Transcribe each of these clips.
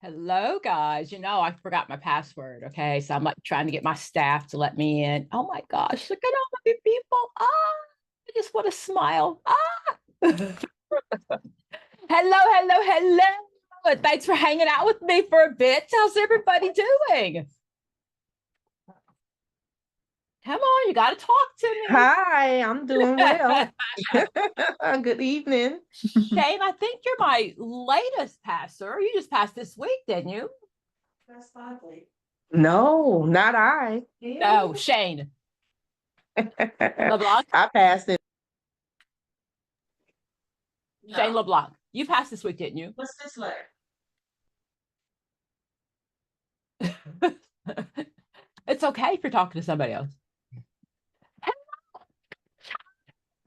Hello, guys. I forgot my password. Okay. So I'm like trying to get my staff to let me in. Oh my gosh. Look at all the new people. I just want to smile. Hello, hello, hello. And thanks for hanging out with me for a bit. How's everybody doing? Come on, you got to talk to me. Hi, I'm doing well. Good evening. Shane, I think you're my latest passer. You just passed this week, didn't you? That's lovely. No, not I. No, Shane LeBlanc. I passed it. Shane No. LeBlanc. You passed this week, didn't you? What's this letter? It's okay if you're talking to somebody else.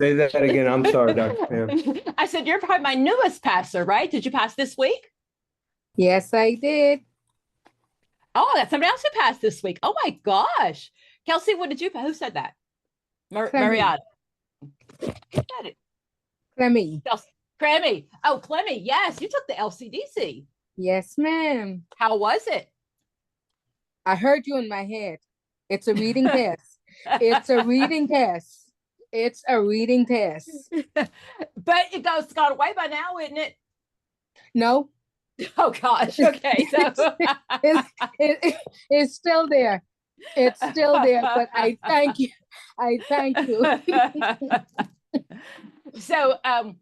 Say that again. I'm sorry, Dr. Pam. I said, you're probably my newest passer, right? Did you pass this week? Yes, I did. Oh, that's somebody else who passed this week. Oh my gosh. Kelsey, what did you pass? Who said that? Clemmy. Mariana. Who said it? Clemmy. Clemmy. Oh, Clemmy. Yes, you took the LCDC. Yes, ma'am. How was it? I heard you in my head. It's a reading test. It's a reading test. It's a reading test. But it's gone away by now, isn't it? No, Oh gosh. Okay. So it's still there. It's still there, but I thank you. I thank you. So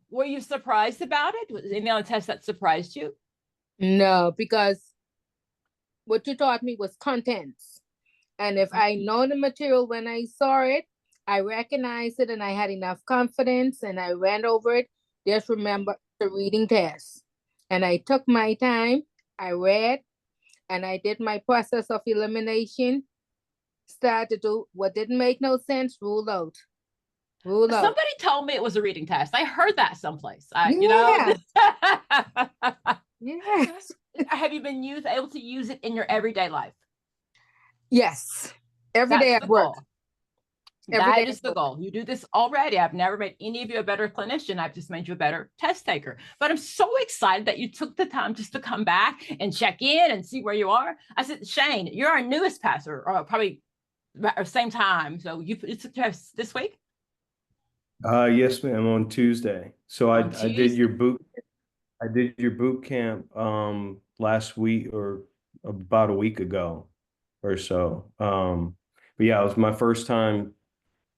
were you surprised about it? Was there any on the test that surprised you? No, because what you taught me was contents. And if I know the material when I saw it, I recognized it and I had enough confidence and I went over it. Just remember the reading test. And I took my time, I read, and I did my process of elimination. Started to do what didn't make no sense, rule out. Rule out. Somebody told me it was a reading test. I heard that someplace. Yes. Have you been able to use it in your everyday life? Yes. Every day That's at the work. goal. Every That day is at the work. goal. You do this already. I've never made any of you a better clinician. I've just made you a better test taker. But I'm so excited that you took the time just to come back and check in and see where you are. I said, Shane, you're our newest passer, or probably same time. So you took the test this week? Yes, ma'am, on Tuesday. So I did Tuesday? I did your boot camp last week or about a week ago or so. But yeah, it was my first time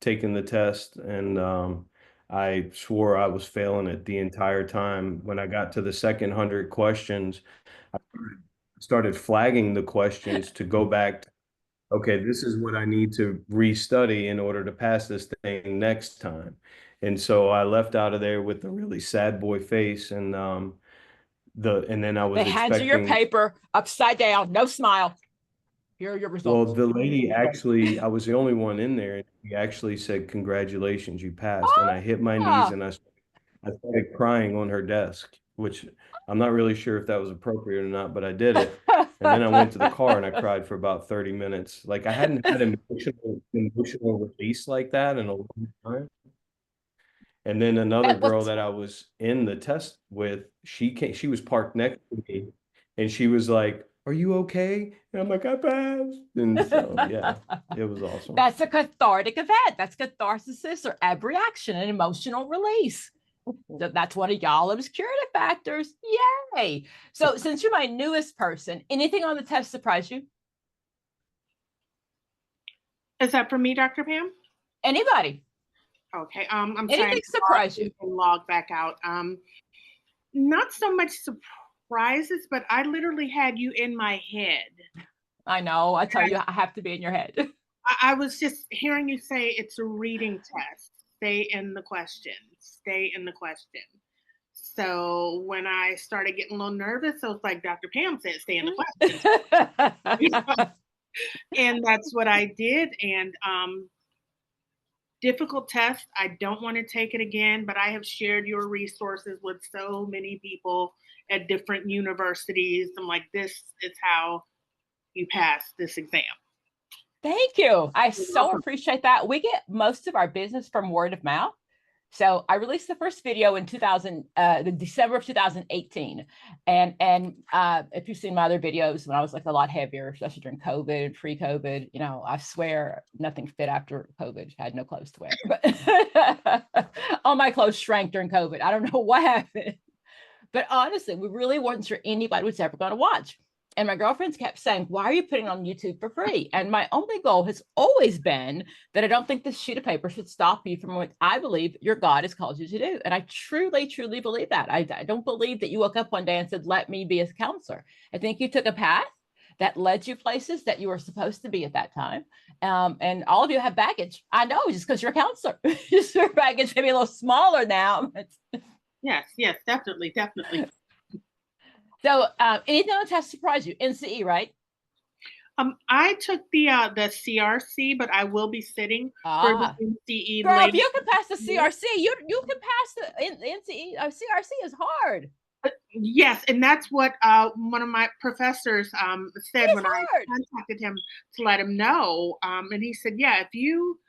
taking the test and I swore I was failing it the entire time. When I got to the second 100 questions, I started flagging the questions to go back. Okay, this is what I need to restudy in order to pass this thing next time. And so I left out of there with a really sad boy face and then I was They hand you your expecting. paper upside down, no smile. Here are your Well, results. the lady actually, I was the only one in there, and she actually said, "Congratulations, you passed." And I hit my knees Ah, and I started crying on her desk, which I'm not really sure if that was appropriate or not, but I did it. And then I went to the car and I cried for about 30 minutes. Like I hadn't had emotional release like that in a long time. And then another that girl was that I was in the test with, she was parked next to me and she was like, "Are you okay?" And I'm like, "I passed." And so yeah, it was awesome. that's a cathartic event. That's catharsis or abreaction, an emotional release. That's one of y'all's curative factors. Yay. So since you're my newest person, anything on the test surprise you? Is that for me, Dr. Pam? Anybody? Okay. I'm sorry. Anything surprise you? Log back out. Not so much surprises, but I literally had you in my head. I know. I tell you, I have to be in your head. I was just hearing you say it's a reading test. Stay in the question. Stay in the question. So when I started getting a little nervous, I was like, Dr. Pam said, stay in the question. And that's what I did. And difficult test. I don't want to take it again, but I have shared your resources with so many people at different universities. I'm like, this is how you pass this exam. Thank you. I so appreciate that. We get most of our business from word of mouth. So I released the first video in the December of 2018. And if you've seen my other videos, when I was like a lot heavier, especially during COVID and pre-COVID, you know, I swear nothing fit after COVID. I had no clothes to wear, but all my clothes shrank during COVID. I don't know what happened, but honestly, we really weren't sure anybody was ever going to watch. And my girlfriends kept saying, why are you putting it on YouTube for free? And my only goal has always been that I don't think this sheet of paper should stop you from what I believe your God has called you to do. And I truly, truly believe that. I don't believe that you woke up one day and said, let me be a counselor. I think you took a path that led you places that you were supposed to be at that time. And all of you have baggage. I know, just because you're a counselor. Just your baggage may be a little smaller now. Yes, definitely. So anything else has surprised you? NCE, right? I took the CRC, but I will be sitting for the NCE. Girl, if you can pass the CRC, you can pass the NCE. CRC is hard. Yes, and that's what one of my professors said when I contacted him to let him know. And he said, yeah, if you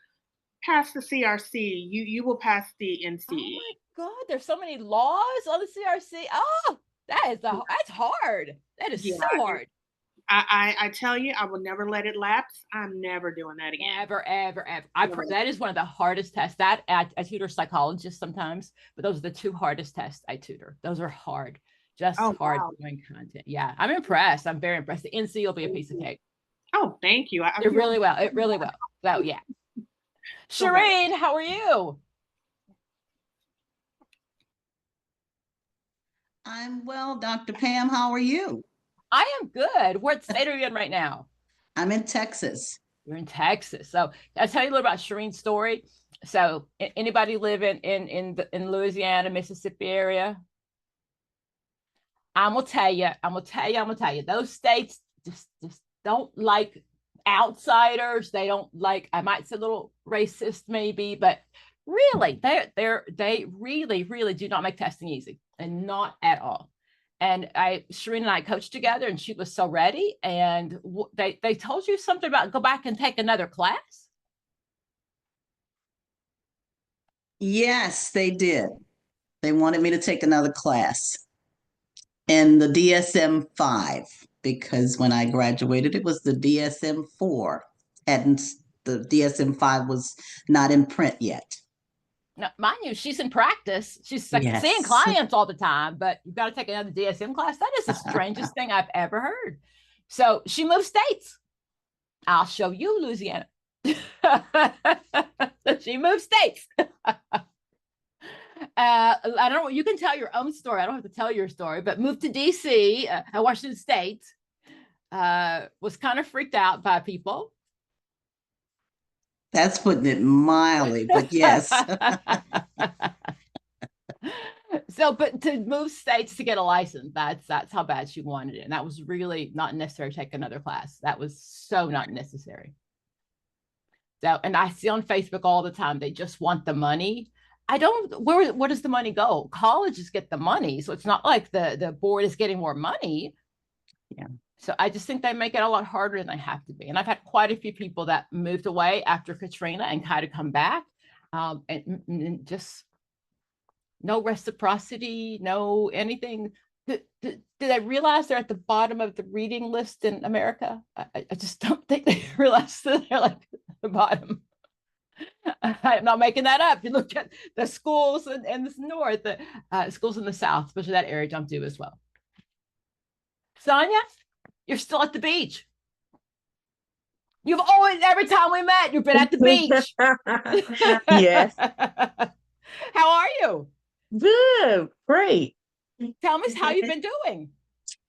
pass the CRC, you will pass the NCE. Oh my God, there's so many laws on the CRC. Oh, that's hard. That is so hard. I tell you, I will never let it lapse. I'm never doing that again. Ever. That is one of the hardest tests. That I tutor psychologists sometimes, but those are the two hardest tests I tutor. Those are hard, hard doing content. Yeah, I'm impressed. I'm very impressed. The NC will be a piece of cake. Oh, thank you. It really will. So yeah. Shireen, how are you? I'm well, Dr. Pam. How are you? I am good. What state are you in right now? I'm in Texas. You're in Texas. So I'll tell you a little about Shireen's story. So anybody live in Louisiana, Mississippi area? I'm gonna tell you, those states just don't like outsiders. They don't like, I might say a little racist maybe, but really, they really do not make testing easy, and not at all. And Shireen and I coached together, and she was so ready. And they told you something about go back and take another class. Yes, they did. They wanted me to take another class in the DSM-5, because when I graduated, it was the DSM-4. The DSM-5 was not in print yet. Now, mind you, she's in practice. She's like Yes. seeing clients all the time, but you've got to take another DSM class. That is the strangest thing I've ever heard. So she moved states. I'll show you Louisiana. So she moved states. I don't know. You can tell your own story. I don't have to tell your story, but moved to DC, Washington State. Was kind of freaked out by people. That's putting it mildly, but yes. So, but to move states to get a license, that's how bad she wanted it. And that was really not necessary to take another class. That was so not necessary. So, and I see on Facebook all the time, they just want the money. Where does the money go? Colleges get the money. So it's not like the board is getting more money. Yeah. So I just think they make it a lot harder than they have to be. And I've had quite a few people that moved away after Katrina and kind of come back, and just no reciprocity, no anything. Do they realize they're at the bottom of the reading list in America? I just don't think they realize that they're like the bottom. I'm not making that up. You look at the schools in the north, the schools in the south, especially that area, don't do as well. Sonia, you're still at the beach. You've always, every time we met, you've been at the beach. Yes. How are you? Good. Great. Tell me how you've been doing.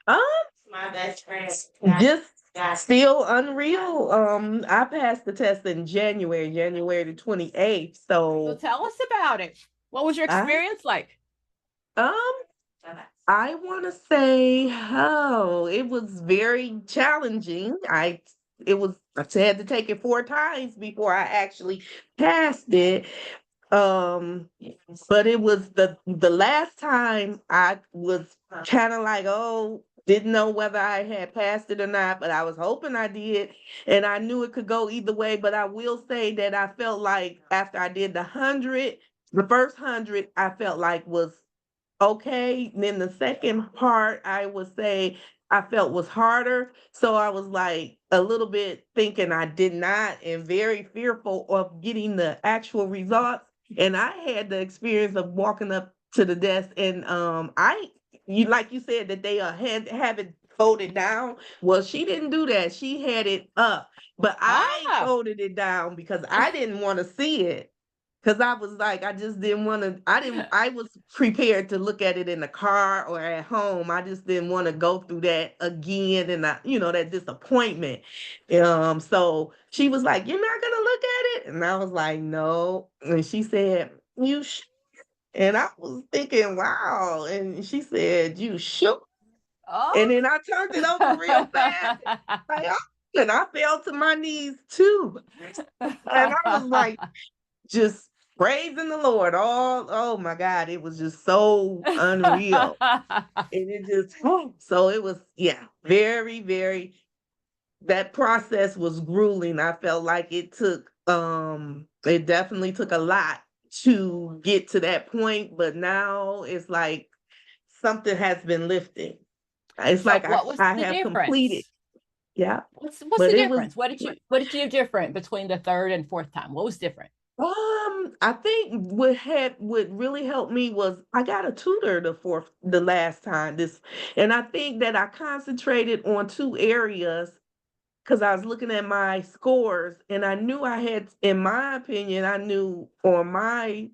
My best friend. Just still unreal. I passed the test in January the 28th. So So, tell us about it. What was your experience like? I want to say, it was very challenging. I had to take it 4 times before I actually passed it. But it was the last time I was kind of like, didn't know whether I had passed it or not, but I was hoping I did, and I knew it could go either way. But I will say that I felt like after I did the 100, the first 100 I felt like was okay. Then the second part, I would say I felt was harder. So I was like a little bit thinking I did not and very fearful of getting the actual results. And I had the experience of walking up to the desk and you like you said that they had have it folded down. Well, she didn't do that. She had it up, but I Ah. folded it down because I didn't want to see it. Cause I was like, I just didn't want to, I was prepared to look at it in the car or at home. I just didn't want to go through that again and that disappointment. So she was like, "You're not gonna look at it?" And I was like, "No." And she said, "You should." And I was thinking, wow. And she said, "You should." Oh. And then I turned it over real fast. Like, oh, and I fell to my knees too. And I was like, just praising the Lord. Oh my God, it was just so unreal. And it just, so it was, yeah, very, very, that process was grueling. I felt like it definitely took a lot to get to that point, but now it's like something has been lifted. It's So like what was I the have difference? completed. Yeah. What's But the it was difference? What did you do different between the third and fourth time? What was different? I think what really helped me was I got a tutor the last time and I think that I concentrated on two areas because I was looking at my scores and I knew I had, in my opinion, I knew my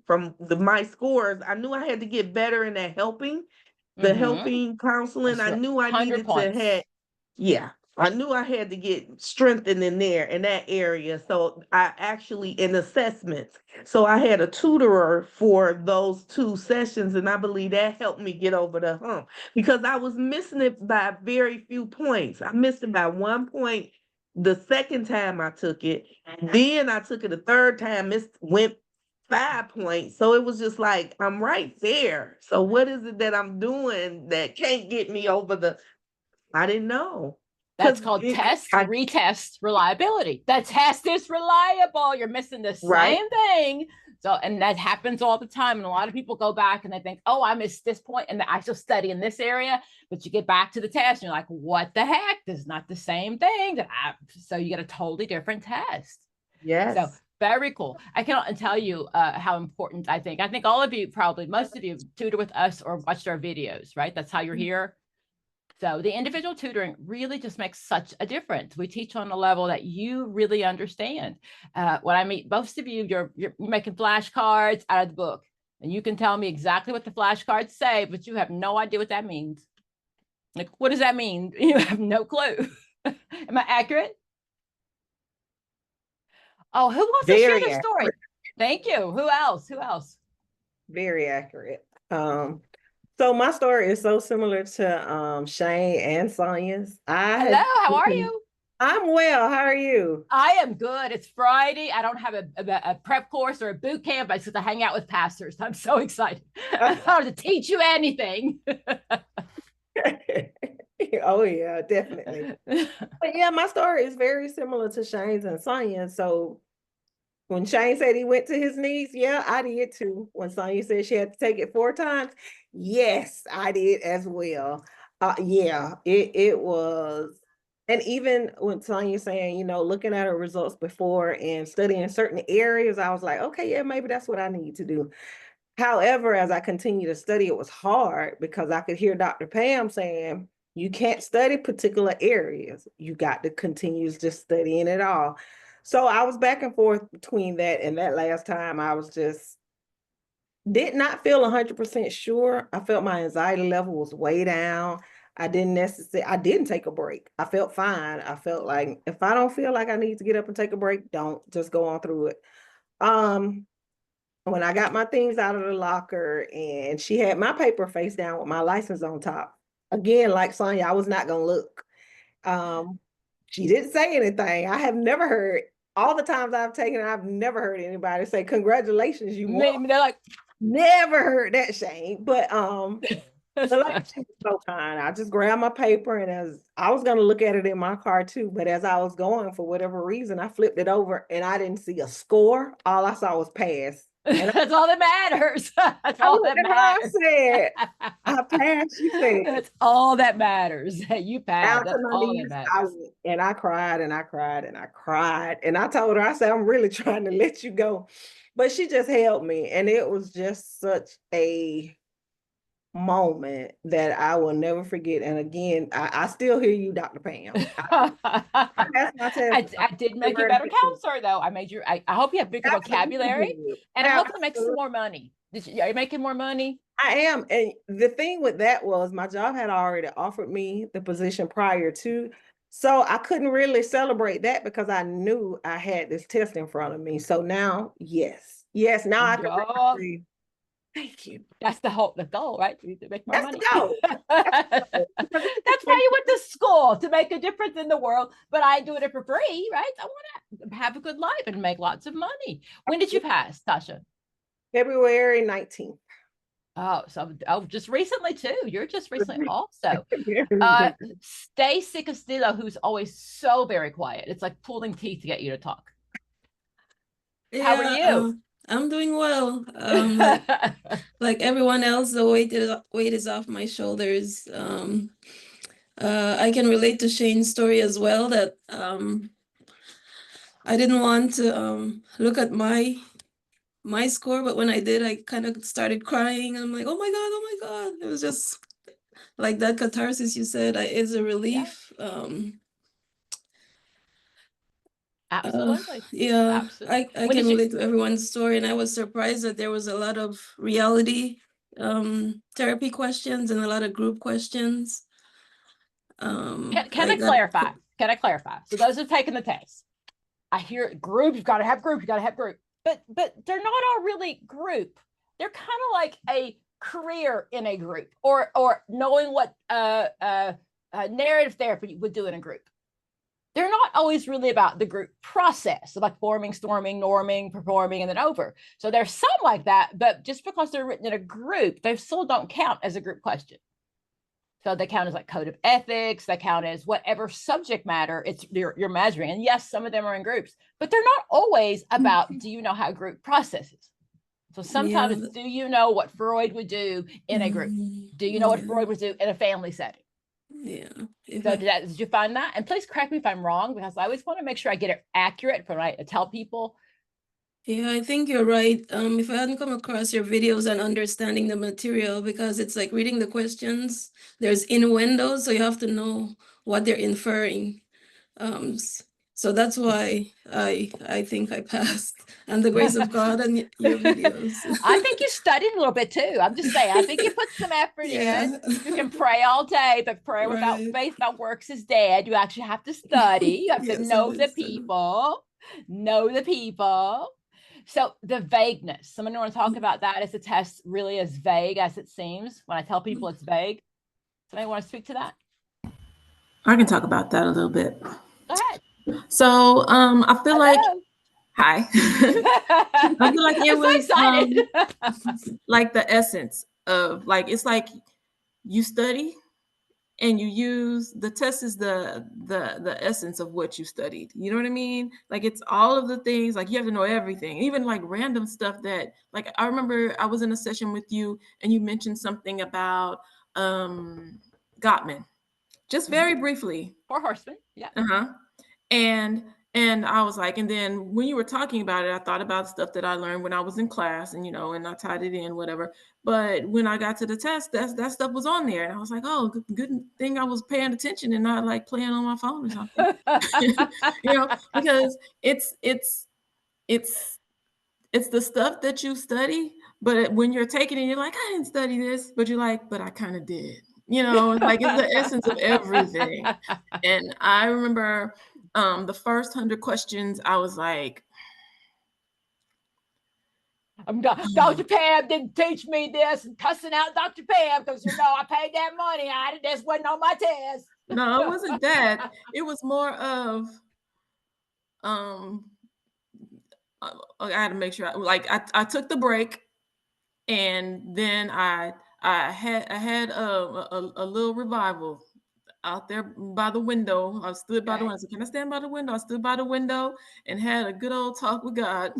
scores, I knew I had to get better in that the Mhm. helping counseling. I That's knew I 100 needed to points. have, yeah, I knew I had to get strengthened in that area. So I actually, in assessments. So I had a tutorer for those 2 sessions, and I believe that helped me get over the hump because I was missing it by very few points. I missed it by 1 point the second time I took it. Then I took it a third time, went 5 points. So it was just like, I'm right there. So what is it that I'm doing that can't get me over I didn't know. That's 'Cause called test, I retest, reliability. The test is reliable. You're missing the right, same thing. So, and that happens all the time. And a lot of people go back and they think, oh, I missed this point and I should study in this area. But you get back to the test and you're like, what the heck? This is not the same thing. So you get a totally different test. yes. So very cool. I cannot tell you how important I think all of you, probably most of you, tutor with us or watched our videos, right? That's how you're here. So the individual tutoring really just makes such a difference. We teach on a level that you really understand. When I meet most of you, you're making flashcards out of the book, and you can tell me exactly what the flashcards say, but you have no idea what that means. Like, what does that mean? You have no clue. Am I accurate? Oh, who wants to share Very their story? Thank you. Who else? Very accurate. So my story is so similar to Shane and Sonia's. Hello, how are you? I'm well. How are you? I am good. It's Friday. I don't have a prep course or a boot camp. I just to hang out with pastors. I'm so excited. I don't have to teach you anything. Oh yeah, definitely. But yeah, my story is very similar to Shane's and Sonia's. So when Shane said he went to his knees, yeah, I did too. When Sonia said she had to take it 4 times, yes, I did as well. Yeah, it was. And even when Sonia saying, looking at her results before and studying certain areas, I was like, okay, yeah, maybe that's what I need to do. However, as I continue to study, it was hard because I could hear Dr. Pam saying, you can't study particular areas. You got to continue just studying it all. So I was back and forth between that and that last time. I was just did not feel 100% sure. I felt my anxiety level was way down. I didn't take a break. I felt fine. I felt like if I don't feel like I need to get up and take a break, don't just go on through it. When I got my things out of the locker and she had my paper face down with my license on top. Again, like Sonia, I was not going to look. She didn't say anything. I have never heard, all the times I've taken it, I've never heard anybody say, congratulations, you won. They're like, never heard that, Shane. But the lady was so kind. I just grabbed my paper and as I was going to look at it in my car too, but as I was going, for whatever reason, I flipped it over and I didn't see a score. All I saw was pass. That's all that matters. That's I all looked that at her, I matters. said, I passed. She said, That's all that matters. You down passed. to That's my all that knees. matters. And I cried and I cried and I cried. And I told her, I said, I'm really trying to let you go. But she just held me. And it was just such a moment that I will never forget. And again, I still hear you, Dr. Pam. I passed my test. I did make you a better counselor, though. I made you. I hope you have bigger vocabulary, and I hope you make some more money. Are you making more money? I am. And the thing with that was my job had already offered me the position prior to. So I couldn't really celebrate that because I knew I had this test in front of me. So now, yes. Yes, now I can really say, thank you. That's the goal, right? To make more That's money. the goal. That's why you went to school, to make a difference in the world. But I do it for free, right? I want to have a good life and make lots of money. When did you pass, Tasha? February 19th. Oh, so just recently too. You're just recently also. Stacy Castillo, who's always so very quiet. It's like pulling teeth to get you to talk. How are you? I'm doing well. Like everyone else, the weight is off my shoulders. I can relate to Shane's story as well, that I didn't want to look at my score, but when I did, I kind of started crying. And I'm like, oh my God. It was just like that catharsis you said is a relief. Absolutely. Yeah, Absolutely. I can relate to everyone's story, and I was surprised that there was a lot of reality therapy questions and a lot of group questions. Can I clarify? Can I clarify? So those who've taken the test, I hear group, you've got to have group, but they're not all really group. They're kind of like a career in a group, or knowing what narrative therapy would do in a group. They're not always really about the group process, like forming, storming, norming, performing, and then over. So there's some like that, but just because they're written in a group, they still don't count as a group question. So they count as like code of ethics, they count as whatever subject matter it's you're measuring. And yes, some of them are in groups, but they're not always about, do you know how a group processes? So sometimes it's, do you know what Freud would do in a group? Do you know what Freud would do in a family setting? Yeah. So did you find that? And please correct me if I'm wrong, because I always want to make sure I get it accurate when I tell people. Yeah, I think you're right. If I hadn't come across your videos and understanding the material, because it's like reading the questions, there's innuendos, so you have to know what they're inferring. So that's why I think I passed, and the grace of God and your videos. I think you studied a little bit too. I'm just saying, I think you put some effort in. You can pray all day, but prayer without faith, without works is dead. You actually have to study. You have to know the people. So the vagueness, someone want to talk about that as a test really as vague as it seems. When I tell people it's vague, somebody want to speak to that? I can talk about that a little bit. Go ahead. So I feel like, hi. I feel like it was like the essence of like, it's like you study and you use the test is the essence of what you studied. You know what I mean? Like it's all of the things, like you have to know everything, even like random stuff that, like I remember I was in a session with you and you mentioned something about Gottman, just very briefly. 4 Horsemen, yeah. And I was like, and then when you were talking about it, I thought about stuff that I learned when I was in class, and and I tied it in, whatever. But when I got to the test, that stuff was on there, and I was like, oh, good thing I was paying attention and not like playing on my phone or something, because it's the stuff that you study, but when you're taking it, you're like, I didn't study this, but you're like, but I kind of did, like it's the essence of everything. And I remember the first 100 questions, I was like, Dr. Pam didn't teach me this, and cussing out Dr. Pam because I paid that money. This wasn't on my test. No, it wasn't that. It was more of I had to make sure I took the break, and then I had a little revival. out there by the window. I stood by the Okay. window. I said, can I stand by the window? I stood by the window and had a good old talk with God.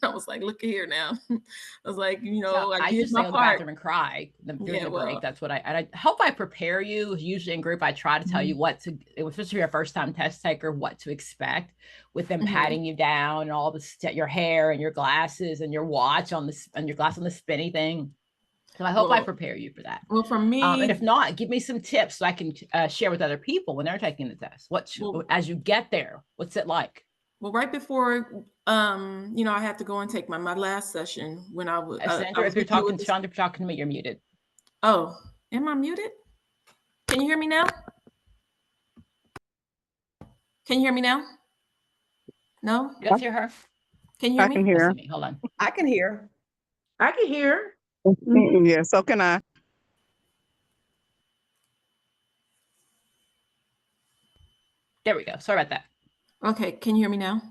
I was like, look here now. I was like, So I I did just my stay in the part. bathroom and cry during Yeah, the break. well, That's what and I hope I prepare you. Usually in group, I try to tell you what to, especially if you're a first time test taker, what to expect with them patting you down and all this, your hair and your glasses and your watch on the, and your glass on the spinny thing. So I hope I well, prepare you for that. well, for And me, if not, give me some tips so I can share with other people when they're taking the test. Well- As you get there, what's it like? well, right before, I had to go and take my last session when I was. Sandra, if you're talking, Chandra, talking to me, you're muted. Oh, am I muted? Can you hear me now? Can you hear me now? No? Let's hear her. Can you hear me? can hear. Listen to me. Hold on. I can hear. I can hear. Yeah, so can I. There we go. Sorry about that. Okay, can you hear me now?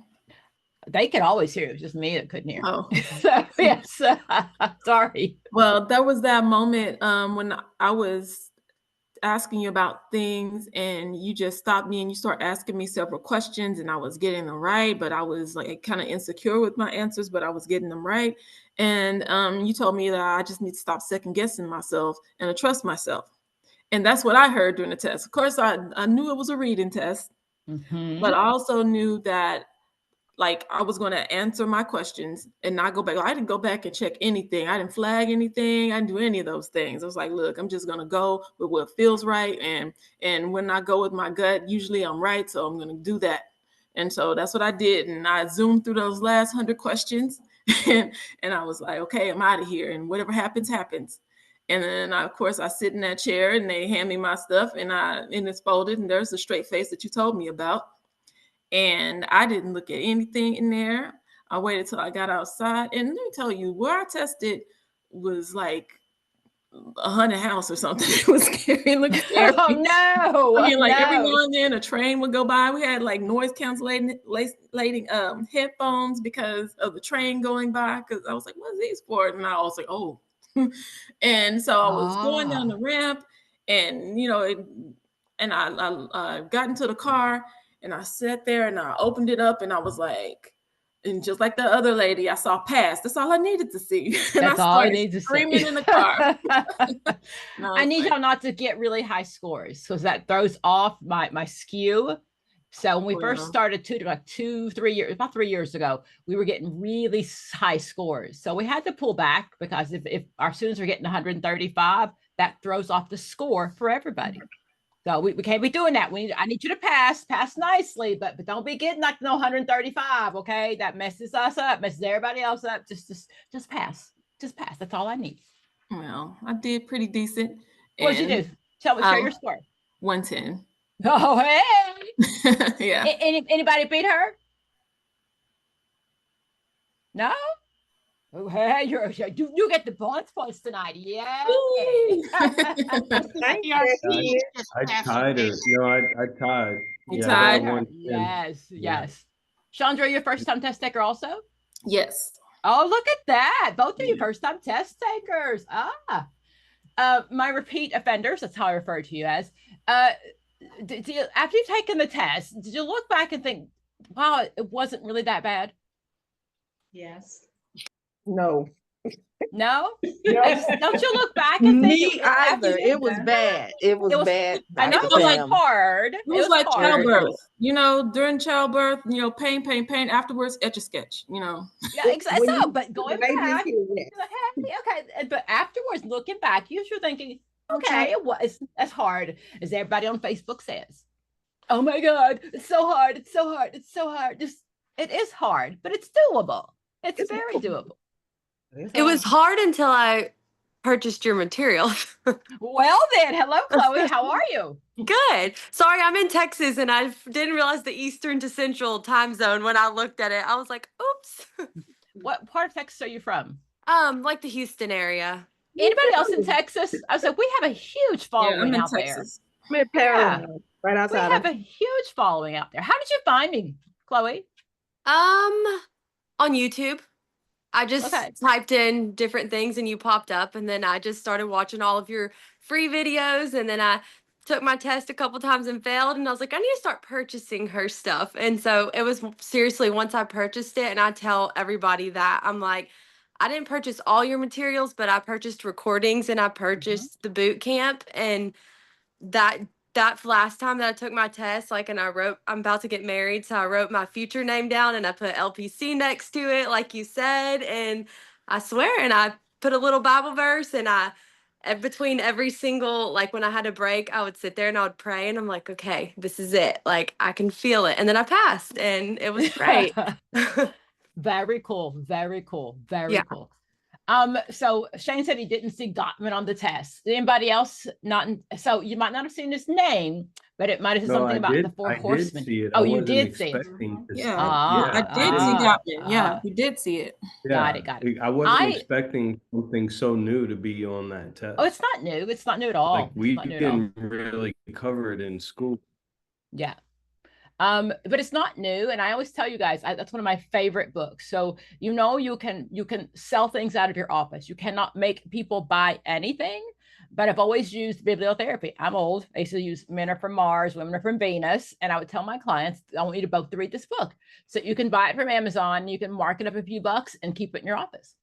They could always hear. It was just me that couldn't hear. Oh. So, yes. Sorry. Well, there was that moment when I was asking you about things and you just stopped me and you start asking me several questions and I was getting them right, but I was like kind of insecure with my answers, but I was getting them right. And you told me that I just need to stop second guessing myself and to trust myself. And that's what I heard during the test. Of course, I knew it was a reading test, but I also knew that like I was going to answer my questions and not go back. I didn't go back and check anything. I didn't flag anything. I didn't do any of those things. I was like, look, I'm just going to go with what feels right. And when I go with my gut, usually I'm right. So I'm going to do that. And so that's what I did. And I zoomed through those last 100 questions and I was like, okay, I'm out of here. And whatever happens, happens. And then of course I sit in that chair and they hand me my stuff and it's folded and there's the straight face that you told me about. And I didn't look at anything in there. I waited till I got outside. And let me tell you, where I tested was like a haunted house or something. It was scary. It looked scary. Oh, no. I mean, like every no. now and then a train would go by. We had like noise cancellating headphones because of the train going by. Because I was like, what's these for? And I was like, oh. And so I was going down the ramp and, and I got into the car. And I sat there and I opened it up and I was like, and just like the other lady, I saw pass. That's all I needed to see. And That's all I need to see. Screaming in the car. I need y'all not to get really high scores because that throws off my skew. So when we first started about 3 years ago, we were getting really high scores. So we had to pull back because if our students are getting 135, that throws off the score for everybody. So we can't be doing that. I need you to pass nicely, but don't be getting like 135. Okay, that messes us up, messes everybody else up. Just pass. Just pass. That's all I need. Well, I did pretty decent. What'd you do? Share your score. 110. Oh, hey. Yeah. Anybody beat her? No. Oh, hey, you get the bonus points tonight. Yeah. Thank you. I tied her. No, I tied. You Yeah, tied? that one- Yes. Chandra, you're first time test taker also? Yes. Oh, look at that. Both of you first time test takers. My repeat offenders, that's how I refer to you as. After you've taken the test, did you look back and think, wow, it wasn't really that bad? Yes. No. No? Don't you look back and think Me either. It was bad. It was bad. I know it Dr. was Pam. hard. It was like hard. childbirth. During childbirth, pain. Afterwards, etch a sketch. Yeah, exactly. When So, you- but going the baby is back, here, yes. okay, but afterwards, looking back, you're thinking, okay, it was as hard as everybody on Facebook says. Oh my God, it's so hard. It's so hard. It's so hard. It is hard, but it's doable. It's very doable. It was hard until I purchased your material. Well then, hello, Chloe. How are you? Good. Sorry, I'm in Texas and I didn't realize the Eastern to Central time zone when I looked at it. I was like, oops. What part of Texas are you from? Like the Houston area. Anybody else in Texas? I was like, we have a huge following I'm in out Texas. I'm in Pearland, right there. We outside. have a huge following out there. How did you find me, Chloe? On YouTube. I just typed in different things and you popped up and then I just started watching all of your free videos and then I took my test a couple times and failed, and I was like, I need to start purchasing her stuff. And so it was seriously once I purchased it, and I tell everybody that I'm like, I didn't purchase all your materials, but I purchased recordings and I purchased the boot camp. And that last time that I took my test, like, and I wrote, I'm about to get married, so I wrote my future name down and I put LPC next to it, like you said, and I swear, and I put a little Bible verse, and between every single, like when I had a break, I would sit there and I would pray, and I'm like, okay, this is it, like I can feel it, and then I passed, and it was great. Very cool, very cool, very Yeah. cool. So Shane said he didn't see Gottman on the test. Anybody else not? So you might not have seen his name, but it might have said No, something I about did. the four I did horsemen. see it. Oh, I you wasn't did see it. expecting to. Yeah, Ah, I did see Gottman. Yeah, ah. we did see it. Got Yeah, it, got it. I wasn't I- expecting something so new to be on that test. Oh, it's not new. It's not new at all. Like It's we not new at all. didn't really cover it in school. Yeah. But it's not new. And I always tell you guys, that's one of my favorite books. So, you know, you can sell things out of your office. You cannot make people buy anything, but I've always used bibliotherapy. I'm old. I used to use Men Are From Mars, Women Are From Venus. And I would tell my clients, I want you to both read this book. So you can buy it from Amazon. You can mark it up a few bucks and keep it in your office.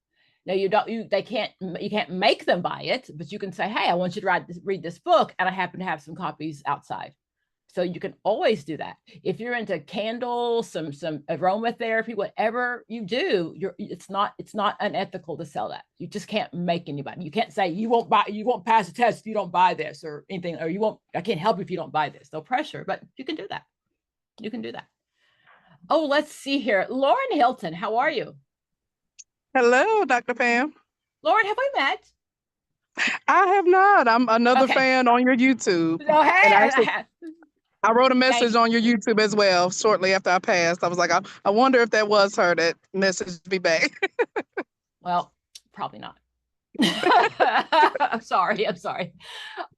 Now you can't make them buy it, but you can say, hey, I want you to read this book. And I happen to have some copies outside. So you can always do that. If you're into candles, some aromatherapy, whatever you do, it's not unethical to sell that. You just can't make anybody. You can't say you won't pass the test if you don't buy this or anything, or I can't help you if you don't buy this. No pressure, but you can do that. You can do that. Oh, let's see here. Lauren Hilton, how are you? Hello, Dr. Pam. Lauren, have we met? I have not. I'm another Okay. fan on your YouTube. Oh, hey, And actually, I wrote a Thank message you. on your YouTube as well shortly after I passed. I was like, I wonder if that was her that messaged me back. Well, probably not. I'm sorry.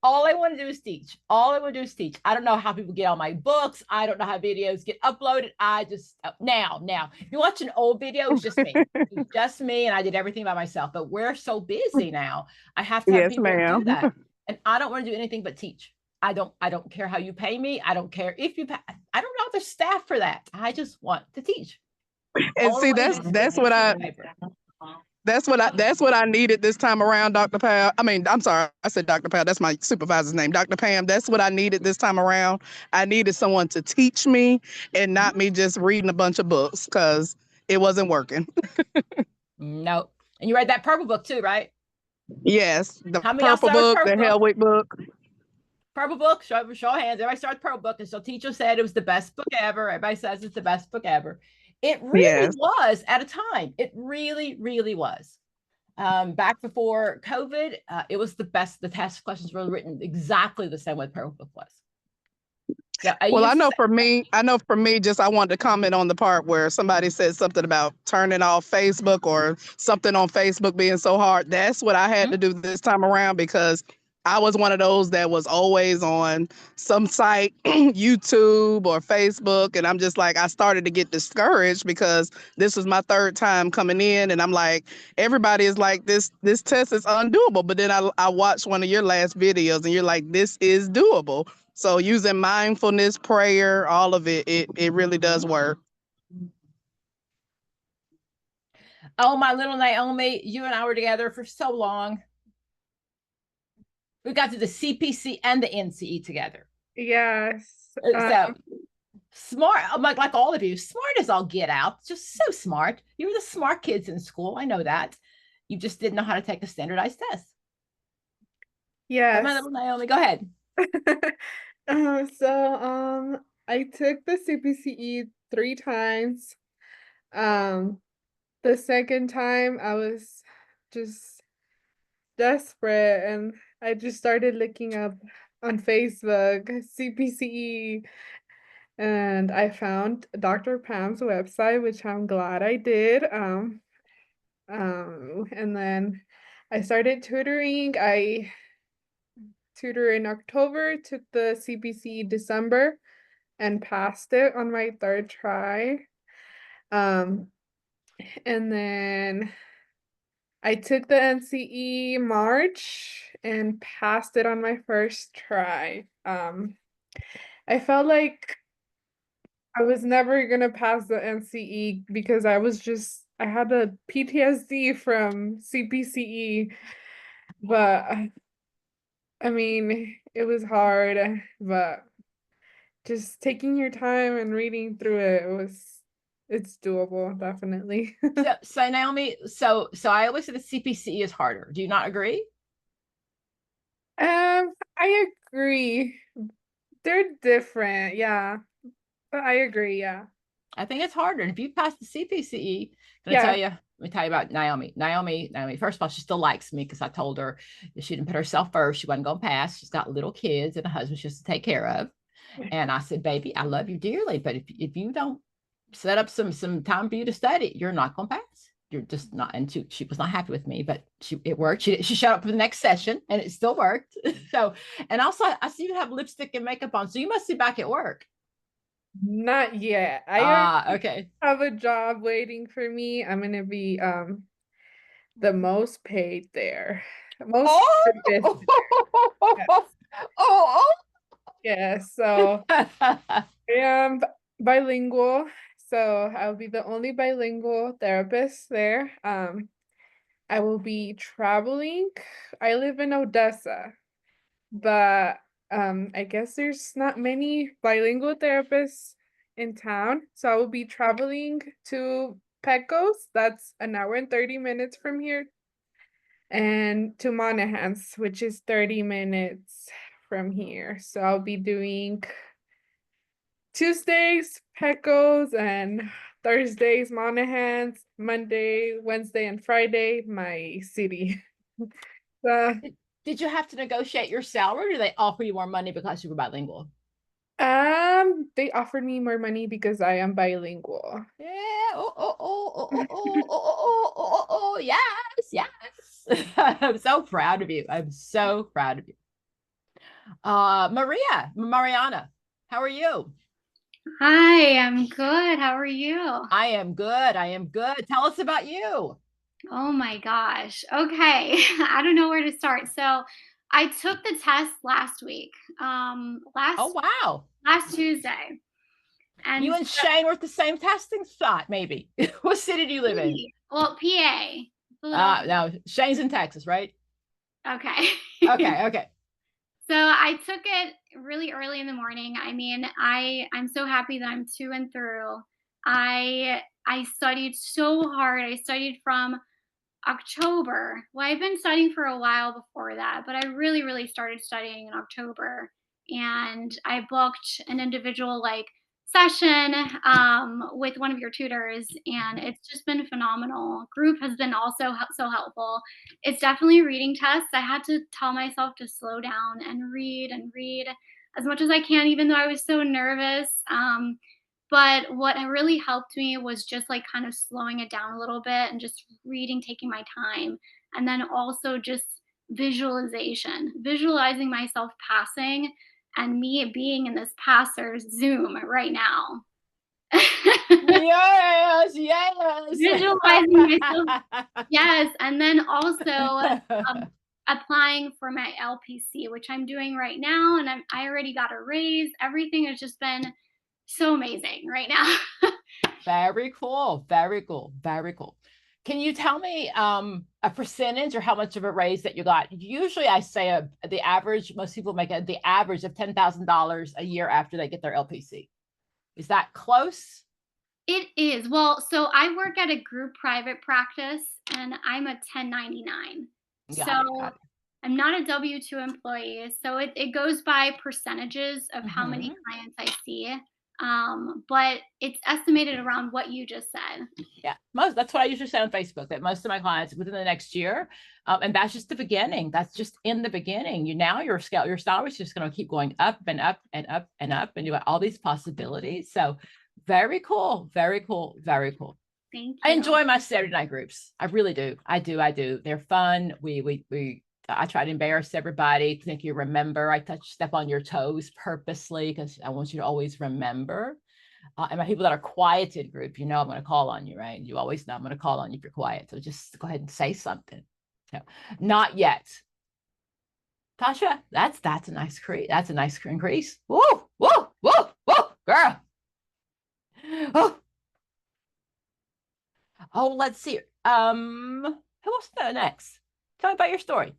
All I want to do is teach. I don't know how people get on my books. I don't know how videos get uploaded. I just now, if you watch an old video, it's just me. It's just me, and I did everything by myself. But we're so busy now. I have to have Yes, people ma'am. do that. And I don't want to do anything but teach. I don't care how you pay me. I don't care if you pay. I don't know if there's staff for that. I just want to teach. And All I see, want to do is that's give what you I paper. that's what I needed this time around, Dr. Pam. I mean, I'm sorry, I said Dr. Pam. That's my supervisor's name, Dr. Pam. That's what I needed this time around. I needed someone to teach me and not me just reading a bunch of books because it wasn't working. No. And you read that purple book too, right? Yes, the How many of y'all purple started book, the purple book? Hellwick book. Purple book, show of hands. Everybody started purple book. And so teacher said it was the best book ever. Everybody says it's the best book ever. It really Yes. was at a time. It really, really was. Back before COVID, it was the best. The test questions were written exactly the same way the purple book was. Yeah, Well, I know for me, just I wanted to comment on the part where somebody said something about turning off Facebook or something on Facebook being so hard. That's what I had to do this time around because I was one of those that was always on some site, YouTube or Facebook. And I'm just like, I started to get discouraged because this was my third time coming in. And I'm like, everybody is like, this test is undoable. But then I watched one of your last videos and you're like, this is doable. So using mindfulness, prayer, all of it, it really does work. Oh, my little Naomi, you and I were together for so long. We got to the CPC and the NCE together. Yes. So smart, like all of you, smart as all get out, just so smart. You were the smart kids in school. I know that. You just didn't know how to take a standardized test. Yes. My little Naomi, go ahead. I took the CPCE 3 times. The second time I was just desperate and I just started looking up on Facebook CPCE and I found Dr. Pam's website, which I'm glad I did. And then I started tutoring. I tutored in October, took the CPCE December and passed it on my 3rd try. And then I took the NCE March and passed it on my first try. I felt like I was never gonna pass the NCE because I had a PTSD from CPCE, but I mean, it was hard, but just taking your time and reading through it's doable, definitely. So Naomi, so I always say the CPCE is harder. Do you not agree? I agree. They're different, yeah. But I agree, yeah. I think it's harder. And if you pass the CPCE, let me tell you about Naomi. Naomi, first of all, she still likes me because I told her if she didn't put herself first, she wasn't going to pass. She's got little kids and a husband she has to take care of. And I said, baby, I love you dearly, but if you don't set up some time for you to study, you're not going to pass. You're just not. And she was not happy with me, but it worked. She showed up for the next session and it still worked. So, and also I see you have lipstick and makeup on, so you must be back at work. Not yet. I okay. have a job waiting for me. I'm gonna be the most paid there. Most yes. Yeah, so I am bilingual, so I'll be the only bilingual therapist there. I will be traveling. I live in Odessa, but I guess there's not many bilingual therapists in town, so I will be traveling to Pecos. That's an hour and 30 minutes from here, and to Monahans, which is 30 minutes from here. So I'll be doing Tuesdays, Pecos, and Thursdays, Monahans, Monday, Wednesday, and Friday, my city. Did you have to negotiate your salary, or do they offer you more money because you were bilingual? They offered me more money because I am bilingual. Yeah. Yes. I'm so proud of you. I'm so proud of you. Mariana, how are you? Hi, I'm good. How are you? I am good. Tell us about you. Oh my gosh. Okay. I don't know where to start. So I took the test last week. Oh wow. Last Tuesday. And you and Shane were at the same testing spot, maybe. What city do you live in? Well, PA. No, Shane's in Texas, right? Okay. Okay. So I took it really early in the morning. I mean, I'm so happy that I'm to and through. I studied so hard. I studied from October. Well, I've been studying for a while before that, but I really, really started studying in October. And I booked an individual session with one of your tutors, and it's just been phenomenal. Group has been also so helpful. It's definitely a reading test. I had to tell myself to slow down and read as much as I can, even though I was so nervous. But what really helped me was just kind of slowing it down a little bit and just reading, taking my time. And then also just visualizing myself passing and me being in this passer's Zoom right now. Yes. Visualizing myself. Yes. And then also applying for my LPC, which I'm doing right now. And I already got a raise. Everything has just been so amazing right now. Very cool. Can you tell me a percentage or how much of a raise that you got? Usually I say the average, most people make the average of $10,000 a year after they get their LPC. Is that close? It is. Well, so I work at a group private practice and I'm a 1099. Got it. I'm not a W-2 employee. So it goes by percentages of how many clients I see. But it's estimated around what you just said. Yeah, that's what I usually say on Facebook, that most of my clients within the next year, and that's just the beginning. That's just in the beginning. Your salary is just going to keep going up and up and up and up, and you have all these possibilities. So very cool. Thank you. I enjoy my Saturday night groups. I really do. I do. They're fun. I try to embarrass everybody to think you remember. I step on your toes purposely because I want you to always remember. And my people that are quieted group, you know, I'm going to call on you, right? You always know I'm going to call on you if you're quiet. So just go ahead and say something. No, not yet. Tasha, that's a nice increase. That's a nice increase. Whoa, whoa, whoa, whoa, girl. Oh, let's see. Who wants to go next? Tell me about your story.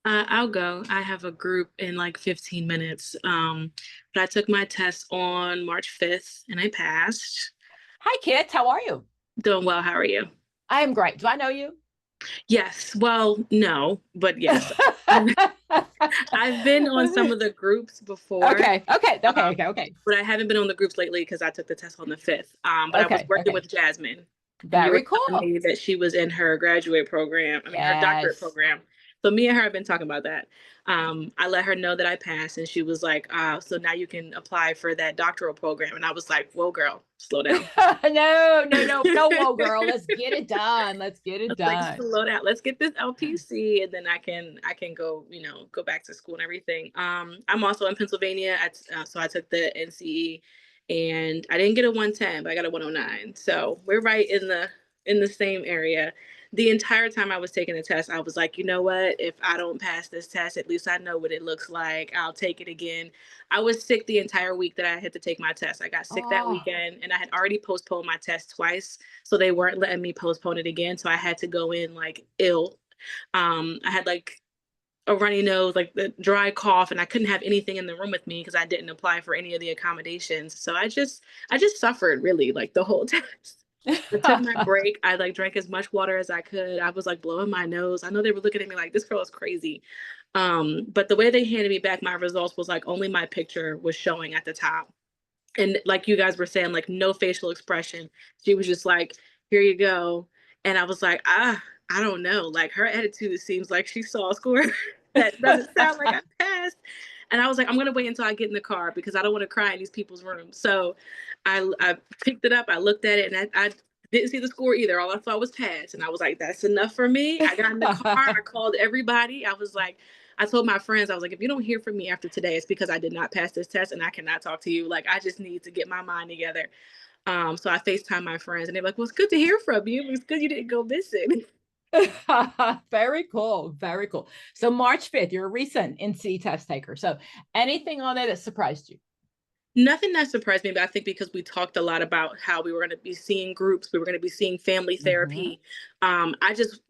I'll go. I have a group in like 15 minutes. But I took my test on March 5th and I passed. Hi, Kit. How are you? Doing well. How are you? I am great. Do I know you? Yes. Well, no, but yes. I've been on some of the groups before. Okay. But I haven't been on the groups lately because I took the test on the 5th. But I was working with Jasmine. Very cool. That she was in her graduate program. I mean, her doctorate program. So me and her have been talking about that. I let her know that I passed, and she was like, so now you can apply for that doctoral program. And I was like, whoa, girl, slow down. No, whoa, girl. Let's get it done. Let's get it done. Like, slow down. Let's get this LPC, and then I can go, go back to school and everything. I'm also in Pennsylvania. So I took the NCE, and I didn't get a 110, but I got a 109. So we're right in the same area. The entire time I was taking the test, I was like, you know what? If I don't pass this test, at least I know what it looks like. I'll take it again. I was sick the entire week that I had to take my test. I got sick that weekend, and I had already postponed my test twice. So they weren't letting me postpone it again. So I had to go in like ill. I had like a runny nose, like the dry cough, and I couldn't have anything in the room with me because I didn't apply for any of the accommodations. So I just suffered really like the whole test. I took my break. I like drank as much water as I could. I was like blowing my nose. I know they were looking at me like, this girl is crazy. But the way they handed me back my results was like only my picture was showing at the top. And like you guys were saying, like no facial expression. She was just like, here you go. And I was like, I don't know. Like her attitude seems like she saw a score that doesn't sound like I passed. And I was like, I'm going to wait until I get in the car because I don't want to cry in these people's rooms. So I picked it up. I looked at it, and I didn't see the score either. All I thought was pass. And I was like, that's enough for me. I got in the car. I called everybody. I was like, I told my friends, I was like, if you don't hear from me after today, it's because I did not pass this test and I cannot talk to you. Like, I just need to get my mind together. So I FaceTime my friends, and they're like, well, it's good to hear from you. It's good you didn't go missing. Very cool. Very cool. So March 5th, you're a recent NCE test taker. So anything on there that surprised you? Nothing that surprised me, but I think because we talked a lot about how we were going to be seeing groups, we were going to be seeing family therapy.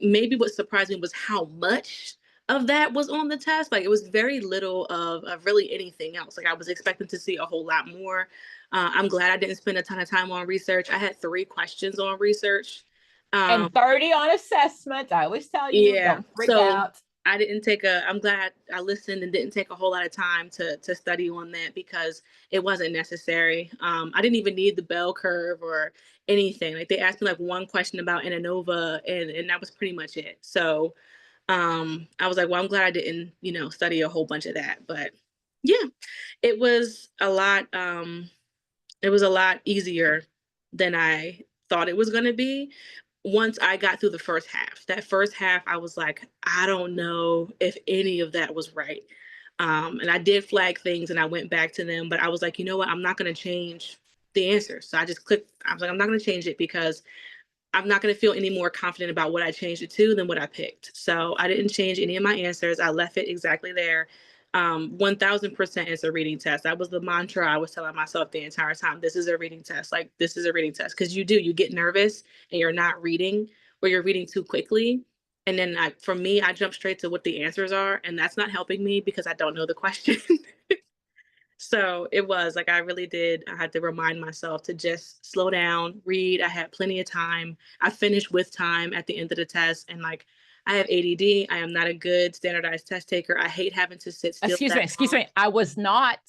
Maybe what surprised me was how much of that was on the test. Like it was very little of really anything else. Like I was expecting to see a whole lot more. I'm glad I didn't spend a ton of time on research. I had 3 questions on research. And 30 on assessment. I always tell you, don't freak out. I didn't I'm glad I listened and didn't take a whole lot of time to study on that because it wasn't necessary. I didn't even need the bell curve or anything. Like they asked me like one question about Inanova and that was pretty much it. So I was like, well, I'm glad I didn't, study a whole bunch of that. But yeah, it was a lot easier than I thought it was going to be. Once I got through the first half, I was like, I don't know if any of that was right. And I did flag things and I went back to them, but I was like, you know what? I'm not going to change the answer. So I just clicked. I was like, I'm not going to change it because I'm not going to feel any more confident about what I changed it to than what I picked. So I didn't change any of my answers. I left it exactly there. 1000% is a reading test. That was the mantra I was telling myself the entire time. This is a reading test. Like this is a reading test. Cause you get nervous and you're not reading or you're reading too quickly. And then for me, I jump straight to what the answers are. And that's not helping me because I don't know the question. So it was like, I had to remind myself to just slow down, read. I had plenty of time. I finished with time at the end of the test. And like, I have ADD. I am not a good standardized test taker. I hate having to sit still. Excuse me. I was not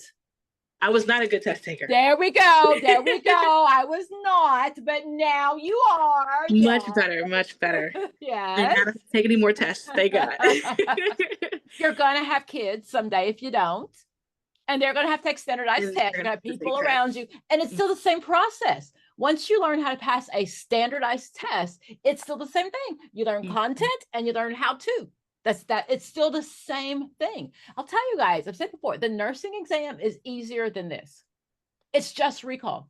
a good test taker. There we go. I was not, but now you are. Much better. Yes. I don't have to take any more tests. Thank God. You're going to have kids someday if you don't. And they're going to have to take standardized tests. You're going to have people around you. And it's still the same process. Once you learn how to pass a standardized test, it's still the same thing. You learn content and you learn how to. It's still the same thing. I'll tell you guys, I've said before, the nursing exam is easier than this. It's just recall.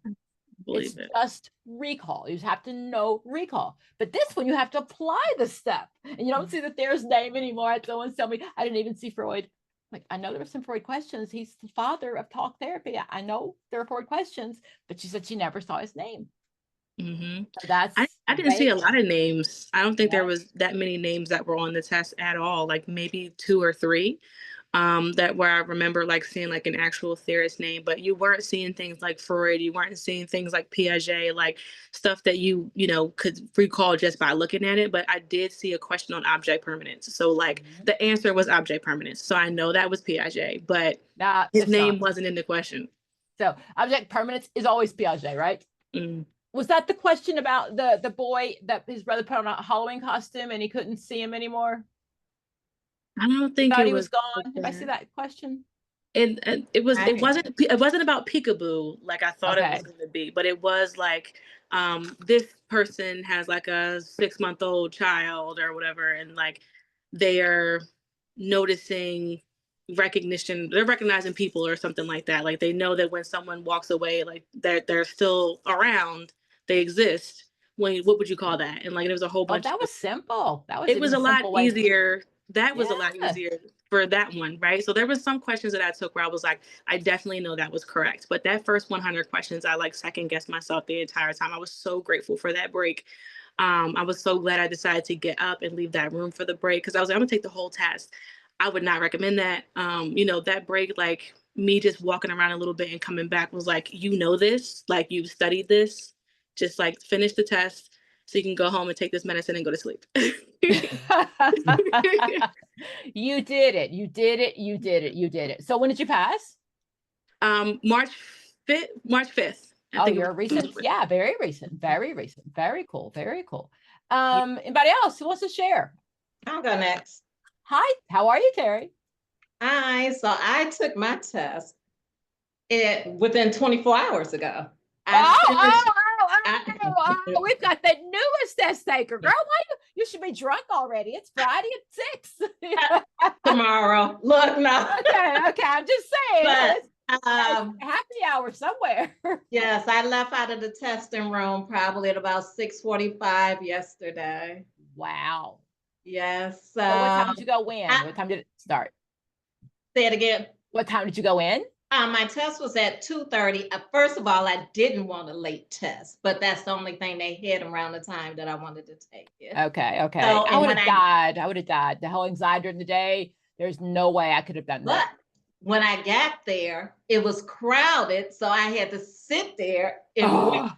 It's just recall. You just have to know recall. But this one, you have to apply the step. And you don't see the therapist's name anymore. Someone tell me, I didn't even see Freud. Like, I know there were some Freud questions. He's the father of talk therapy. I know there are Freud questions, but she said she never saw his name. Mm-hmm. So that's I didn't see a lot of names. I don't think there was that many names that were on the test at all, like maybe 2 or 3. That where I remember like seeing like an actual theorist name, but you weren't seeing things like Freud, you weren't seeing things like Piaget, like stuff that you know could recall just by looking at it. But I did see a question on object permanence, so like the answer was object permanence, so I know that was Piaget, but his name wasn't in the question. So object permanence is always Piaget, right? Was that the question about the boy that his brother put on a Halloween costume and he couldn't see him anymore? I don't think he was gone. Did I see that question? It wasn't about peekaboo like I thought it was going to be, but it was like this person has like a 6-month-old child or whatever, and like they are noticing recognition, they're recognizing people or something like that. Like they know that when someone walks away, like they're still around, they exist. What would you call that? And like there was a whole bunch. That was simple. It was a lot easier. That was a lot easier for that one, right? So there was some questions that I took where I was like, I definitely know that was correct. But that first 100 questions, I like second guessed myself the entire time. I was so grateful for that break. I was so glad I decided to get up and leave that room for the break, because I was like, I'm gonna take the whole test. I would not recommend that. You know, that break, like me just walking around a little bit and coming back was like, you know this, like you've studied this, just like finish the test so you can go home and take this medicine and go to sleep. You did it. You did it. You did it. You did it. So when did you pass? March 5th. Oh, you're recent. Yeah, very recent. Very recent. Very cool. Very cool. Anybody else who wants to share? I'll go next. Hi, how are you, Terry? Hi, so I took my test within 24 hours ago. We've got the newest test taker. Girl, why you should be drunk already. It's Friday at 6. Tomorrow. Look, no. Okay, I'm just saying. But, happy hour somewhere. Yes, I left out of the testing room probably at about 6:45 yesterday. Wow. Yes. So what time did you go in? What time did it start? Say it again. What time did you go in? My test was at 2:30. First of all, I didn't want a late test, but that's the only thing they had around the time that I wanted to take it. Okay. So, I would have died. I would have died. The whole anxiety during the day, there's no way I could have done that. When I got there, it was crowded, so I had to sit there and wait.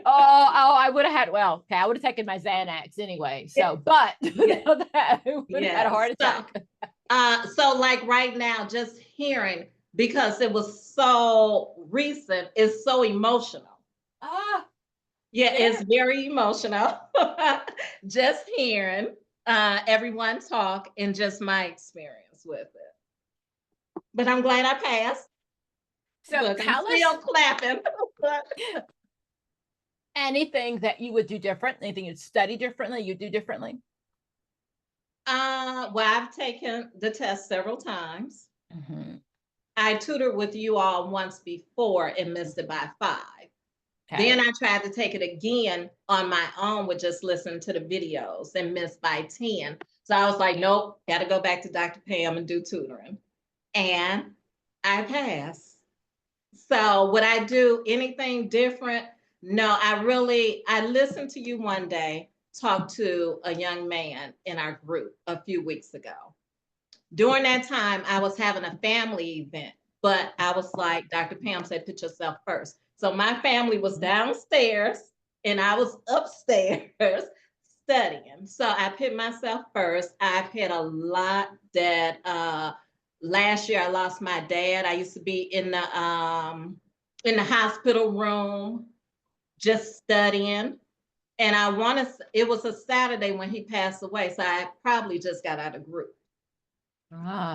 I would have had, I would have taken my Xanax anyway. So, but that would have had a heart attack. So like right now, just hearing, because it was so recent, it's so emotional. It's very emotional. Just hearing everyone talk and just my experience with it. But I'm glad I passed. So look, tell I'm still clapping. Anything that you would do different? Anything you'd study differently? You do differently? Well, I've taken the test several times. I tutored with you all once before and missed it by 5. Okay. Then I tried to take it again on my own with just listening to the videos and missed by 10. So I was like, nope, got to go back to Dr. Pam and do tutoring. And I passed. So would I do anything different? No, I listened to you one day talk to a young man in our group a few weeks ago. During that time, I was having a family event, but I was like, Dr. Pam said, put yourself first. So my family was downstairs and I was upstairs studying. So I put myself first. I've had a lot that last year I lost my dad. I used to be in the hospital room just studying. And it was a Saturday when he passed away. So I probably just got out of group.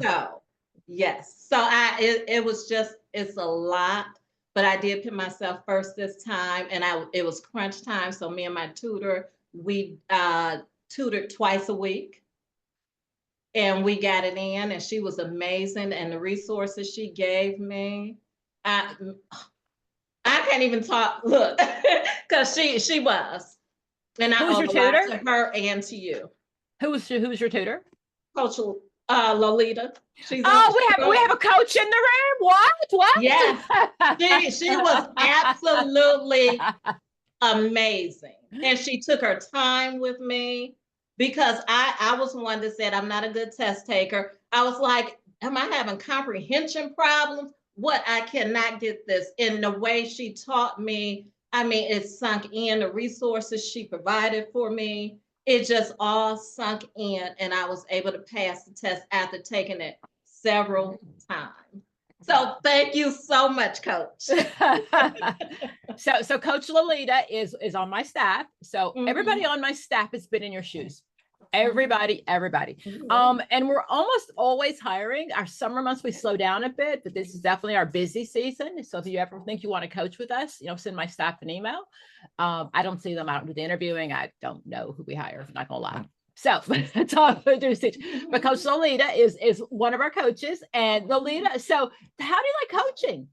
So yes. So it's a lot, but I did put myself first this time, and it was crunch time. So me and my tutor, we tutored twice a week. and we got it in, and she was amazing. And the resources she gave me, I can't even talk. Look, because she was, and I Who's owe your a lot tutor? to her and to you, Who's your tutor? Coach Lolita. We have a coach in the room. What? Yes, she was absolutely amazing, and she took her time with me, because I was one that said I'm not a good test taker. I was like, am I having comprehension problems? What, I cannot get this. In the way she taught me, I mean, it sunk in. The resources she provided for me, it just all sunk in, and I was able to pass the test after taking it several times. So thank you so much, Coach. So Coach Lolita is on my staff. So everybody on my staff has been in your shoes. Everybody. And we're almost always hiring. Our summer months, we slow down a bit, but this is definitely our busy season. So if you ever think you want to coach with us, send my staff an email. I don't see them. I don't do the interviewing. I don't know who we hire. I'm not gonna lie. So that's all I do. But Coach Lolita is one of our coaches. And Lolita, so how do you like coaching?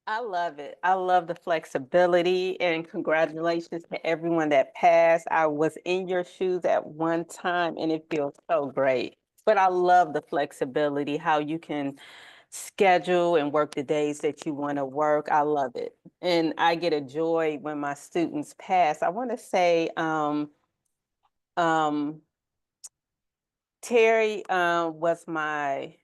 I love it. I love the flexibility, and congratulations to everyone that passed. I was in your shoes at one time and it feels so great. But I love the flexibility, how you can schedule and work the days that you want to work. I love it. And I get a joy when my students pass. I want to say Terry was my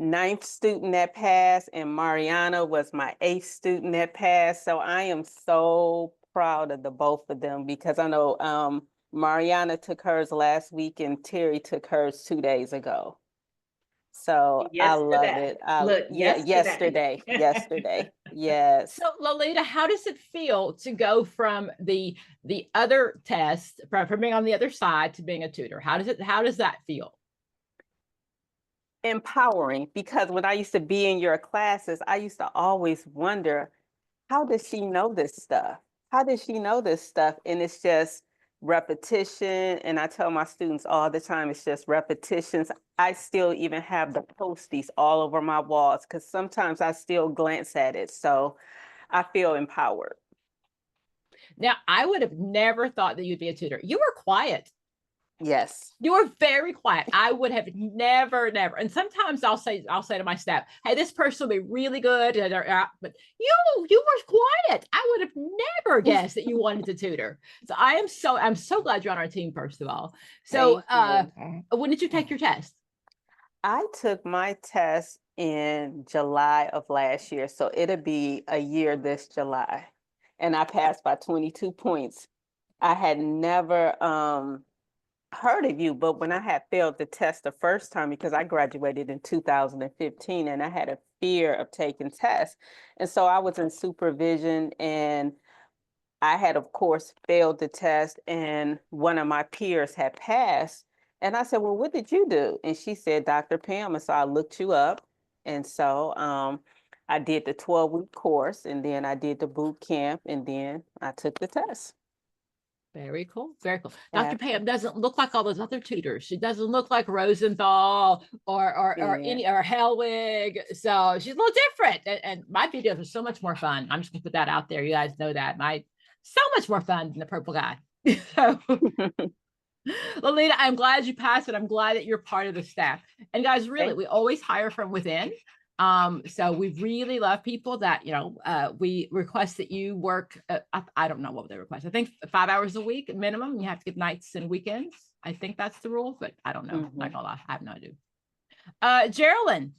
9th student that passed, and Mariana was my 8th student that passed. So I am so proud of the both of them, because I know Mariana took hers last week and Terry took hers 2 days ago. So I love it. Yesterday. Yes. So Lolita, how does it feel to go from the other test, from being on the other side to being a tutor? How does that feel? Empowering, because when I used to be in your classes, I used to always wonder, how does she know this stuff? How does she know this stuff? And it's just repetition. And I tell my students all the time, it's just repetitions. I still even have the posties all over my walls, because sometimes I still glance at it. So I feel empowered. Now, I would have never thought that you'd be a tutor. You were quiet. Yes. You were very quiet. I would have never. And sometimes I'll say to my staff, hey, this person will be really good. But you were quiet. I would have never guessed that you wanted to tutor. So I'm so glad you're on our team, first of all. So when did you take your test? I took my test in July of last year. So it'll be a year this July. And I passed by 22 points. I had never heard of you, but when I had failed the test the first time, because I graduated in 2015 and I had a fear of taking tests. And so I was in supervision, and I had, of course, failed the test, and one of my peers had passed. And I said, well, what did you do? And she said, Dr. Pam. And so I looked you up. And so I did the 12-week course, and then I did the boot camp, and then I took the test. Very cool. Very cool. Dr. Pam doesn't look like all those other tutors. She doesn't look like Rosenthal or Hellwig. So she's a little different. And my videos are so much more fun. I'm just gonna put that out there. You guys know that. So much more fun than the purple guy. So Lolita, I'm glad you passed it. I'm glad that you're part of the staff. And guys, really, we always hire from within. So we really love people that, we request that you work, I don't know what they request. I think 5 hours a week minimum. You have to give nights and weekends. I think that's the rule, but I don't know. I'm not gonna lie. I have no idea. Geraldine,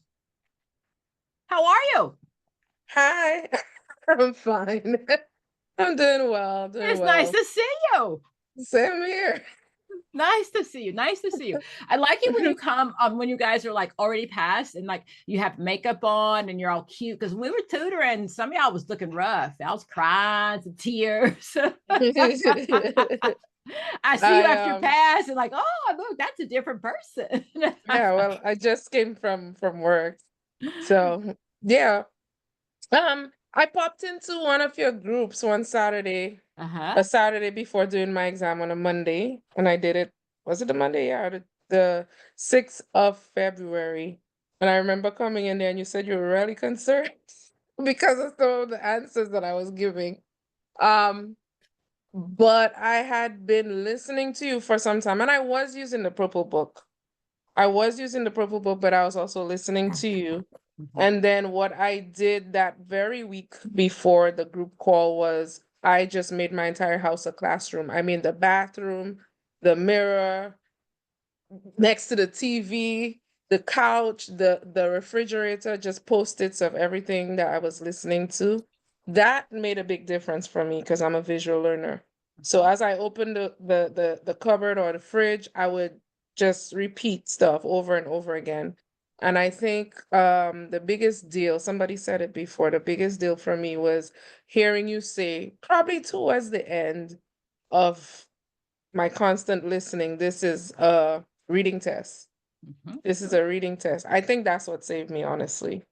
how are you? Hi, I'm fine. I'm doing well. It's nice to see you. Same here. Nice to see you. I like it when you come when you guys are like already passed and like you have makeup on and you're all cute, because we were tutoring, some of y'all was looking rough. I was crying, some tears. I see you after pass and like, oh look, that's a different person. Yeah, well, I just came from work. So yeah. I popped into one of your groups one Saturday. A Saturday before doing my exam on a Monday, and I did it. Was it a Monday? Yeah, the 6th of February. And I remember coming in there and you said you were really concerned because of some of the answers that I was giving. But I had been listening to you for some time and I was using the Purple Book. I was using the Purple Book, but I was also listening to you. And then what I did that very week before the group call was I just made my entire house a classroom. I mean, the bathroom, the mirror, next to the TV, the couch, the refrigerator, just post-its of everything that I was listening to. That made a big difference for me because I'm a visual learner. So as I opened the cupboard or the fridge, I would just repeat stuff over and over again. And I think the biggest deal, somebody said it before, the biggest deal for me was hearing you say, probably towards the end of my constant listening, this is a reading test. This is a reading test. I think that's what saved me, honestly.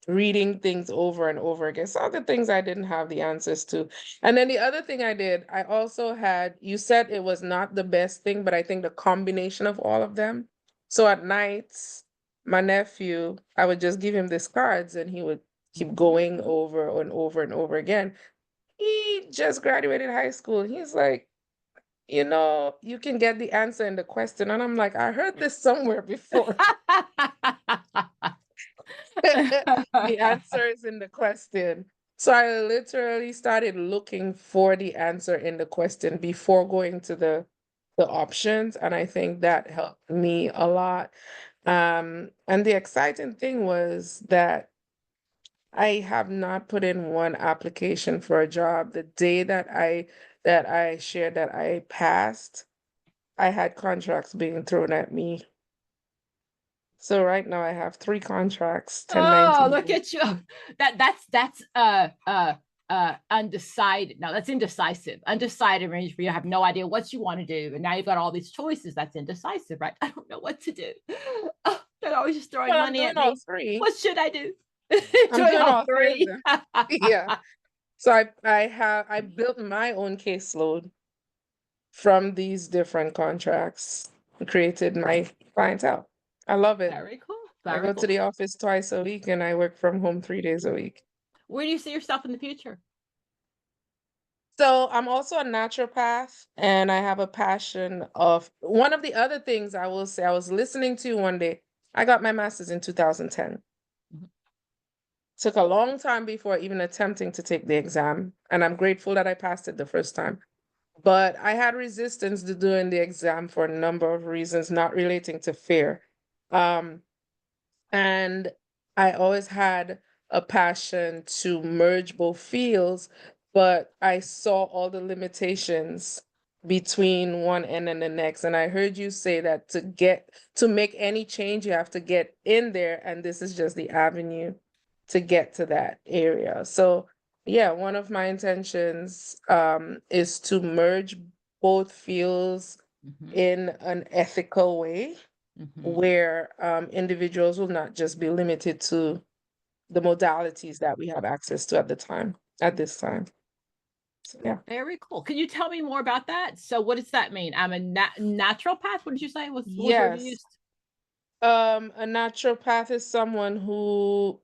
Reading things over and over again. Some of the things I didn't have the answers to. And then the other thing I did, I also had, you said it was not the best thing, but I think the combination of all of them. So at nights, my nephew, I would just give him these cards and he would keep going over and over and over again. He just graduated high school. He's like, you know, you can get the answer in the question. And I'm like, I heard this somewhere before. The answer is in the question. So I literally started looking for the answer in the question before going to the options. And I think that helped me a lot. And the exciting thing was that I have not put in one application for a job. The day that I shared that I passed, I had contracts being thrown at me. So right now I have 3 contracts. Oh, look at you. That's undecided. No, that's indecisive. Undecided means you have no idea what you want to do. And now you've got all these choices. That's indecisive, right? I don't know what to do. Oh, they're always just throwing Well, money I'm at doing all me. 3. What should I do? I'm Doing doing all all 3 3. of them. Yeah. So I built my own caseload from these different contracts, created my clientele. I love it. Very cool. I Very go cool. to the office twice a week and I work from home 3 days a week. Where do you see yourself in the future? So I'm also a naturopath and I have a passion of one of the other things I will say, I was listening to one day. I got my master's in 2010. Took a long time before even attempting to take the exam. And I'm grateful that I passed it the first time. But I had resistance to doing the exam for a number of reasons, not relating to fear. And I always had a passion to merge both fields, but I saw all the limitations between one end and the next. And I heard you say that to make any change, you have to get in there, and this is just the avenue to get to that area. So yeah, one of my intentions is to merge both fields in an ethical way where individuals will not just be limited to the modalities that we have access to at this time. So, yeah. Very cool. Can you tell me more about that? So what does that mean? I'm a naturopath. What did you say? What word Yes. you used? A naturopath is someone who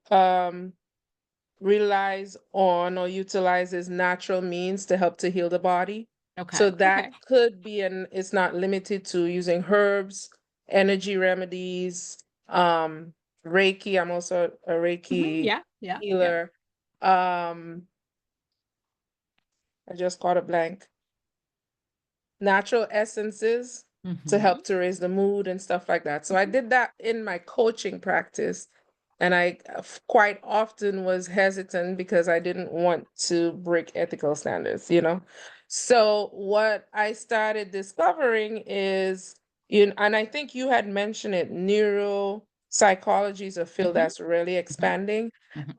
relies on or utilizes natural means to help to heal the body. Okay. So that could be, it's not limited to using herbs, energy remedies, Reiki. I'm also a Reiki healer. I just caught a blank. Natural essences to help to raise the mood and stuff like that. So I did that in my coaching practice. And I quite often was hesitant because I didn't want to break ethical standards, you know? So what I started discovering is, and I think you had mentioned it, neuropsychology is a field that's really expanding.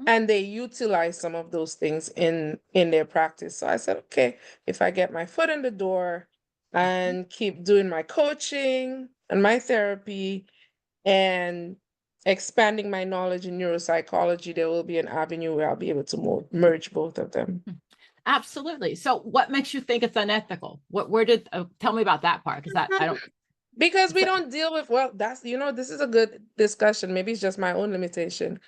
And they utilize some of those things in their practice. So I said, okay, if I get my foot in the door and keep doing my coaching and my therapy and expanding my knowledge in neuropsychology, there will be an avenue where I'll be able to merge both of them. Absolutely. So what makes you think it's unethical? Where did tell me about that part? Because I don't. Because we don't deal with, well, that's, this is a good discussion. Maybe it's just my own limitation,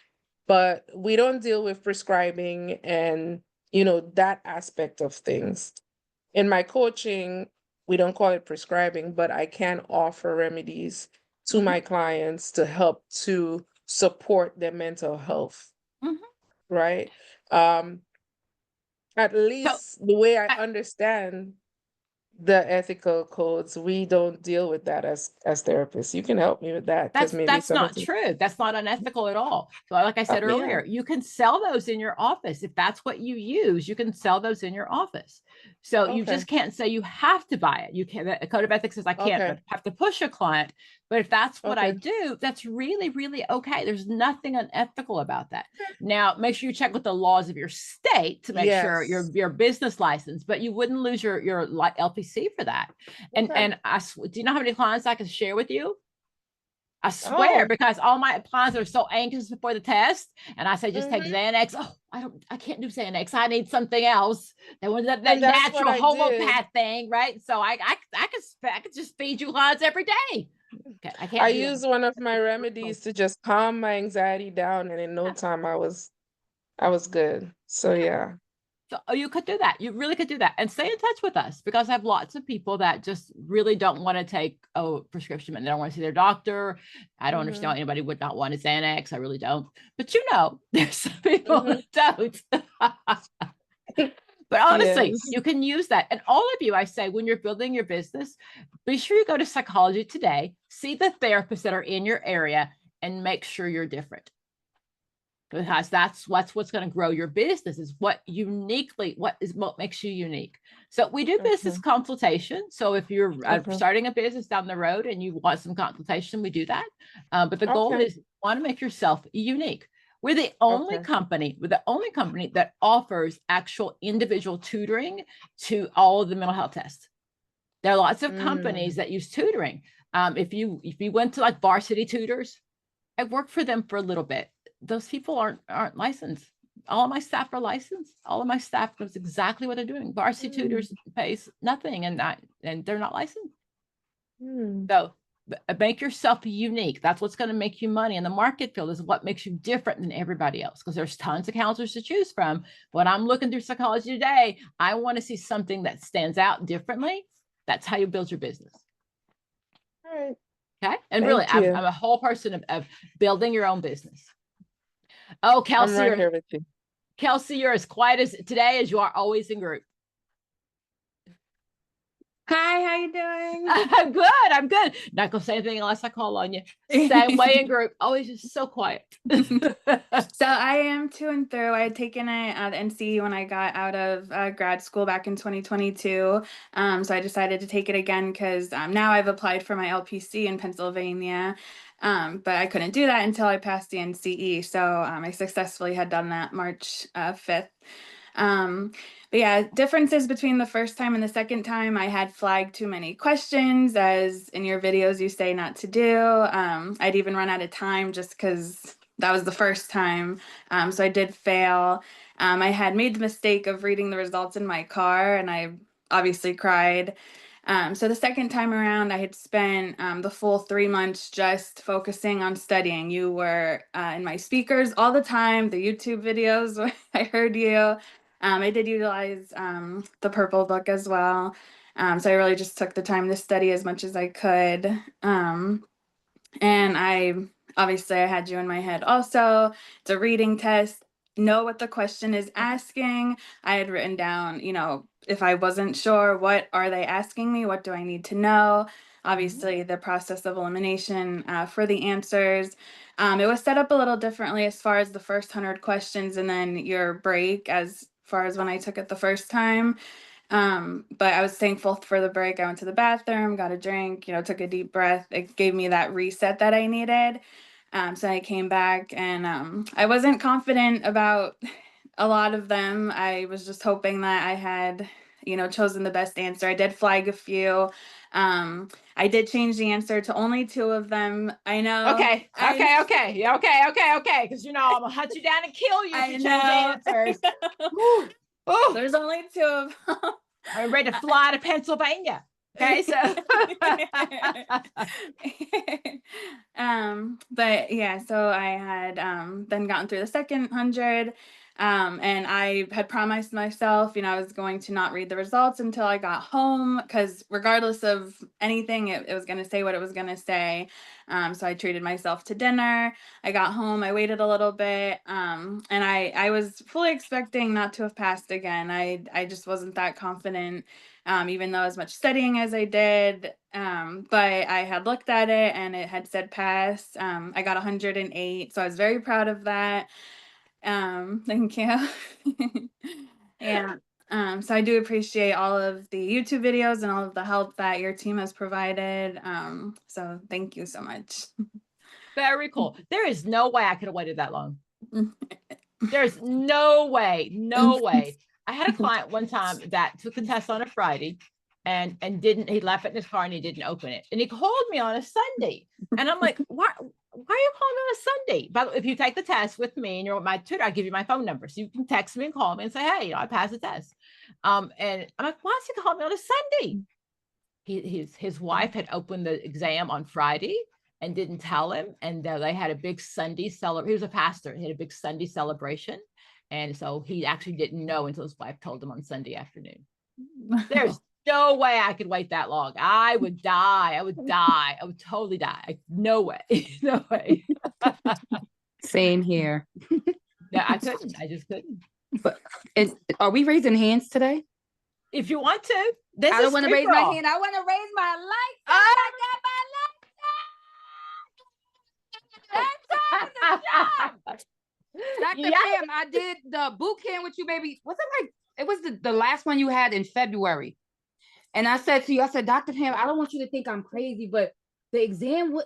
but we don't deal with prescribing and, that aspect of things. In my coaching, we don't call it prescribing, but I can offer remedies to my clients to help to support their mental health, right? At least the way I understand the ethical codes, we don't deal with that as therapists. You can help me with that, because maybe That's not true. That's not unethical at all. So like I said earlier, you can sell those in your office. If that's what you use, you can sell those in your office. So you just can't say you have to buy it. You can't, the code of ethics says I can't have to push a client. But if that's what I do, that's really, really okay. There's nothing unethical about that. Now, make sure you check with the laws of your state to make sure your business license, but you wouldn't lose your LPC for that. And do you know how many clients I can share with you? I swear, because all my clients are so anxious before the test, and I say, just take Xanax. Oh, I can't do Xanax. I need something else. They want that natural homeopath thing, right? So I could just feed you clients every day. Okay, I use one of my remedies to just calm my anxiety down, and in no time I was good. So yeah. So you could do that. You really could do that, and stay in touch with us, because I have lots of people that just really don't want to take a prescription and they don't want to see their doctor. I don't understand why anybody would not want a Xanax. I really don't. But there's some people who don't. But honestly, you can use that. And all of you, I say, when you're building your business, be sure you go to Psychology Today, see the therapists that are in your area, and make sure you're different. Because that's what's going to grow your business, is what makes you unique. So we do business consultation. So if you're starting a business down the road and you want some consultation, we do that. But the goal is you want to make yourself unique. We're the only company, that offers actual individual tutoring to all of the mental health tests. There are lots of companies that use tutoring. If you went to like Varsity Tutors, I worked for them for a little bit. Those people aren't licensed. All of my staff are licensed. All of my staff knows exactly what they're doing. Varsity Tutors pays nothing, and they're not licensed. So make yourself unique. That's what's going to make you money in the market field, is what makes you different than everybody else, because there's tons of counselors to choose from. When I'm looking through Psychology Today, I want to see something that stands out differently. That's how you build your business. All right. Okay. And really, I'm a whole person of building your own business. Oh, Kelsey, I'm right here with you. Kelsey, you're as quiet as today as you are always in group. Hi, how you doing? I'm good. Not gonna say anything unless I call on you. Same way in group, always just so quiet. So I am 2 and through. I had taken it at NCE when I got out of grad school back in 2022. So I decided to take it again because now I've applied for my LPC in Pennsylvania. But I couldn't do that until I passed the NCE. So I successfully had done that March 5th. But yeah, differences between the first time and the second time, I had flagged too many questions, as in your videos you say not to do. I'd even run out of time just because that was the first time. So I did fail. I had made the mistake of reading the results in my car, and I obviously cried. So the second time around, I had spent the full 3 months just focusing on studying. You were in my speakers all the time, the YouTube videos, I heard you. I did utilize the Purple Book as well. So I really just took the time to study as much as I could. And I had you in my head also. It's a reading test. Know what the question is asking. I had written down, if I wasn't sure, what are they asking me? What do I need to know? Obviously, the process of elimination for the answers. It was set up a little differently as far as the first 100 questions and then your break as far as when I took it the first time. But I was thankful for the break. I went to the bathroom, got a drink, took a deep breath. It gave me that reset that I needed. So I came back, and I wasn't confident about a lot of them. I was just hoping that I had, chosen the best answer. I did flag a few. I did change the answer to only 2 of them. I know. Okay. Because I'm gonna hunt you down and kill you if you change answers. There's only 2 of them. I'm ready to fly to Pennsylvania. Okay, so but yeah, so I had then gotten through the second 100. And I had promised myself, I was going to not read the results until I got home, because regardless of anything, it was going to say what it was going to say. So I treated myself to dinner. I got home, I waited a little bit, and I was fully expecting not to have passed again. I just wasn't that confident, even though as much studying as I did. But I had looked at it and it had said pass. I got 108, so I was very proud of that. Thank you. Yeah. So I do appreciate all of the YouTube videos and all of the help that your team has provided. So thank you so much. Very cool. There is no way I could have waited that long. There's no way, no way. I had a client one time that took the test on a Friday and he left it in his car and he didn't open it. And he called me on a Sunday. And I'm like, why are you calling me on a Sunday? But if you take the test with me and you're my tutor, I'll give you my phone number. So you can text me and call me and say, hey, I passed the test. And I'm like, why is he calling me on a Sunday? His wife had opened the exam on Friday and didn't tell him. And they had a big Sunday celebration. He was a pastor. He had a big Sunday celebration. And so he actually didn't know until his wife told him on Sunday afternoon. There's no way I could wait that long. I would die. I would die. I would totally die. No way. No way. Same here. Yeah, I couldn't. I just couldn't. But are we raising hands today? If you want to. I don't want to raise my hand. I want to raise my light. I got my light. Dr. Pam, I did the boot camp with you, baby. Was it like, it was the last one you had in February. And I said to you, I said, Dr. Pam, I don't want you to think I'm crazy, but the exam,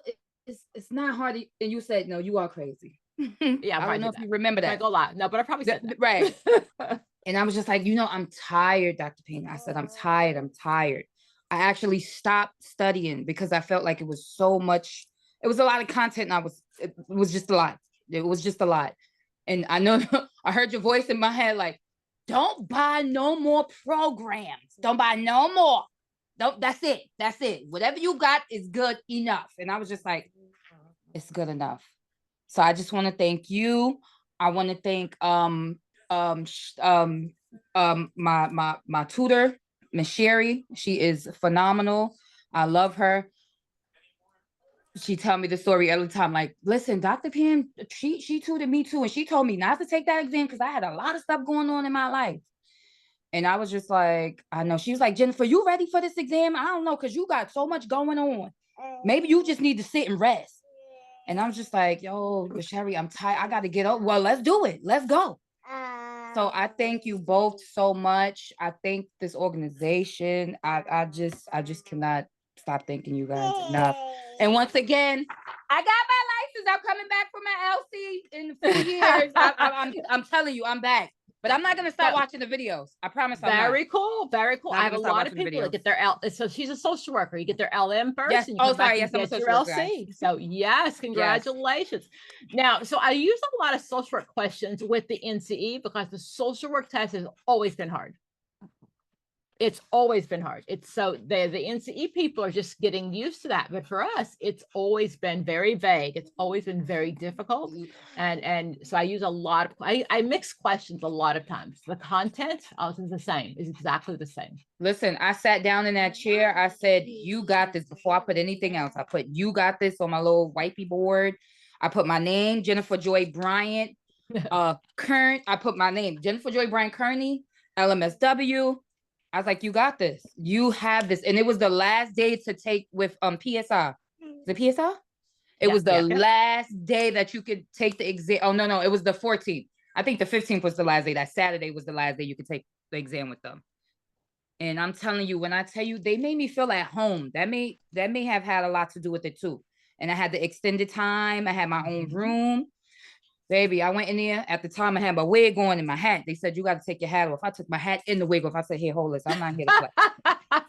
it's not hard. And you said, no, you are crazy. Yeah, I don't know if you remember that. I go a lot. No, but I probably said that. Right. And I was just like, I'm tired, Dr. Pam. I said, I'm tired. I actually stopped studying because I felt like it was so much. It was a lot of content. And it was just a lot. It was just a lot. And I know I heard your voice in my head, like, don't buy no more programs. Don't buy no more. That's it. That's it. Whatever you got is good enough. And I was just like, it's good enough. So I just want to thank you. I want to thank my tutor, Miss Sherry. She is phenomenal. I love her. She tell me the story every time, like, listen, Dr. Pam, she tutored me too. And she told me not to take that exam because I had a lot of stuff going on in my life. And I was just like, I know. She was like, Jennifer, you ready for this exam? I don't know, because you got so much going on. Maybe you just need to sit and rest. And I was just like, yo, Sherry, I'm tired. I got to get up. Well, let's do it. Let's go. So I thank you both so much. I thank this organization. I just cannot stop thanking you guys enough. And once again, I got my license. I'm coming back for my LC in 4 years. I'm telling you, I'm back. But I'm not gonna stop watching the videos. I promise. Very cool. Very cool. I have a lot of people that get their So she's a social worker. You get their LM first. Yes. And you come back and I'm a get social your worker, LC. So yes, congratulations. Now, so I use a lot of social work questions with the NCE because the social work test has always been hard. It's always been hard. It's so the NCE people are just getting used to that. But for us, it's always been very vague. It's always been very difficult. And so I use a lot of, I mix questions a lot of times. The content is the same, is exactly the same. Listen, I sat down in that chair. I said, you got this before I put anything else. I put, you got this on my little wipey board. I put my name, Jennifer Joy Bryant, current. I put my name, Jennifer Joy Bryant Kearney, LMSW. I was like, you got this. You have this. And it was the last day to take with PSI. The PSI? It was the last day that you could take the exam. Oh, no, it was the 14th. I think the 15th was the last day. That Saturday was the last day you could take the exam with them. And I'm telling you, when I tell you, they made me feel at home. That may have had a lot to do with it too. And I had the extended time. I had my own room. Baby, I went in there. At the time, I had my wig on and my hat. They said, you got to take your hat off. I took my hat and the wig off. I said, hey, hold this. I'm not here to play.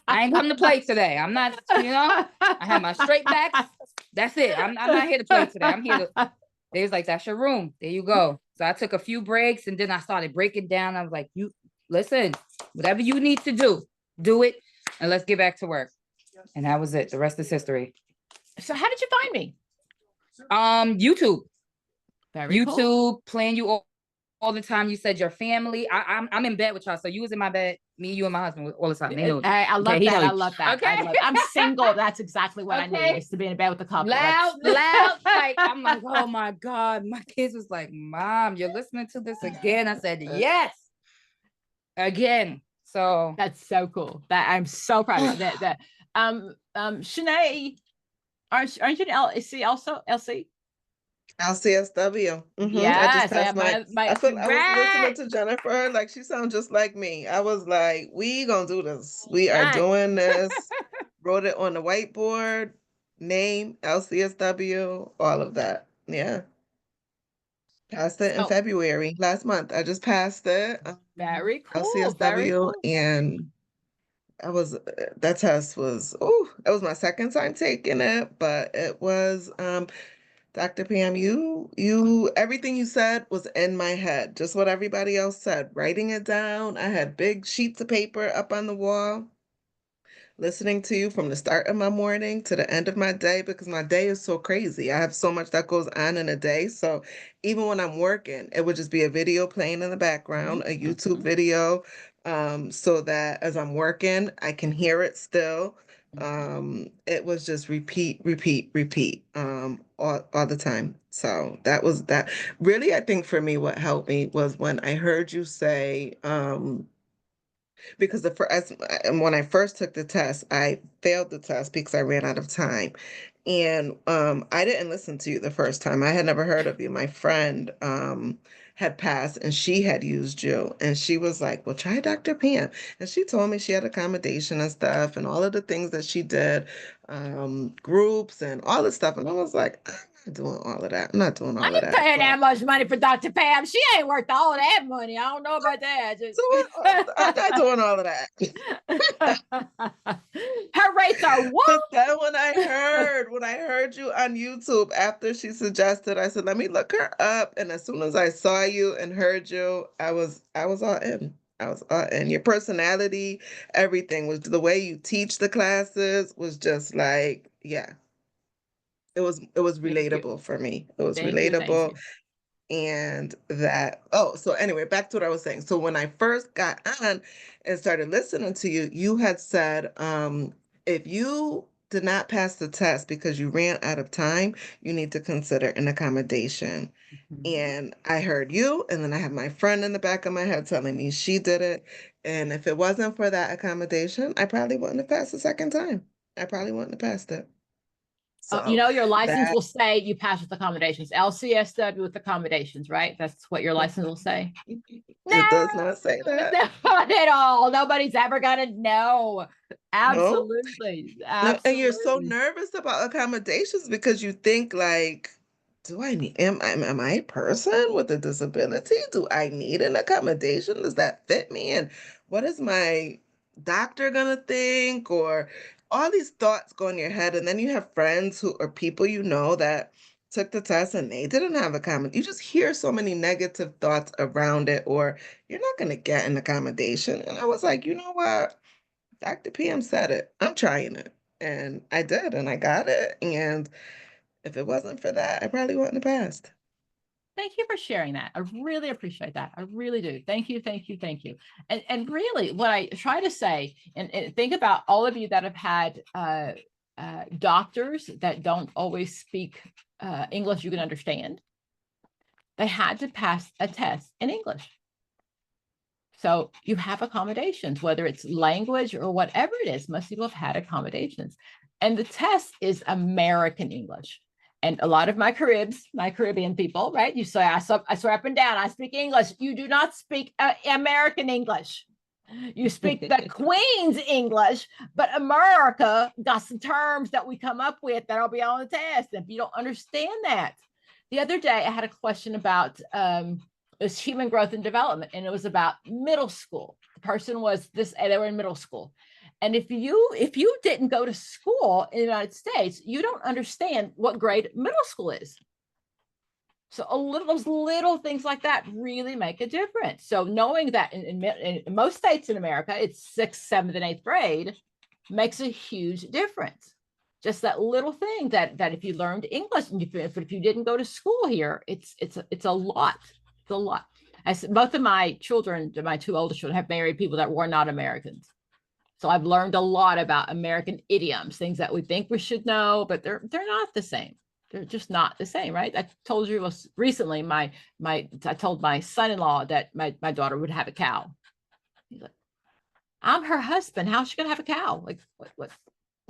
I ain't come to play today. I'm not, I had my straight back. That's it. I'm not here to play today. I'm here to, they was like, that's your room. There you go. So I took a few breaks and then I started breaking down. I was like, you listen, whatever you need to do it and let's get back to work. And that was it. The rest is history. So how did you find me? YouTube. Very YouTube, cool. playing you all the time. You said your family. I'm in bed with y'all. So you was in my bed, me, you, and my husband all the time. They know. I love Okay, he that. know I you. love that. Okay. I love it. I'm single. That's exactly what I Okay. need, is to be in bed with a couple. Loud, like I'm like, oh my God. My kids was like, Mom, you're listening to this again. I said, yes. Again. So that's so cool. That I'm so proud of you. That Shanae, aren't you an LC also? LC? LCSW. I Yes, just passed I was listening to Jennifer, like she sounds just like me. I was like, we gonna do this. We are doing this. Wrote it on the whiteboard, name, LCSW, all of that. Yeah. Passed it in February last month. I just passed it. Very cool. LCSW, very cool. and that test was, it was my second time taking it, but it was Dr. Pam, everything you said was in my head, just what everybody else said, writing it down. I had big sheets of paper up on the wall, listening to you from the start of my morning to the end of my day, because my day is so crazy. I have so much that goes on in a day. So even when I'm working, it would just be a video playing in the background, a YouTube video, so that as I'm working, I can hear it still. It was just repeat, all the time. So that was that. Really, I think for me, what helped me was when I heard you say, because when I first took the test, I failed the test because I ran out of time. And I didn't listen to you the first time. I had never heard of you. My friend had passed and she had used you. And she was like, well, try Dr. Pam. And she told me she had accommodation and stuff and all of the things that she did, groups and all this stuff. And I was like, I'm not doing all of that. I'm not doing all I of ain't that. paying that much money for Dr. Pam. She ain't worth all that money. I don't know about that. I'm not doing all of that. Her rates are what? But then when I heard you on YouTube after she suggested, I said, let me look her up. And as soon as I saw you and heard you, I was all in. I was all in. Your personality, everything was the way you teach the classes was just like, yeah. It was relatable for me. It was relatable. And that, so anyway, back to what I was saying. So when I first got on and started listening to you, you had said, if you did not pass the test because you ran out of time, you need to consider an accommodation. And I heard you, and then I had my friend in the back of my head telling me she did it. And if it wasn't for that accommodation, I probably wouldn't have passed the second time. I probably wouldn't have passed it. So your license will say you pass with accommodations. LCSW with accommodations, right? That's what your license will say. It does not say that. Not at all. Nobody's ever gonna know. Absolutely. No, and you're so nervous about accommodations because you think like, am I a person with a disability? Do I need an accommodation? Does that fit me? And what is my doctor gonna think? Or all these thoughts go in your head, and then you have friends or people that took the test and they didn't have accommodation. You just hear so many negative thoughts around it, or you're not going to get an accommodation. And I was like, you know what? Dr. PM said it. I'm trying it. And I did, and I got it. And if it wasn't for that, I probably wouldn't have passed. Thank you for sharing that. I really appreciate that. I really do. Thank you, thank you, thank you. And really what I try to say, and think about all of you that have had doctors that don't always speak English you can understand. They had to pass a test in English. So you have accommodations, whether it's language or whatever it is, most people have had accommodations. And the test is American English. And a lot of my Caribbean people, right? You say, I swear up and down, I speak English. You do not speak American English. You speak the Queen's English, but America got some terms that we come up with that'll be on the test. If you don't understand that. The other day, I had a question about this human growth and development, and it was about middle school. The person was they were in middle school. And if you didn't go to school in the United States, you don't understand what grade middle school is. So those little things like that really make a difference. So knowing that in most states in America, it's 6th, 7th, and 8th grade, makes a huge difference. Just that little thing that if you learned English and if you didn't go to school here, it's a lot. It's a lot. Both of my children, my two oldest children, have married people that were not Americans. So I've learned a lot about American idioms, things that we think we should know, but they're not the same. They're just not the same, right? I told you recently, I told my son-in-law that my daughter would have a cow. He's like, I'm her husband. How's she gonna have a cow? Like, what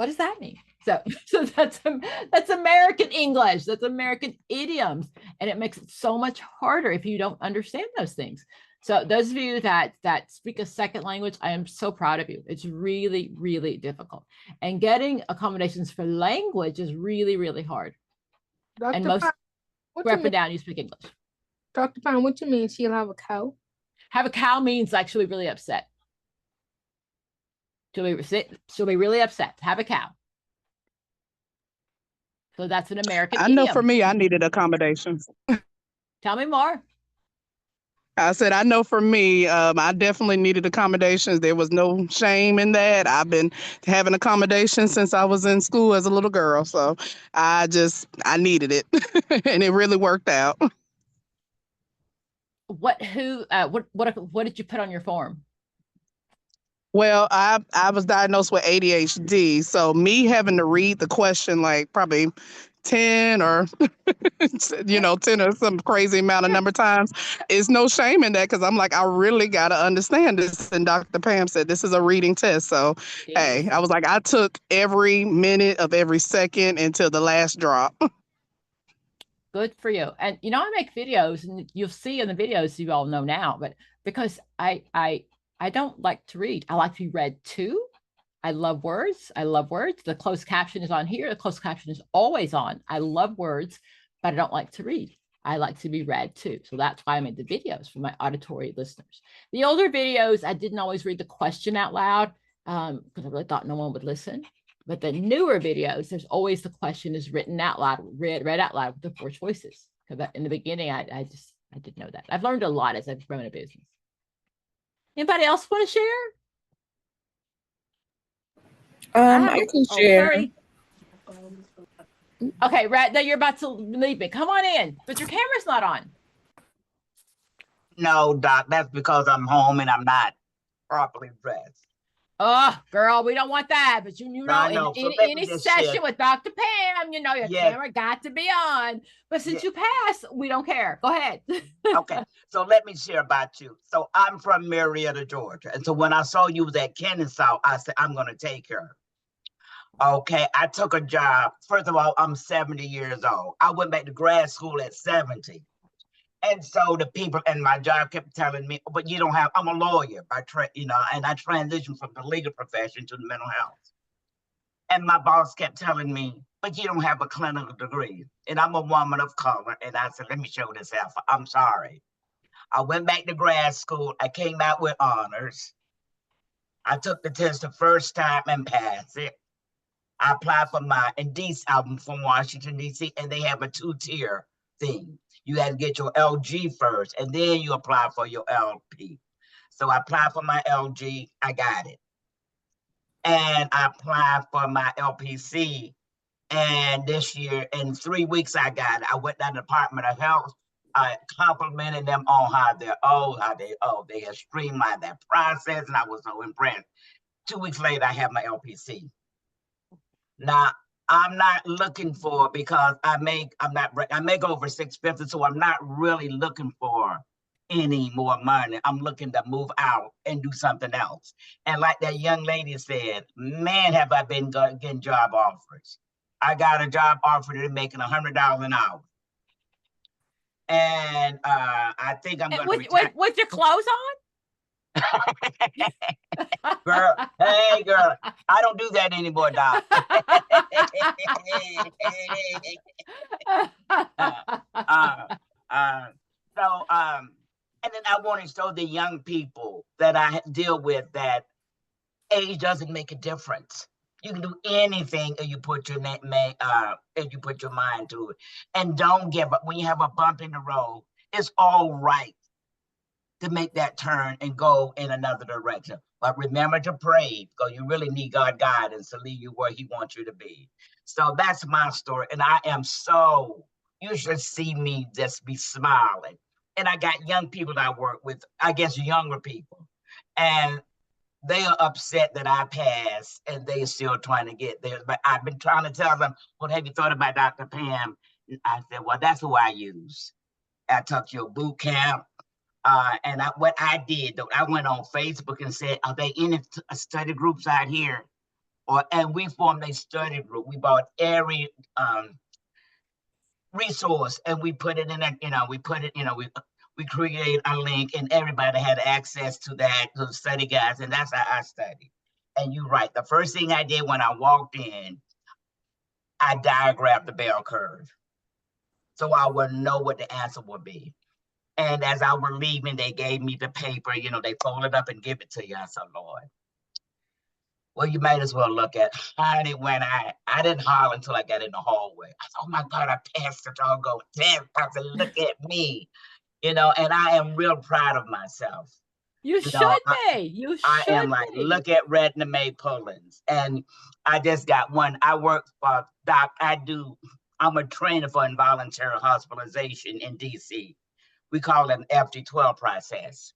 does that mean? So that's American English. That's American idioms, and it makes it so much harder if you don't understand those things. So those of you that speak a second language, I am so proud of you. It's really, really difficult, and getting accommodations for language is really, really hard. Dr. And most Pine, up and down, you speak English. Dr. Pine, what you mean she'll have a cow? Have a cow means like she'll be really upset. She'll be really upset. Have a cow. So that's an American I know idiom. for me, I needed accommodations. Tell me more. I said, I know for me, I definitely needed accommodations. There was no shame in that. I've been having accommodations since I was in school as a little girl. So I needed it and it really worked out. What did you put on your form? Well, I was diagnosed with ADHD. So me having to read the question like probably 10 or 10 or some crazy amount of number of times, is no shame in that, because I'm like, I really got to understand this. And Dr. Pam said this is a reading test. So hey, I was like, I took every minute of every second until the last drop. Good for you. And I make videos, and you'll see in the videos, you all know now, but because I don't like to read, I like to be read to. I love words. The closed caption is on here. The closed caption is always on. I love words, but I don't like to read. I like to be read too. So that's why I made the videos for my auditory listeners. The older videos, I didn't always read the question out loud because I really thought no one would listen. But the newer videos, there's always the question is written out loud, read out loud with the 4 choices. Because in the beginning, I didn't know that. I've learned a lot as I've grown a business. Anybody else want to share? I can share. Sorry. Okay, right now you're about to leave me. Come on in, but your camera's not on. No, Doc, that's because I'm home and I'm not properly dressed. Oh, girl, we don't want that. But I know. In So let me any just session share. with Dr. Pam, your Yes. camera got to be on. But since you passed, we don't care. Go ahead. Okay, so let me share about you. So I'm from Marietta, Georgia. And so when I saw you was at Kennesaw, I said, I'm going to take her. Okay, I took a job. First of all, I'm 70 years old. I went back to grad school at 70. And so the people in my job kept telling me, but you don't have, I'm a lawyer by and I transitioned from the legal profession to the mental health. And my boss kept telling me, but you don't have a clinical degree. And I'm a woman of color. And I said, let me show this out. I'm sorry. I went back to grad school. I came out with honors. I took the test the first time and passed it. I applied for in DC, I'm from Washington, DC, and they have a 2-tier thing. You had to get your LG first, and then you apply for your LP. So I applied for my LG, I got it. And I applied for my LPC, and this year, in 3 weeks, I got it. I went down to the Department of Health, complimented them on how they have streamlined that process, and I was so impressed. 2 weeks later, I have my LPC. Now, I'm not looking for, because I make over $650, so I'm not really looking for any more money. I'm looking to move out and do something else. And like that young lady said, man, have I been getting job offers. I got a job offer to making $100 an hour. And I think I'm going to retire. With your clothes on? Girl, hey girl, I don't do that anymore, Doc. And then I want to show the young people that I deal with that age doesn't make a difference. You can do anything if you put your mind to it. And don't give up. When you have a bump in the road, it's all right. to make that turn and go in another direction. But remember to pray, because you really need God guidance to lead you where he wants you to be. So that's my story. And I am so, you should see me just be smiling. And I got young people that I work with, I guess younger people. And they are upset that I passed and they still trying to get there. But I've been trying to tell them, what have you thought about Dr. Pam? I said, well, that's who I use. I took your boot camp. And what I did, though, I went on Facebook and said, are there any study groups out here? And we formed a study group. We bought every resource and we put it in that, we created a link and everybody had access to that, to the study guides, and that's how I studied. And you're right. The first thing I did when I walked in, I diagrammed the bell curve, so I would know what the answer would be. And as I was leaving, they gave me the paper, they fold it up and give it to you. I said, Lord, well, you might as well look at honey. When I didn't holler until I got in the hallway. I said, oh my God, I passed it all. Go, damn, I said, look at me, and I am real proud of myself. You should be. You should. I am like, look at Redna Mae Pullins. And I just got one. I work for I'm a trainer for involuntary hospitalization in DC. We call it an FD12 process.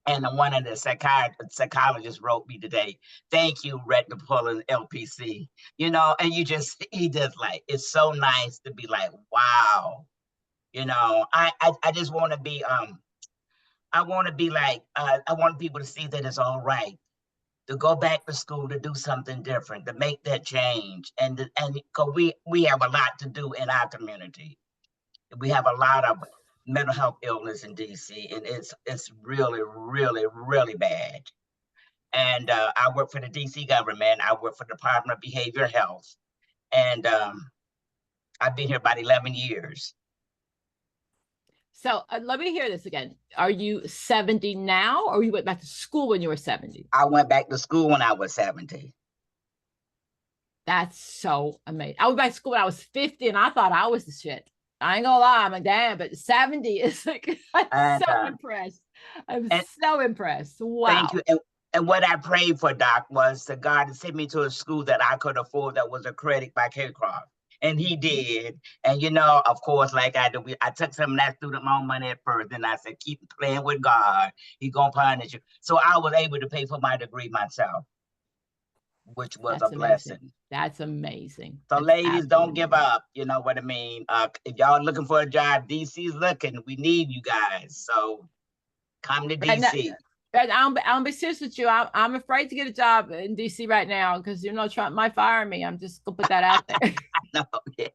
And one of the psychologists wrote me today, thank you, Redna Pullins, LPC. And he just like, it's so nice to be like, wow. I just want to be, I want to be like, I want people to see that it's all right to go back to school, to do something different, to make that change. And because we have a lot to do in our community. We have a lot of mental health illness in DC, and it's really, really, really bad. And I work for the DC government. I work for the Department of Behavioral Health. And I've been here about 11 years. So let me hear this again. Are you 70 now, or you went back to school when you were 70? I went back to school when I was 70. That's so amazing. I went back to school when I was 50, and I thought I was the shit. I ain't gonna lie, I'm like, damn, but 70 is like, I'm so impressed. I'm so impressed. Wow. Thank you. And what I prayed for, Doc, was to God to send me to a school that I could afford that was accredited by K-Croft. And he did. And, of course, like I do, I took some of that student loan money at first, and I said, keep playing with God. He's going to punish you. So I was able to pay for my degree myself, which was a blessing. That's amazing. So ladies, don't give up. You know what I mean? If y'all looking for a job, DC's looking. We need you guys. So come to DC. And I'll be serious with you. I'm afraid to get a job in DC right now because Trump might fire me. I'm just gonna put that out there. No, yeah.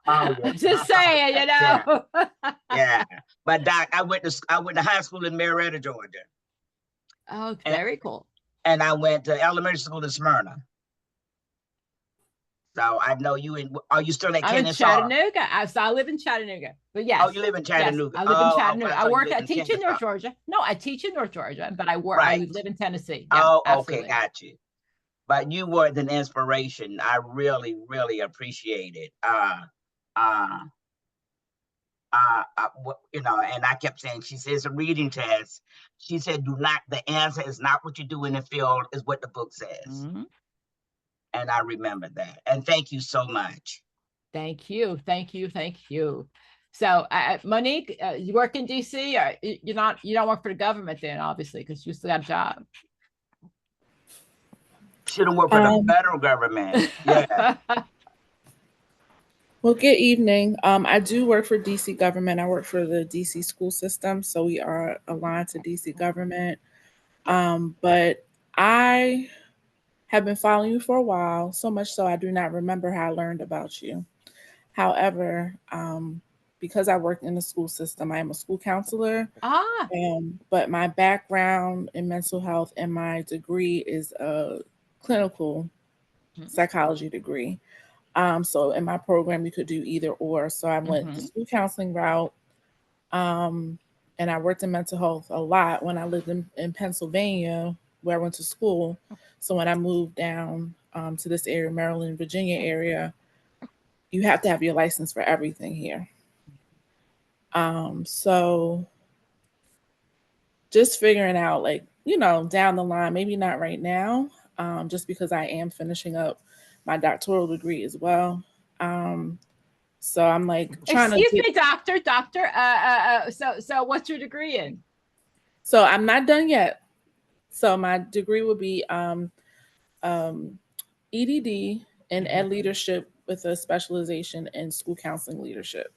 Oh, yeah. Just saying, Yeah. But Doc, I went to high school in Marietta, Georgia. Oh, very cool. And I went to elementary school in Smyrna. So I know you are you still at I'm in Chattanooga. I live in Chattanooga. But yes. Oh, you live in Chattanooga. Yes, I live in Chattanooga. I teach in North Georgia. No, I teach in North Georgia, but I live in Tennessee. Yeah, oh, absolutely. Okay, got you. But you were an inspiration. I really, really appreciate it. And I kept saying, she says a reading test. She said, the answer is not what you do in the field, is what the book says. Mm-hmm. And I remember that. And thank you so much. Thank you. So Monique, you work in DC, or you don't work for the government then, obviously, because you still got a job. Shouldn't work for the federal government. Yeah. Well, good evening. I do work for DC government. I work for the DC school system, so we are aligned to DC government. But I have been following you for a while, so much so I do not remember how I learned about you. However, because I worked in the school system, I am a school counselor. But my background in mental health and my degree is a clinical psychology degree. So in my program, you could do either or. So I went the school counseling route, and I worked in mental health a lot when I lived in Pennsylvania, where I went to school. So when I moved down to this area, Maryland, Virginia area, you have to have your license for everything here. So just figuring out, like, you know, down the line, maybe not right now, just because I am finishing up my doctoral degree as well. So I'm like trying Excuse to me, doctor. So what's your degree in? So I'm not done yet. So my degree will be EDD and ed leadership with a specialization in school counseling leadership.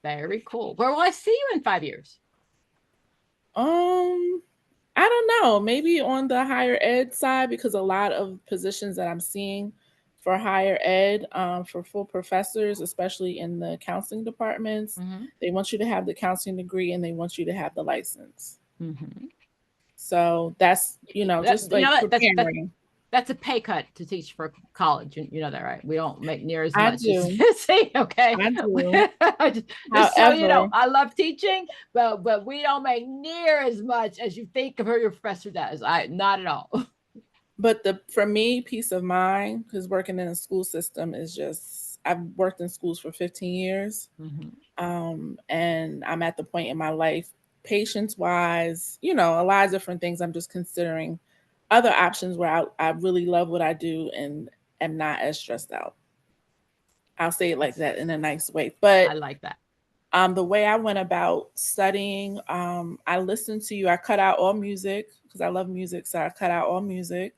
Very cool. Where will I see you in 5 years? I don't know, maybe on the higher ed side, because a lot of positions that I'm seeing for higher ed, for full professors, especially in the counseling departments, they want you to have the counseling degree and they want you to have the license. So that's, you know, just like preparing. That's a pay cut to teach for college. You know that, right? We don't make near as I much. do. See, okay. I do. Just so you know, However- I love teaching, but we don't make near as much as you think of your professor does. Not at all. But for me, peace of mind, because working in a school system is just, I've worked in schools for 15 years. And I'm at the point in my life, patience wise, you know, a lot of different things. I'm just considering other options where I really love what I do and am not as stressed out. I'll say it like that in a nice way. But I like that. The way I went about studying, I listened to you. I cut out all music because I love music. So I cut out all music.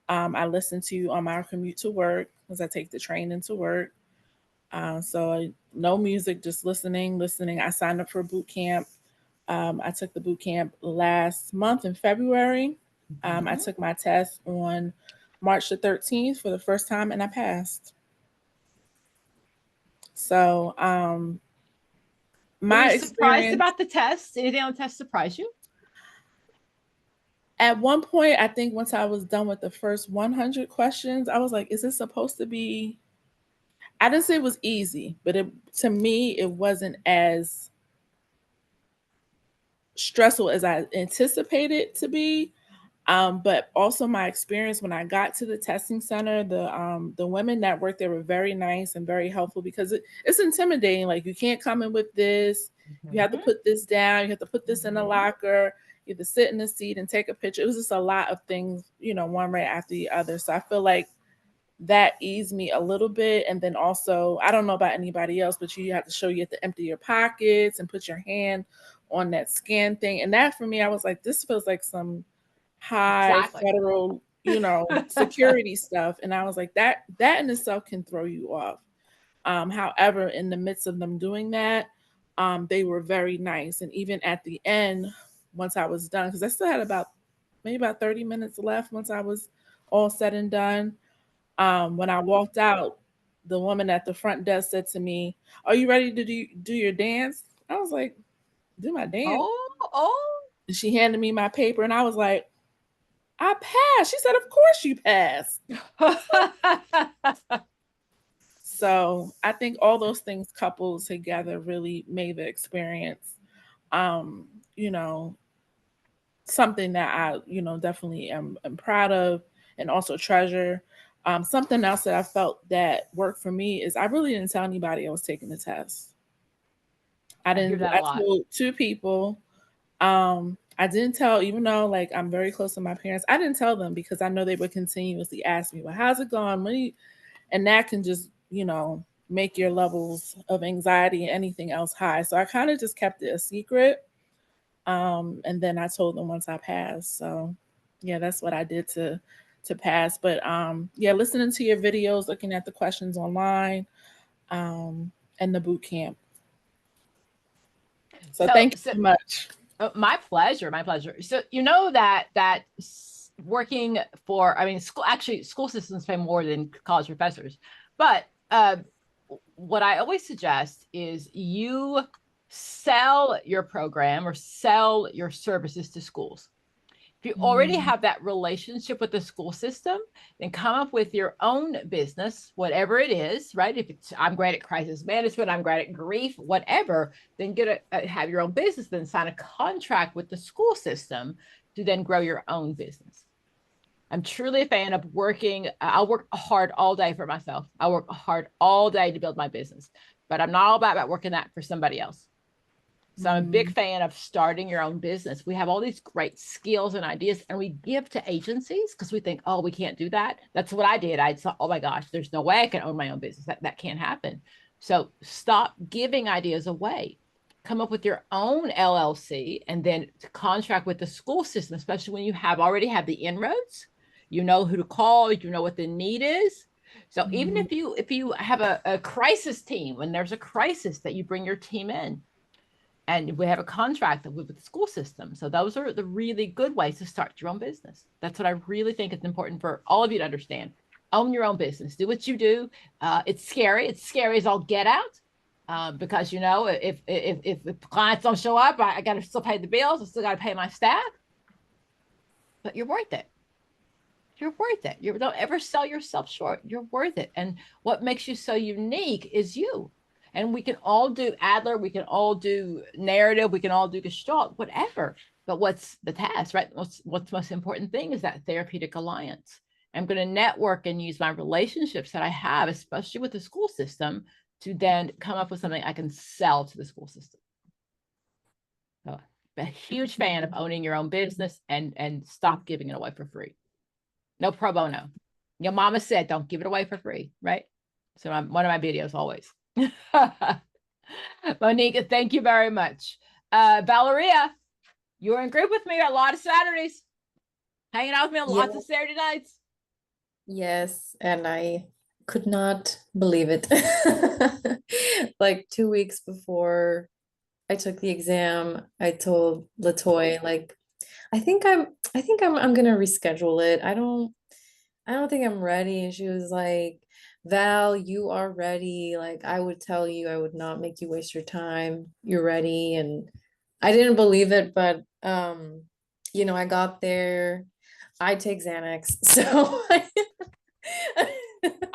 I listened to you on my commute to work because I take the train into work. So no music, just listening. I signed up for boot camp. I took the boot camp last month in February. I took my test on March the 13th for the first time and I passed. So Were you surprised about the test? Anything on the test surprised you? At one point, I think once I was done with the first 100 questions, I was like, is this supposed to be? I didn't say it was easy, but to me, it wasn't as stressful as I anticipated to be. But also my experience when I got to the testing center, the women that worked there were very nice and very helpful because it's intimidating. Like you can't come in with this, you have to put this down, you have to put this in a locker, you have to sit in the seat and take a picture. It was just a lot of things, you know, one right after the other. So I feel like that eased me a little bit. And then also, I don't know about anybody else, but you have to show you have to empty your pockets and put your hand on that scan thing. And that for me, I was like, this feels like some high federal, you know, security stuff. And I was like, that in itself can throw you off. However, in the midst of them doing that, they were very nice. And even at the end, once I was done, because I still had maybe about 30 minutes left once I was all said and done. When I walked out, the woman at the front desk said to me, "Are you ready to do your dance?" I was like, "Do my dance?" And she handed me my paper and I was like, I passed. She said, "Of course you passed." So I think all those things coupled together really made the experience, you know, something that I, you know, definitely am proud of and also treasure. Something else that I felt that worked for me is I really didn't tell anybody I was taking the test. I told 2 people. I didn't tell, even though like I'm very close to my parents, I didn't tell them because I know they would continuously ask me, well, how's it going? And that can just, you know, make your levels of anxiety and anything else high. So I kind of just kept it a secret. And then I told them once I passed. So yeah, that's what I did to pass. But yeah, listening to your videos, looking at the questions online, and the boot camp. So thank you so much. My pleasure. So you know that working for, I mean, school systems pay more than college professors, but what I always suggest is you sell your program or sell your services to schools. If you already have that relationship with the school system, then come up with your own business, whatever it is, right? If it's, I'm great at crisis management, I'm great at grief, whatever, then have your own business, then sign a contract with the school system to then grow your own business. I'm truly a fan of working. I'll work hard all day for myself. I work hard all day to build my business, but I'm not all about working that for somebody else. So I'm a big fan of starting your own business. We have all these great skills and ideas, and we give to agencies because we think, oh, we can't do that. That's what I did. I thought, oh my gosh, there's no way I can own my own business. That can't happen. So stop giving ideas away. Come up with your own LLC and then contract with the school system, especially when you already have the inroads. You know who to call, you know what the need is. So even if you have a crisis team, when there's a crisis, that you bring your team in. And we have a contract with the school system. So those are the really good ways to start your own business. That's what I really think is important for all of you to understand. Own your own business. Do what you do. It's scary. It's scary as all get out. Because, you know, if clients don't show up, I got to still pay the bills. I still got to pay my staff. But you're worth it. You're worth it. You don't ever sell yourself short. You're worth it. And what makes you so unique is you. And we can all do Adler, we can all do narrative, we can all do Gestalt, whatever. But what's the task, right? What's most important thing is that therapeutic alliance. I'm going to network and use my relationships that I have, especially with the school system, to then come up with something I can sell to the school system. So I'm a huge fan of owning your own business and stop giving it away for free. No pro bono. Your mama said, don't give it away for free, right? So one of my videos always. Monica, thank you very much. Valeria, you were in group with me a lot of Saturdays, hanging out with me on lots of Saturday nights. Yes, and I could not believe it. Like 2 weeks before I took the exam, I told Latoya, like, I think I'm gonna reschedule it. I don't think I'm ready. And she was like, Val, you are ready. Like, I would tell you, I would not make you waste your time. You're ready. And I didn't believe it, but you know, I got there. I take Xanax, so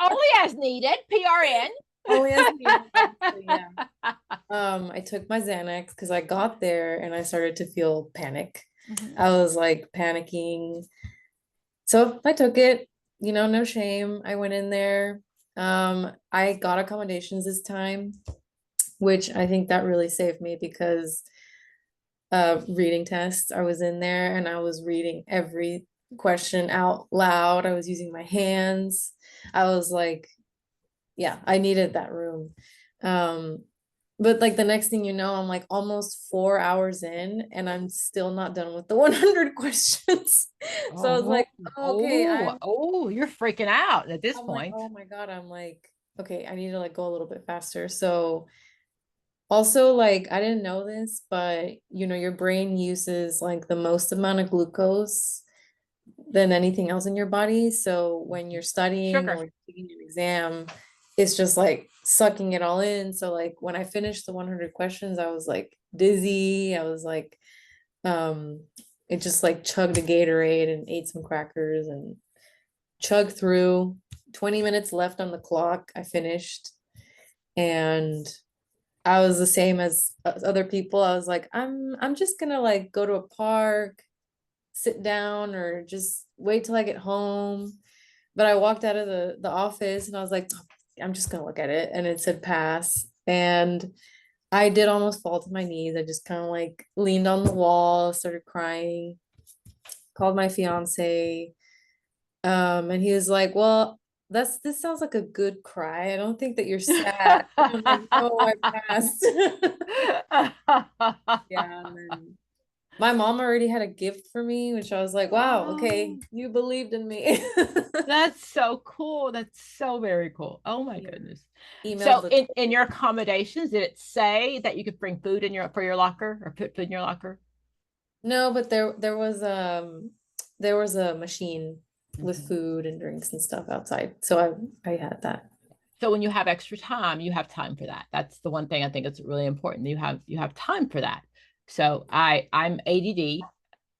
only as needed, PRN. Only as needed. So, yeah. I took my Xanax because I got there and I started to feel panic. I was like panicking. So I took it, you know, no shame. I went in there. I got accommodations this time, which I think that really saved me because reading tests, I was in there and I was reading every question out loud. I was using my hands. I was like, yeah, I needed that room. But like the next thing you know, I'm like almost 4 hours in and I'm still not done with the 100 questions. So I was like, okay. You're freaking out at this point. Like, oh my God. I'm like, okay, I need to like go a little bit faster. So also, like, I didn't know this, but you know, your brain uses like the most amount of glucose than anything else in your body. So when you're studying or taking an exam, it's just like sucking it all in. So like when I finished the 100 questions, I was like dizzy. I was like, it just like chugged a Gatorade and ate some crackers and chugged through. 20 minutes left on the clock. I finished and I was the same as other people. I was like, I'm just gonna like go to a park, sit down, or just wait till I get home. But I walked out of the office and I was like, I'm just gonna look at it, and it said pass. And I did almost fall to my knees. I just kind of like leaned on the wall, started crying, called my fiance, and he was like, well, this sounds like a good cry. I don't think that you're sad. I'm like, oh, I passed. Yeah. And then my mom already had a gift for me, which I was like, wow, okay, you believed in me. That's so cool. That's so very cool. Oh my goodness. Emailed So in your accommodations, did it say that you could bring food in for your locker or put food in your locker? No, but there was a machine with food and drinks and stuff outside. So I had that. So when you have extra time, you have time for that. That's the one thing I think is really important. You have time for that. So I'm ADD.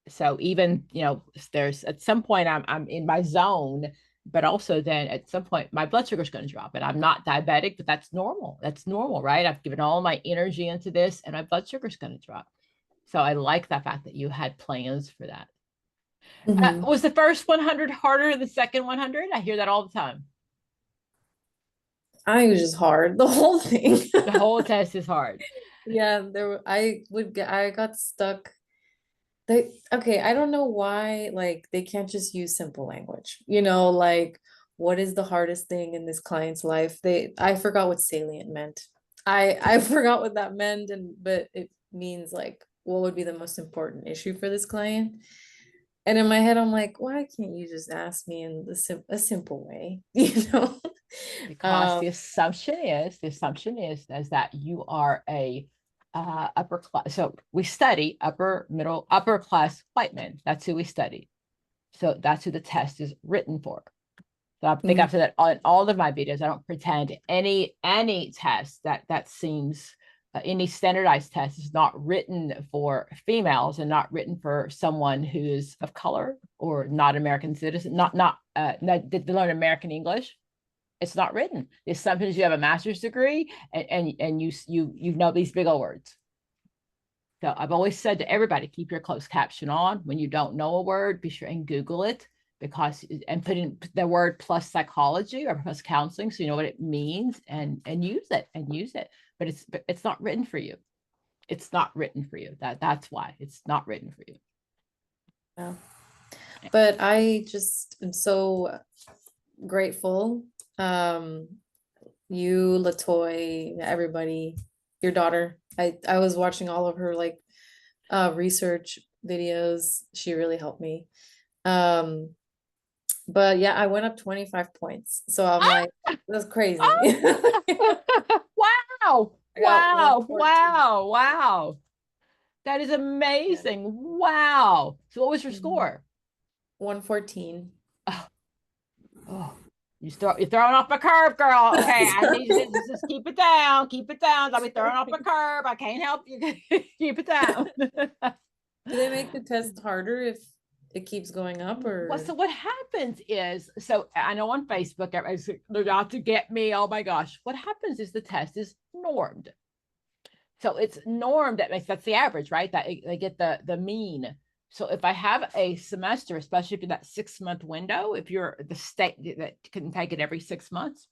So even, you know, there's at some point I'm in my zone, but also then at some point my blood sugar is going to drop, and I'm not diabetic, but that's normal. That's normal, right? I've given all my energy into this and my blood sugar is going to drop. So I like the fact that you had plans for that. Was the first 100 harder than the second 100? I hear that all the time. I think it was just hard. The whole thing. The whole test is hard. Yeah, I got stuck. Okay, I don't know why, like, they can't just use simple language. Like, what is the hardest thing in this client's life? I forgot what salient meant. I forgot what that meant, but it means like what would be the most important issue for this client. And in my head, I'm like, why can't you just ask me in a simple way? Because the assumption is that you are a upper class. So we study upper class white men. That's who we study. So that's who the test is written for. So I think I've said that on all of my videos. I don't pretend any test that seems any standardized test is not written for females and not written for someone who's of color or not American citizen, not to learn American English. It's not written. The assumption is you have a master's degree and you know these big old words. So I've always said to everybody, keep your closed caption on. When you don't know a word, be sure and Google it and put in the word plus psychology or plus counseling so you know what it means and use it. But it's not written for you. It's not written for you. That's why it's not written for you. Yeah. But I just am so grateful. You, Latoy, everybody, your daughter. I was watching all of her like research videos. She really helped me. But yeah, I went up 25 points. So I'm like, that's crazy. Wow. That is amazing. Yeah. Wow. So what was your score? 114. Oh. You're throwing off my curve, girl. Okay, I need you to just keep it down. I'll be throwing off my curve. I can't help you. Keep it down. Do they make the test harder if it keeps going up, or? Well, so what happens is, so I know on Facebook, they're out to get me. Oh my gosh. What happens is the test is normed. So it's normed. That's the average, right? That they get the mean. So if I have a semester, especially if you're that 6-month window, if you're the state that can take it every 6 months,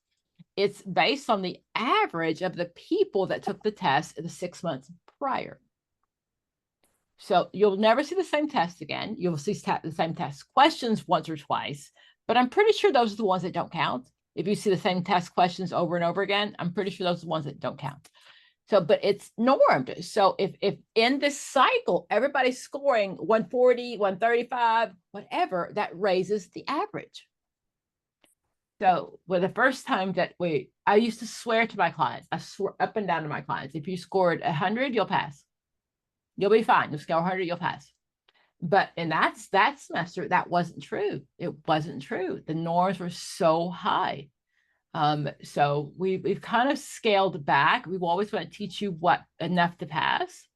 it's based on the average of the people that took the test in the 6 months prior. So you'll never see the same test again. You'll see the same test questions once or twice, but I'm pretty sure those are the ones that don't count. If you see the same test questions over and over again, I'm pretty sure those are the ones that don't count. So, but it's normed. So if in this cycle, everybody's scoring 140, 135, whatever, that raises the average. So the first time that I used to swear to my clients, I swore up and down to my clients, if you scored 100, you'll pass. You'll be fine. You'll score 100, you'll pass. But in that semester, that wasn't true. It wasn't true. The norms were so high. So we've kind of scaled back. We always want to teach you what enough to pass.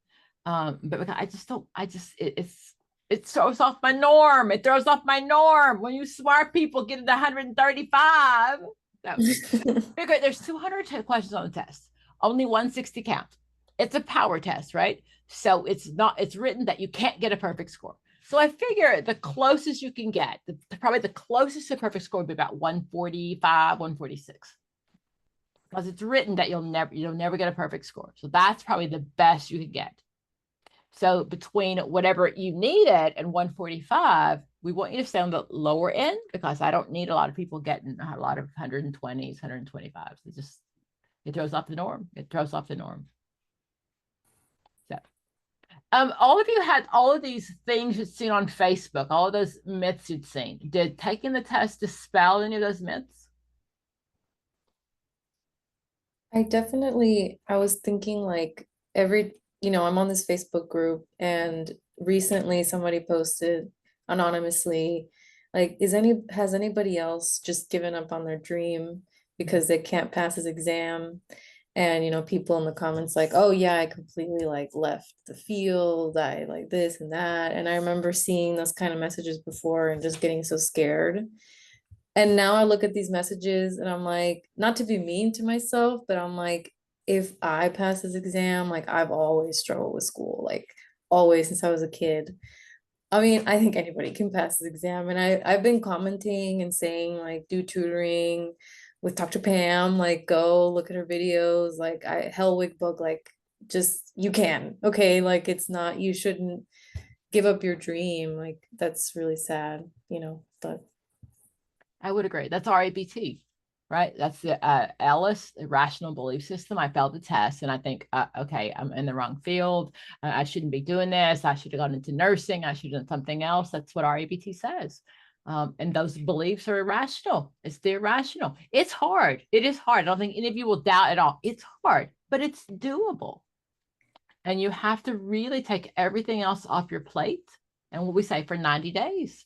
But it throws off my norm. It throws off my norm. When you smart people get into 135, there's 200 questions on the test. Only 160 count. It's a power test, right? So it's written that you can't get a perfect score. So I figure the closest you can get, probably the closest to perfect score would be about 145, 146. Because it's written that you'll never get a perfect score. So that's probably the best you can get. So between whatever you needed and 145, we want you to stay on the lower end because I don't need a lot of people getting a lot of 120s, 125s. It throws off the norm. So all of you had all of these things you'd seen on Facebook, all of those myths you'd seen. Did taking the test dispel any of those myths? I was thinking like I'm on this Facebook group, and recently somebody posted anonymously, like, has anybody else just given up on their dream because they can't pass this exam? And people in the comments like, oh yeah, I completely like left the field, I like this and that. And I remember seeing those kind of messages before and just getting so scared. And now I look at these messages and I'm like, not to be mean to myself, but I'm like, if I pass this exam, like, I've always struggled with school, like always since I was a kid. I mean, I think anybody can pass this exam. And I've been commenting and saying like, do tutoring with Dr. Pam, like go look at her videos, like Hellwig book, like just you can. Okay, like it's not, you shouldn't give up your dream. Like that's really sad, but I would agree. That's RABT, right? That's the Ellis Irrational Belief System. I failed the test and I think, okay, I'm in the wrong field. I shouldn't be doing this. I should have gone into nursing. I should have done something else. That's what RABT says. And those beliefs are irrational. It's the irrational. It's hard. It is hard. I don't think any of you will doubt at all. It's hard, but it's doable. And you have to really take everything else off your plate. And what we say for 90 days,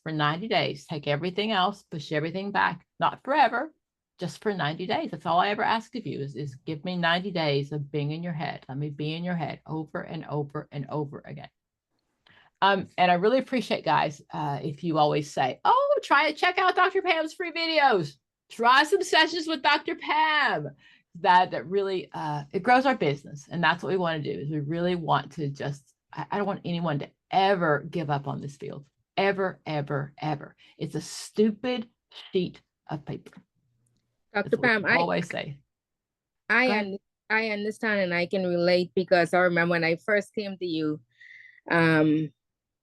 take everything else, push everything back, not forever, just for 90 days. That's all I ever ask of you is give me 90 days of being in your head. Let me be in your head over and over and over again. And I really appreciate, guys, if you always say, oh, check out Dr. Pam's free videos. Try some sessions with Dr. Pam. That really, it grows our business. And that's what we want to do is we really want to just, I don't want anyone to ever give up on this field. Ever, ever, ever. It's a stupid sheet of paper. Dr. Pam, I always say. I understand and I can relate because I remember when I first came to you,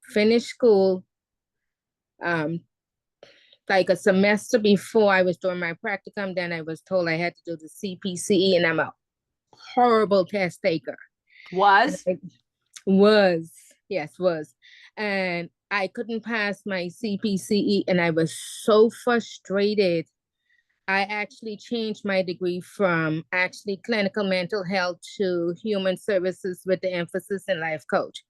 finished school, like a semester before I was doing my practicum, then I was told I had to do the CPCE and I'm a horrible test taker. Was? Yes, was. And I couldn't pass my CPCE and I was so frustrated. I actually changed my degree from actually clinical mental health to human services with the emphasis in life coach.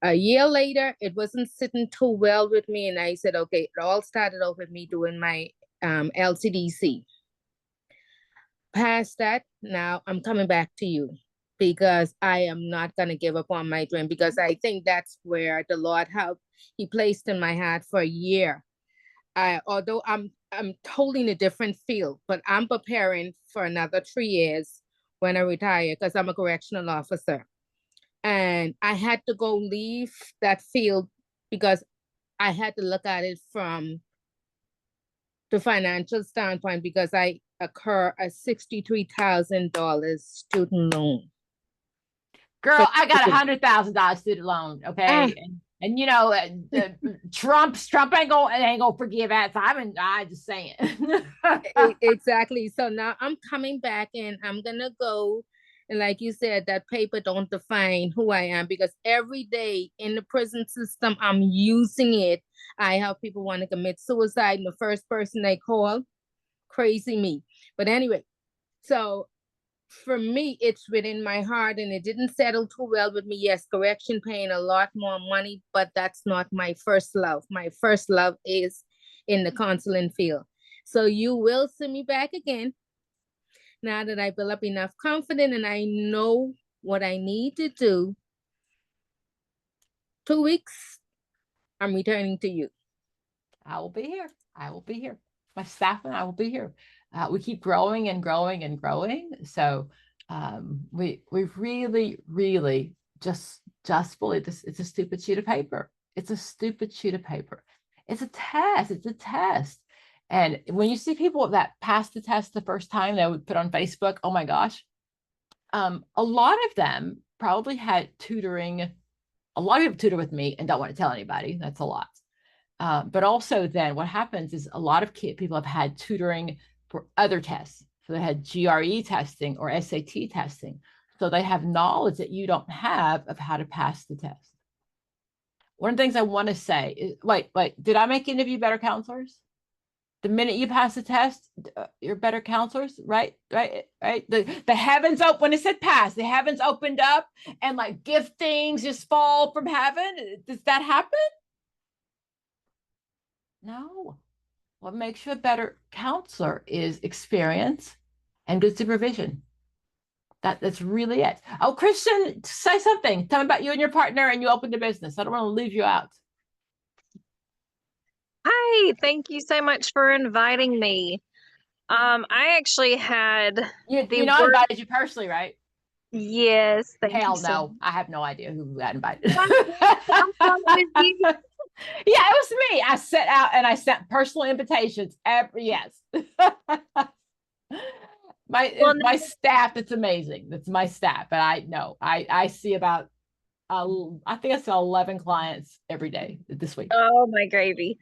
A year later, it wasn't sitting too well with me. And I said, okay, it all started off with me doing my LCDC. Past that, now I'm coming back to you because I am not going to give up on my dream because I think that's where the Lord helped. He placed in my heart for a year. Although I'm totally in a different field, but I'm preparing for another 3 years when I retire because I'm a correctional officer. And I had to go leave that field because I had to look at it from the financial standpoint because I incur a $63,000 student loan. Girl, I got $100,000 student loan. Okay. And you know, Trump ain't gonna forgive that. So I just saying. Exactly. So now I'm coming back and I'm gonna go. And like you said, that paper don't define who I am because every day in the prison system, I'm using it. I have people want to commit suicide and the first person they call, crazy me. But anyway, so for me, it's within my heart and it didn't settle too well with me. Yes, correction paying a lot more money, but that's not my first love. My first love is in the counseling field. So you will see me back again. Now that I build up enough confidence and I know what I need to do, 2 weeks, I'm returning to you. I will be here. I will be here. My staff and I will be here. We keep growing and growing and growing. So we really, really just believe this. It's a stupid sheet of paper. It's a stupid sheet of paper. It's a test. It's a test. And when you see people that pass the test the first time, they would put on Facebook, oh my gosh, a lot of them probably had tutoring. A lot of people tutor with me and don't want to tell anybody. That's a lot. But also then what happens is a lot of people have had tutoring for other tests. So they had GRE testing or SAT testing. So they have knowledge that you don't have of how to pass the test. One of the things I want to say is, wait, did I make any of you better counselors? The minute you pass the test, you're better counselors, right? The heavens open, when it said pass, the heavens opened up and like gift things just fall from heaven. Does that happen? No. What makes you a better counselor is experience and good supervision. That's really it. Oh, Christian, say something. Tell me about you and your partner and you opened a business. I don't want to leave you out. Hi, thank you so much for inviting me. I actually had I invited you personally, right? Yes. Hell no, I have no idea who got invited. Yeah, it was me. I set out and I sent personal invitations. Yes. My staff, it's amazing. That's my staff. But I see about I think I saw 11 clients every day this week. Oh my gravy.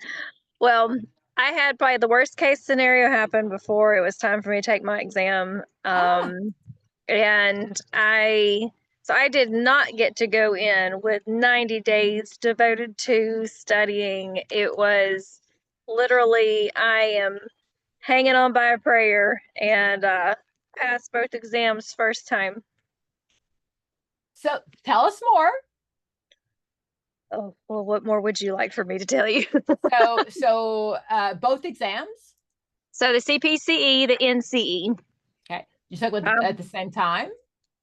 Well, I had probably the worst case scenario happen before it was time for me to take my exam. And I did not get to go in with 90 days devoted to studying. It was literally, I am hanging on by a prayer, and passed both exams first time. So tell us more. Oh, well, what more would you like for me to tell you? so both exams? So the CPCE, the NCE. Okay. You took with at the same time?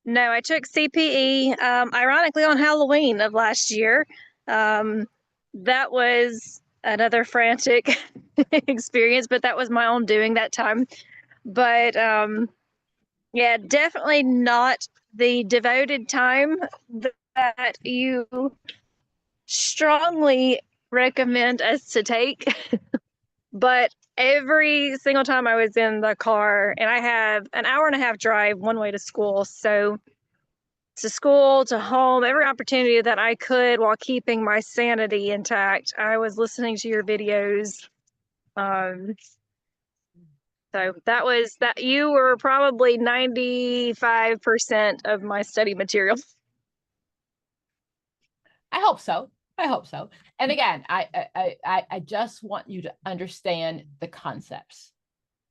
No, I took CPE, ironically on Halloween of last year. That was another frantic experience, but that was my own doing that time. But yeah, definitely not the devoted time that you strongly recommend us to take. But every single time I was in the car, and I have an hour and a half drive one way to school. So to school, to home, every opportunity that I could while keeping my sanity intact, I was listening to your videos. So that you were probably 95% of my study material. I hope so. And again, I just want you to understand the concepts,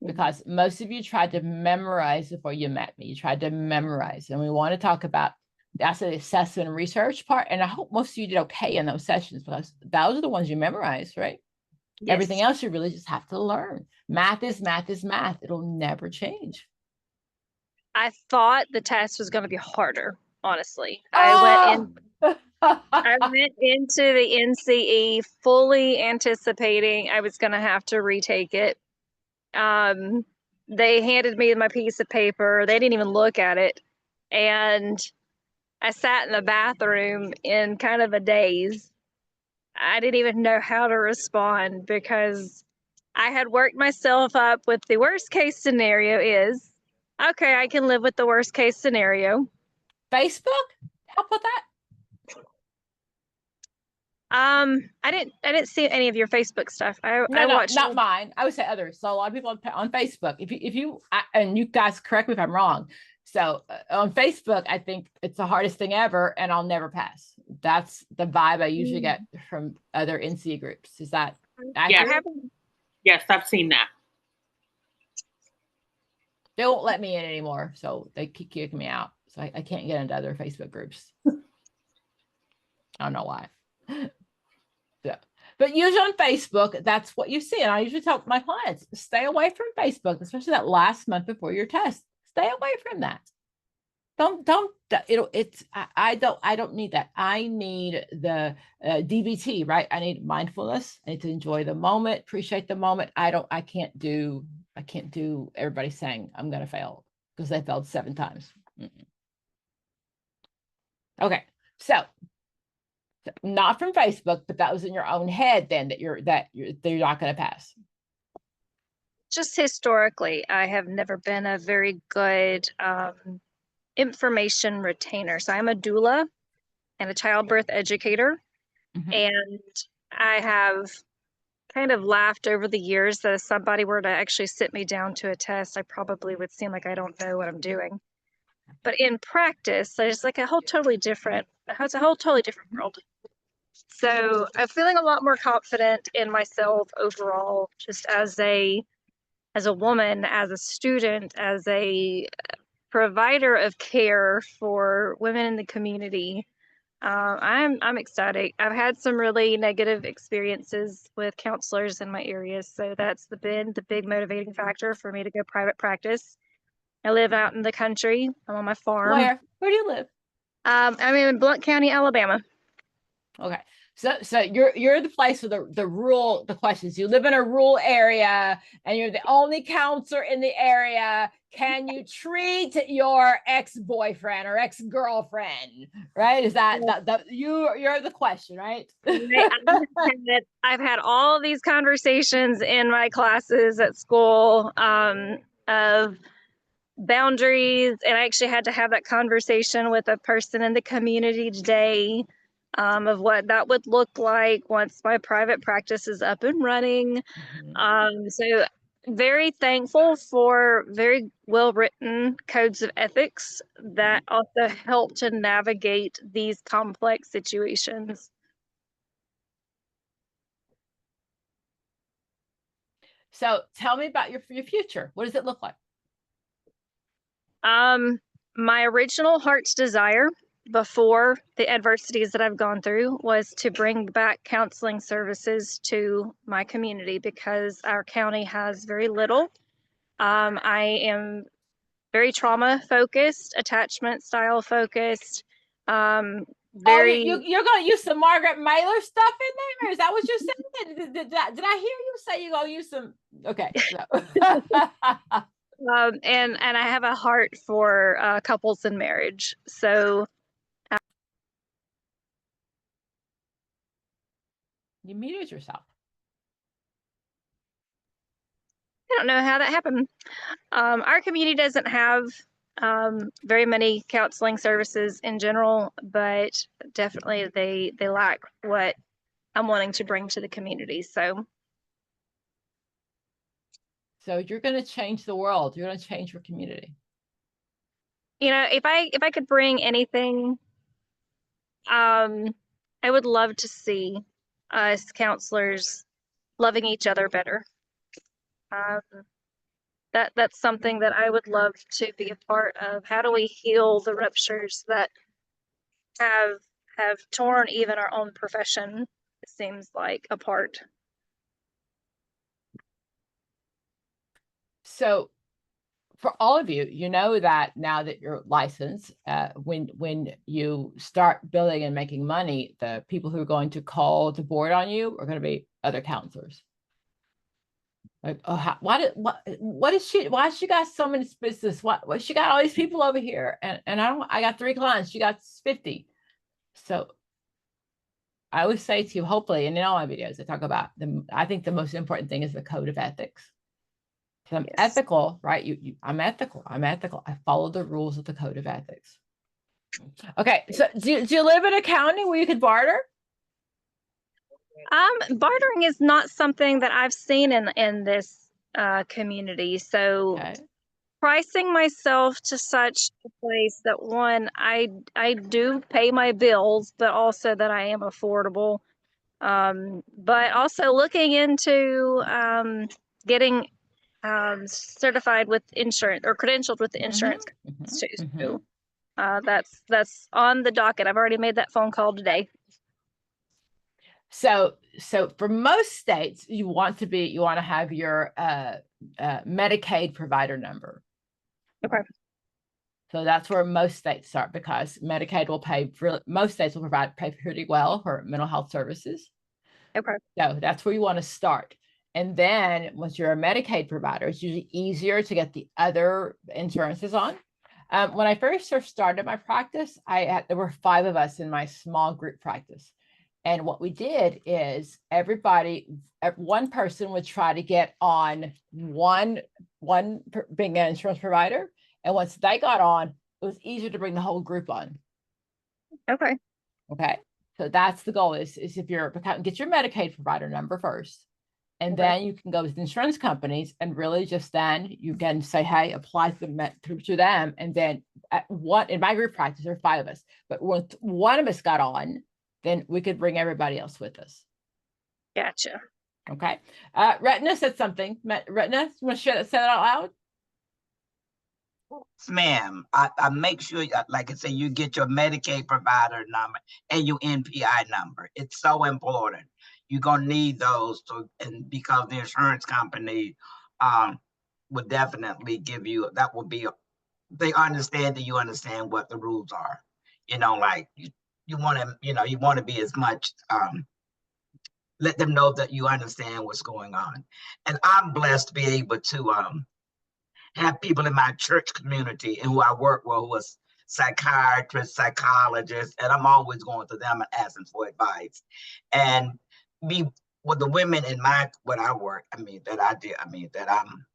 because most of you tried to memorize before you met me. You tried to memorize, and we want to talk about that's the assessment and research part. And I hope most of you did okay in those sessions, because those are the ones you memorized, right? Yes. Everything else you really just have to learn. Math is math is math. It'll never change. I thought the test was going to be harder, honestly. I went into the NCE fully anticipating I was going to have to retake it. They handed me my piece of paper. They didn't even look at it. And I sat in the bathroom in kind of a daze. I didn't even know how to respond, because I had worked myself up with the worst case scenario is, okay, I can live with the worst case scenario. Facebook? Help with that? I didn't see any of your Facebook stuff. I watched not mine. I would say others. So a lot of people on Facebook, if you and you guys correct me if I'm wrong. So on Facebook, I think it's the hardest thing ever, and I'll never pass. That's the vibe I usually get from other NCE groups. Is that accurate? Yes, I've seen that. They won't let me in anymore, so they keep kicking me out. So I can't get into other Facebook groups. I don't know why. Yeah. But usually on Facebook, that's what you see. And I usually tell my clients, stay away from Facebook, especially that last month before your test. Stay away from that. I don't need that. I need the DBT, right? I need mindfulness. I need to enjoy the moment, appreciate the moment. I can't do everybody saying I'm going to fail because they failed 7 times. Okay. So not from Facebook, but that was in your own head then that you're not going to pass. Just historically, I have never been a very good information retainer. So I'm a doula and a childbirth educator. And I have kind of laughed over the years that if somebody were to actually sit me down to a test, I probably would seem like I don't know what I'm doing. But in practice, it's like it's a whole totally different world. So I'm feeling a lot more confident in myself overall, just as a woman, as a student, as a provider of care for women in the community. I'm excited. I've had some really negative experiences with counselors in my area, so that's been the big motivating factor for me to go private practice. I live out in the country. I'm on my farm. Where do you live? I'm in Blount County, Alabama. Okay. So you're the place for the questions. You live in a rural area and you're the only counselor in the area. Can you treat your ex-boyfriend or ex-girlfriend? Right? Is that you're the question, right? I've had all these conversations in my classes at school of boundaries. And I actually had to have that conversation with a person in the community today, of what that would look like once my private practice is up and running. So very thankful for very well written codes of ethics that also help to navigate these complex situations. So tell me about your future. What does it look like? My original heart's desire before the adversities that I've gone through was to bring back counseling services to my community because our county has very little. I am very trauma focused, attachment style focused. Very. Oh, you're going to use some Margaret Mailer stuff in there? Is that what you're saying? Did I hear you say you're going to use some? Okay. So. And I have a heart for couples in marriage. So. You muted yourself. I don't know how that happened. Our community doesn't have very many counseling services in general, but definitely they lack what I'm wanting to bring to the community. So you're going to change the world. You're going to change your community. You know, if I could bring anything, I would love to see us counselors loving each other better. That's something that I would love to be a part of. How do we heal the ruptures that have torn even our own profession, it seems like, apart? So for all of you, you know that now that you're licensed, when you start billing and making money, the people who are going to call the board on you are going to be other counselors. Like, oh, what is she? Why she got so many business? What she got all these people over here, and I got 3 clients. She got 50. So I always say to you, hopefully, and in all my videos, I talk about I think the most important thing is the code of ethics. So I'm ethical, right? I'm ethical. I'm ethical. I follow the rules of the code of ethics. Okay, so do you live in a county where you could barter? Bartering is not something that I've seen in this community. So pricing myself to such a place that, one, I do pay my bills, but also that I am affordable. But also looking into getting certified with insurance or credentialed with the insurance companies too. So that's on the docket. I've already made that phone call today. So for most states, you want to have your Medicaid provider number. Okay. So that's where most states start, because Medicaid will pay for, most states will pay pretty well for mental health services. Okay. So that's where you want to start. And then once you're a Medicaid provider, it's usually easier to get the other insurances on. When I first started my practice, there were 5 of us in my small group practice. And what we did is one person would try to get on one being an insurance provider. And once they got on, it was easier to bring the whole group on. Okay. Okay. So that's the goal is if you're, get your Medicaid provider number first. And then you can go with insurance companies and really just then you can say, hey, apply to them. And then in my group practice, there are 5 of us, but once one of us got on, then we could bring everybody else with us. Gotcha. Okay. Retna said something. Retna, you want to say that out loud? Yes, ma'am. I make sure, like I said, you get your Medicaid provider number and your NPI number. It's so important. You're gonna need those and because the insurance company would definitely give you, that will be, they understand that you understand what the rules are. You know, like you want to be as much, let them know that you understand what's going on. And I'm blessed to be able to have people in my church community and who I work with who are psychiatrists, psychologists, and I'm always going to them and asking for advice. And with the women in what I work, that I'm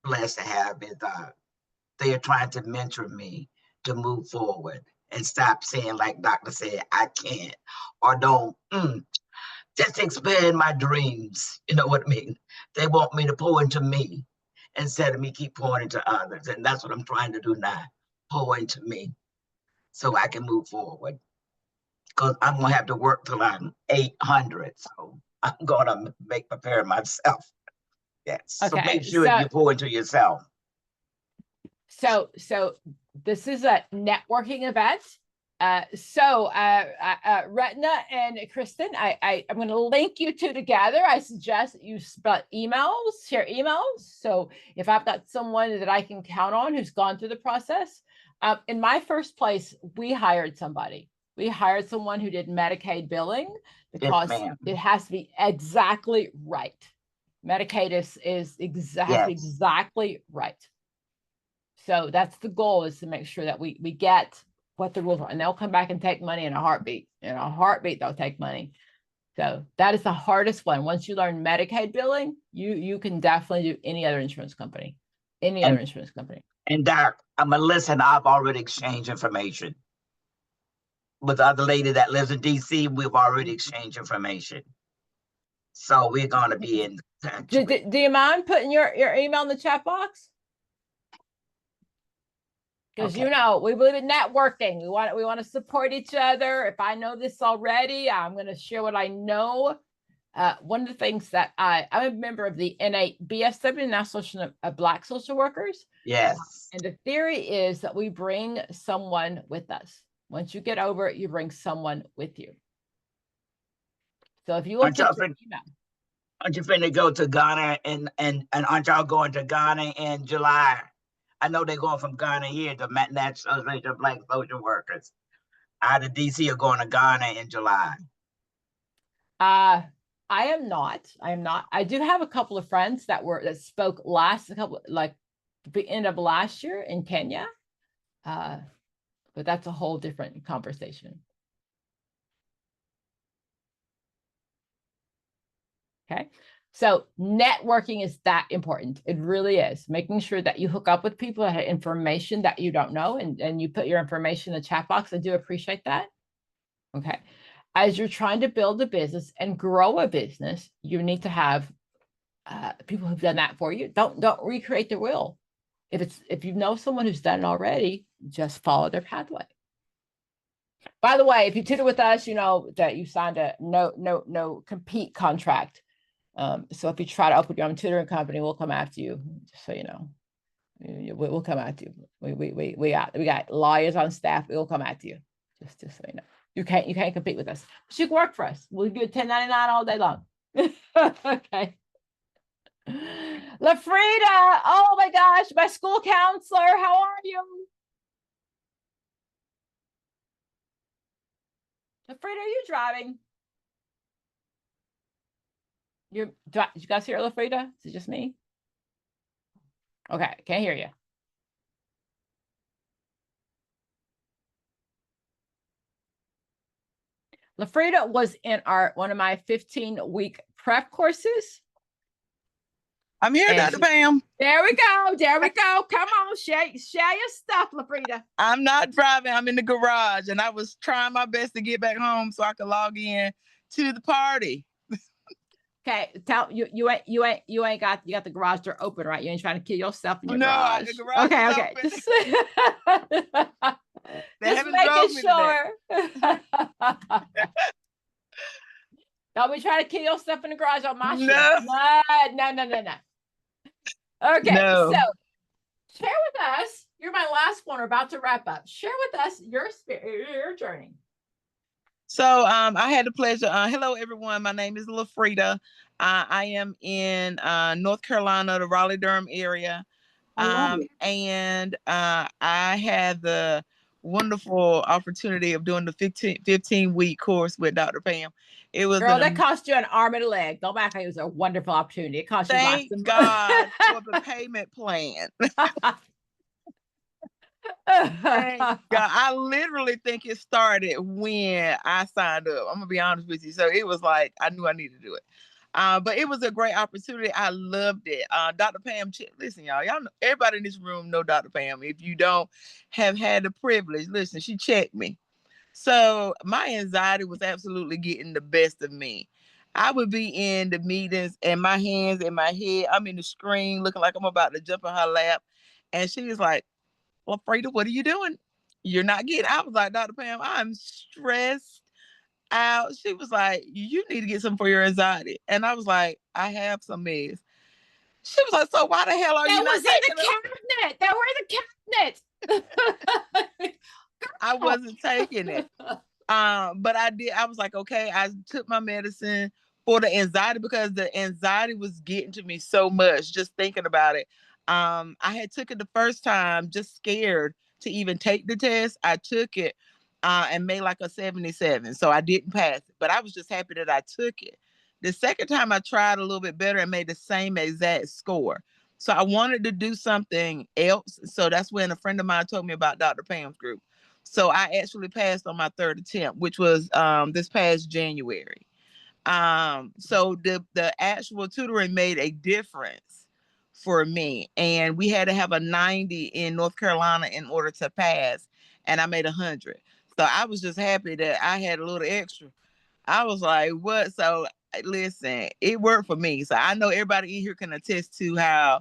blessed to have is they are trying to mentor me to move forward and stop saying, like Doctor said, I can't, or don't, just expand my dreams. You know what I mean? They want me to pour into me instead of me keep pouring into others. And that's what I'm trying to do now, pour into me so I can move forward. Because I'm going to have to work till I'm 800. So I'm going to prepare myself. Yes. So Okay, make sure so- you pour into yourself. So this is a networking event. Retna and Kristen, I'm going to link you two together. I suggest that you share emails. So if I've got someone that I can count on who's gone through the process, in my first place, we hired somebody. We hired someone who did Medicaid billing because ma'am. it has to be exactly right. Medicaid is exactly right. So that's the goal, is to make sure that we get what the rules are, and they'll come back and take money in a heartbeat. In a heartbeat, they'll take money. So that is the hardest one. Once you learn Medicaid billing, you can definitely do any other insurance company. And Doc, I'm a listen, I've already exchanged information. With the other lady that lives in DC, we've already exchanged information. So we're going to be in touch. Do you mind putting your email in the chat box? Because you know, we believe in networking. We want to support each other. If I know this already, I'm going to share what I know. One of the things that I'm a member of the NABSW, National Association of Black Social Workers. Yes. And the theory is that we bring someone with us. Once you get over it, you bring someone with you. So if you look at your email. Aren't you finna go to Ghana and aren't y'all going to Ghana in July? I know they're going from Ghana here to National Association of Black Social Workers. Out of DC are going to Ghana in July. I am not. I do have a couple of friends that spoke the end of last year in Kenya. But that's a whole different conversation. Okay. So networking is that important. It really is. Making sure that you hook up with people that have information that you don't know, and you put your information in the chat box. I do appreciate that. Okay. As you're trying to build a business and grow a business, you need to have people who've done that for you. Don't recreate the wheel. If you know someone who's done it already, just follow their pathway. By the way, if you tutor with us, you know that you signed a no compete contract. So if you try to open your own tutoring company, we'll come after you. Just so you know, we'll come after you. We got lawyers on staff. We'll come after you. Just so you know, you can't compete with us, but you can work for us. We'll do 1099 all day long. Okay. Lafrida, oh my gosh, my school counselor, how are you? Lafrida, are you driving? Did you guys hear Lafrida? Is it just me? Okay, can't hear you. Lafrida was in one of my 15-week prep courses. I'm here, Dr. Pam. There we go. Come on, share your stuff, Lafrida. I'm not driving. I'm in the garage, and I was trying my best to get back home so I could log in to the party. Okay, you ain't got the garage door open, right? You ain't trying to kill yourself in your garage. The garage Okay. is Just making sure. Don't be trying to kill yourself in the garage on my shift. No. Okay, No. So share with us. You're my last one. We're about to wrap up. Share with us your journey. So I had the pleasure. Hello, everyone. My name is Lafrida. I am in North Carolina, the Raleigh-Durham area. And I had the wonderful opportunity of doing the 15-week course with Dr. Pam. It was Girl, that cost you an arm and a leg. Go back. It was a wonderful opportunity. It cost you lots Thank of God for the payment plan. Thank God. I literally think it started when I signed up. I'm gonna be honest with you. So it was like I knew I needed to do it. But it was a great opportunity. I loved it. Dr. Pam, listen, y'all know, everybody in this room know Dr. Pam. If you don't have had the privilege, listen, she checked me. So my anxiety was absolutely getting the best of me. I would be in the meetings and my hands in my head. I'm in the screen looking like I'm about to jump in her lap. And she was like, well, Frida, what are you doing? You're not getting. I was like, Dr. Pam, I'm stressed out. She was like, you need to get some for your anxiety. And I was like, I have some meds. She was like, so why the hell are you not taking it? They were in the cabinet. I wasn't taking it. But I did. I was like, okay, I took my medicine for the anxiety because the anxiety was getting to me so much just thinking about it. I had took it the first time, just scared to even take the test. I took it and made like a 77. So I didn't pass it, but I was just happy that I took it. The second time I tried a little bit better and made the same exact score. So I wanted to do something else. So that's when a friend of mine told me about Dr. Pam's group. So I actually passed on my third attempt, which was this past January. So the actual tutoring made a difference for me. And we had to have a 90 in North Carolina in order to pass. And I made 100. So I was just happy that I had a little extra. I was like, what? So listen, it worked for me. So I know everybody in here can attest to how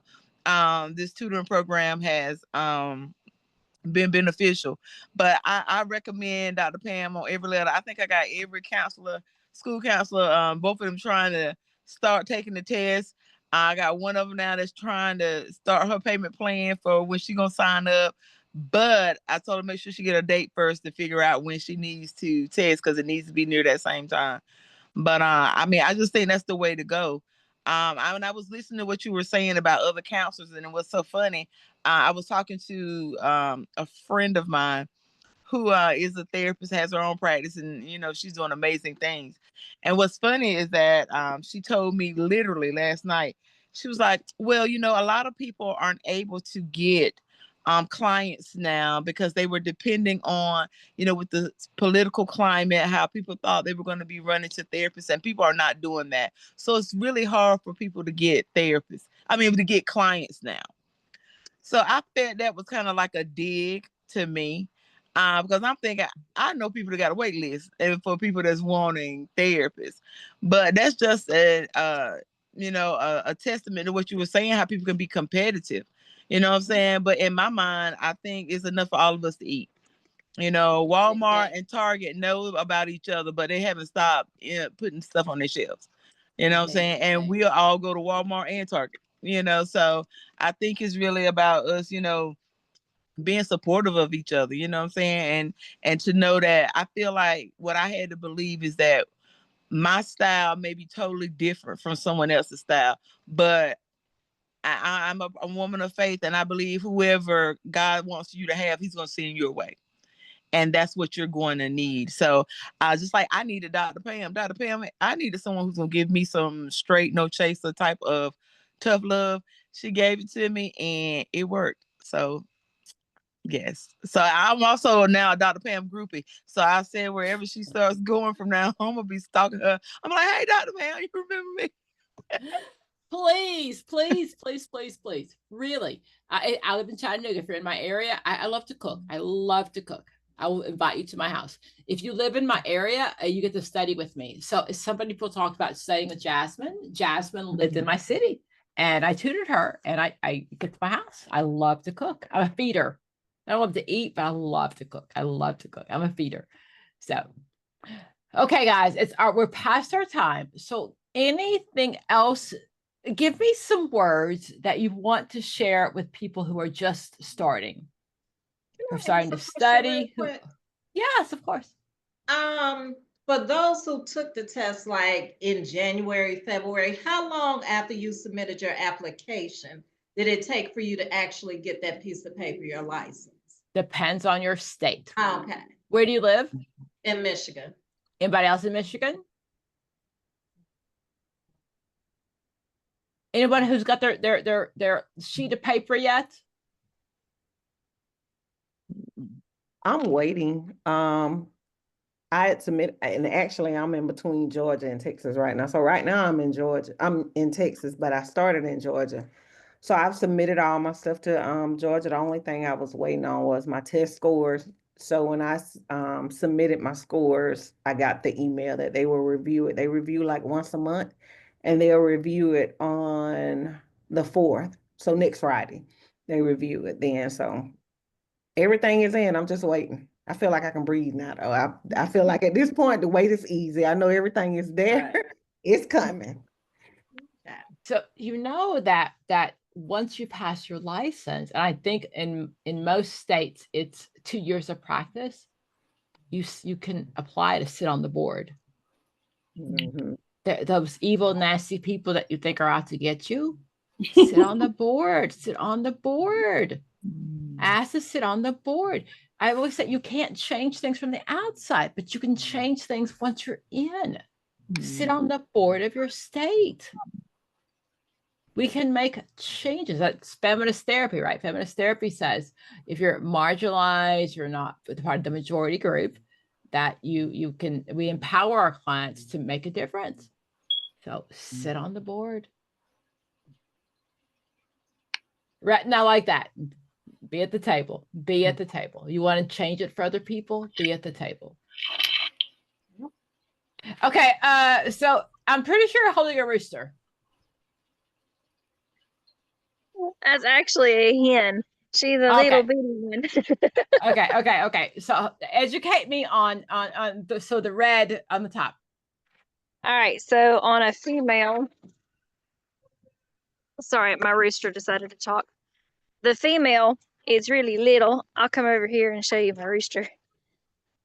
this tutoring program has been beneficial. But I recommend Dr. Pam on every letter. I think I got every counselor, school counselor, both of them trying to start taking the test. I got one of them now that's trying to start her payment plan for when she gonna sign up. But I told her make sure she get a date first to figure out when she needs to test because it needs to be near that same time. But I mean, I just think that's the way to go. I was listening to what you were saying about other counselors, and it was so funny. I was talking to a friend of mine who is a therapist, has her own practice, and she's doing amazing things. And what's funny is that she told me literally last night, she was like, well, a lot of people aren't able to get clients now because they were depending on, with the political climate, how people thought they were going to be running to therapists, and people are not doing that. So it's really hard for people to get therapists. I mean, to get clients now. So I felt that was kind of like a dig to me, because I'm thinking I know people that got a wait list and for people that's wanting therapists, but that's just a testament to what you were saying, how people can be competitive. You know what I'm saying? But in my mind, I think it's enough for all of us to eat. Walmart and Target know about each other, but they haven't stopped putting stuff on their shelves. You know what I'm saying? And we'll all go to Walmart and Target. So I think it's really about us, being supportive of each other, you know what I'm saying? And to know that I feel like what I had to believe is that my style may be totally different from someone else's style, but I'm a woman of faith, and I believe whoever God wants you to have, he's going to send your way. And that's what you're going to need. So just like I needed Dr. Pam. Dr. Pam, I needed someone who's going to give me some straight, no chaser type of tough love. She gave it to me and it worked. So yes. So I'm also now a Dr. Pam groupie. So I said wherever she starts going from now on, I'm going to be stalking her. I'm like, hey, Dr. Pam, you remember me? Please, please, please, please, please. Really. I live in Chattanooga. If you're in my area, I love to cook. I love to cook. I will invite you to my house. If you live in my area, you get to study with me. So somebody people talk about studying with Jasmine. Jasmine lived in my city and I tutored her and I get to my house. I love to cook. I'm a feeder. I don't love to eat, but I love to cook. I love to cook. I'm a feeder. So, okay, guys, we're past our time. So anything else? Give me some words that you want to share with people who are just starting. Who are starting to study. Yes, of course. For those who took the test like in January, February, how long after you submitted your application did it take for you to actually get that piece of paper, your license? Depends on your state. Okay. Where do you live? In Michigan. Anybody else in Michigan? Anyone who's got their sheet of paper yet? I'm waiting. I had submitted, and actually I'm in between Georgia and Texas right now. So right now I'm in Georgia. I'm in Texas, but I started in Georgia. So I've submitted all my stuff to Georgia. The only thing I was waiting on was my test scores. So when I submitted my scores, I got the email that they will review it. They review like once a month, and they'll review it on the 4th. So next Friday, they review it then. So everything is in. I'm just waiting. I feel like I can breathe now, though. I feel like at this point, the wait is easy. I know everything is there. Right. It's coming. So you know that once you pass your license, and I think in most states it's 2 years of practice, you can apply to sit on the board. Mhm. Those evil, nasty people that you think are out to get you, sit on the board. Sit on the board. Ask to sit on the board. I always say you can't change things from the outside, but you can change things once you're in. Sit on the board of your state. We can make changes. That's feminist therapy, right? Feminist therapy says if you're marginalized, you're not part of the majority group, that we empower our clients to make a difference. So sit on the board. Right now, like that. Be at the table. Be at the table. You want to change it for other people? Be at the table. Okay, so I'm pretty sure you're holding a rooster. That's actually a hen. She's a little bitty one. Okay. So educate me on the red on the top. All right, so on a female, sorry, my rooster decided to talk. The female is really little. I'll come over here and show you my rooster.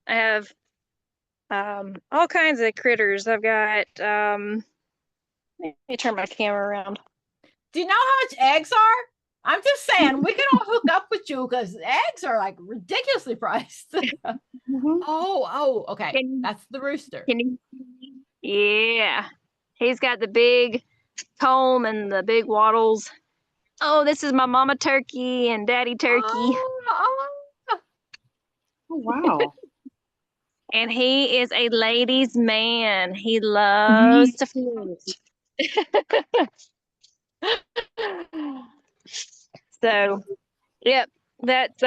I have all kinds of critters. I've got let me turn my camera around. Do you know how much eggs are? I'm just saying we can all hook up with you because eggs are like ridiculously priced. Oh, okay. That's the rooster. Yeah. He's got the big comb and the big wattles. Oh, this is my mama turkey and daddy turkey. Oh, wow. And he is a ladies' man. He loves to flirt. So, yep, that's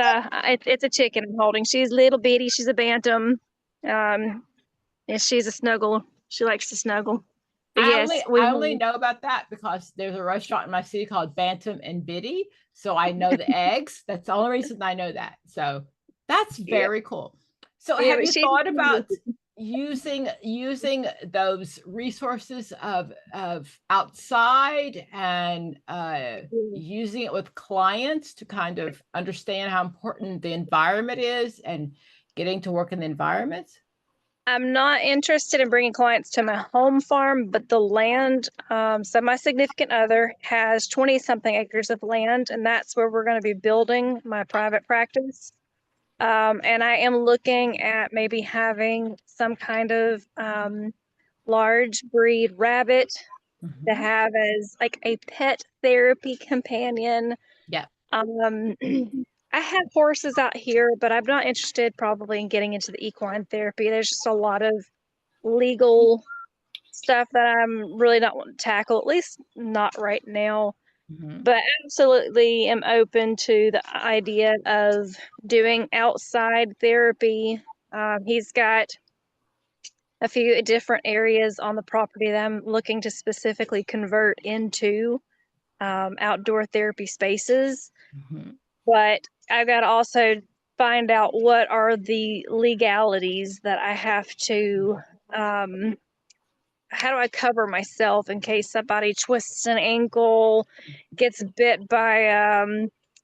it's a chicken I'm holding. She's little bitty. She's a bantam. And she's a snuggle. She likes to snuggle. But I only know about that because there's a restaurant in my city called Bantam and Biddy. So I know the eggs. That's the only reason I know that. So that's very cool. So have you thought about using those resources of outside and using it with clients to kind of understand how important the environment is and getting to work in the environments? I'm not interested in bringing clients to my home farm, but the land, so my significant other has 20-something acres of land, and that's where we're going to be building my private practice. And I am looking at maybe having some kind of large breed rabbit to have as like a pet therapy companion. Yeah. I have horses out here, but I'm not interested probably in getting into the equine therapy. There's just a lot of legal stuff that I'm really not wanting to tackle, at least not right now. But absolutely am open to the idea of doing outside therapy. He's got a few different areas on the property that I'm looking to specifically convert into outdoor therapy spaces. But I've got to also find out what are the legalities that I have to, how do I cover myself in case somebody twists an ankle, gets bit by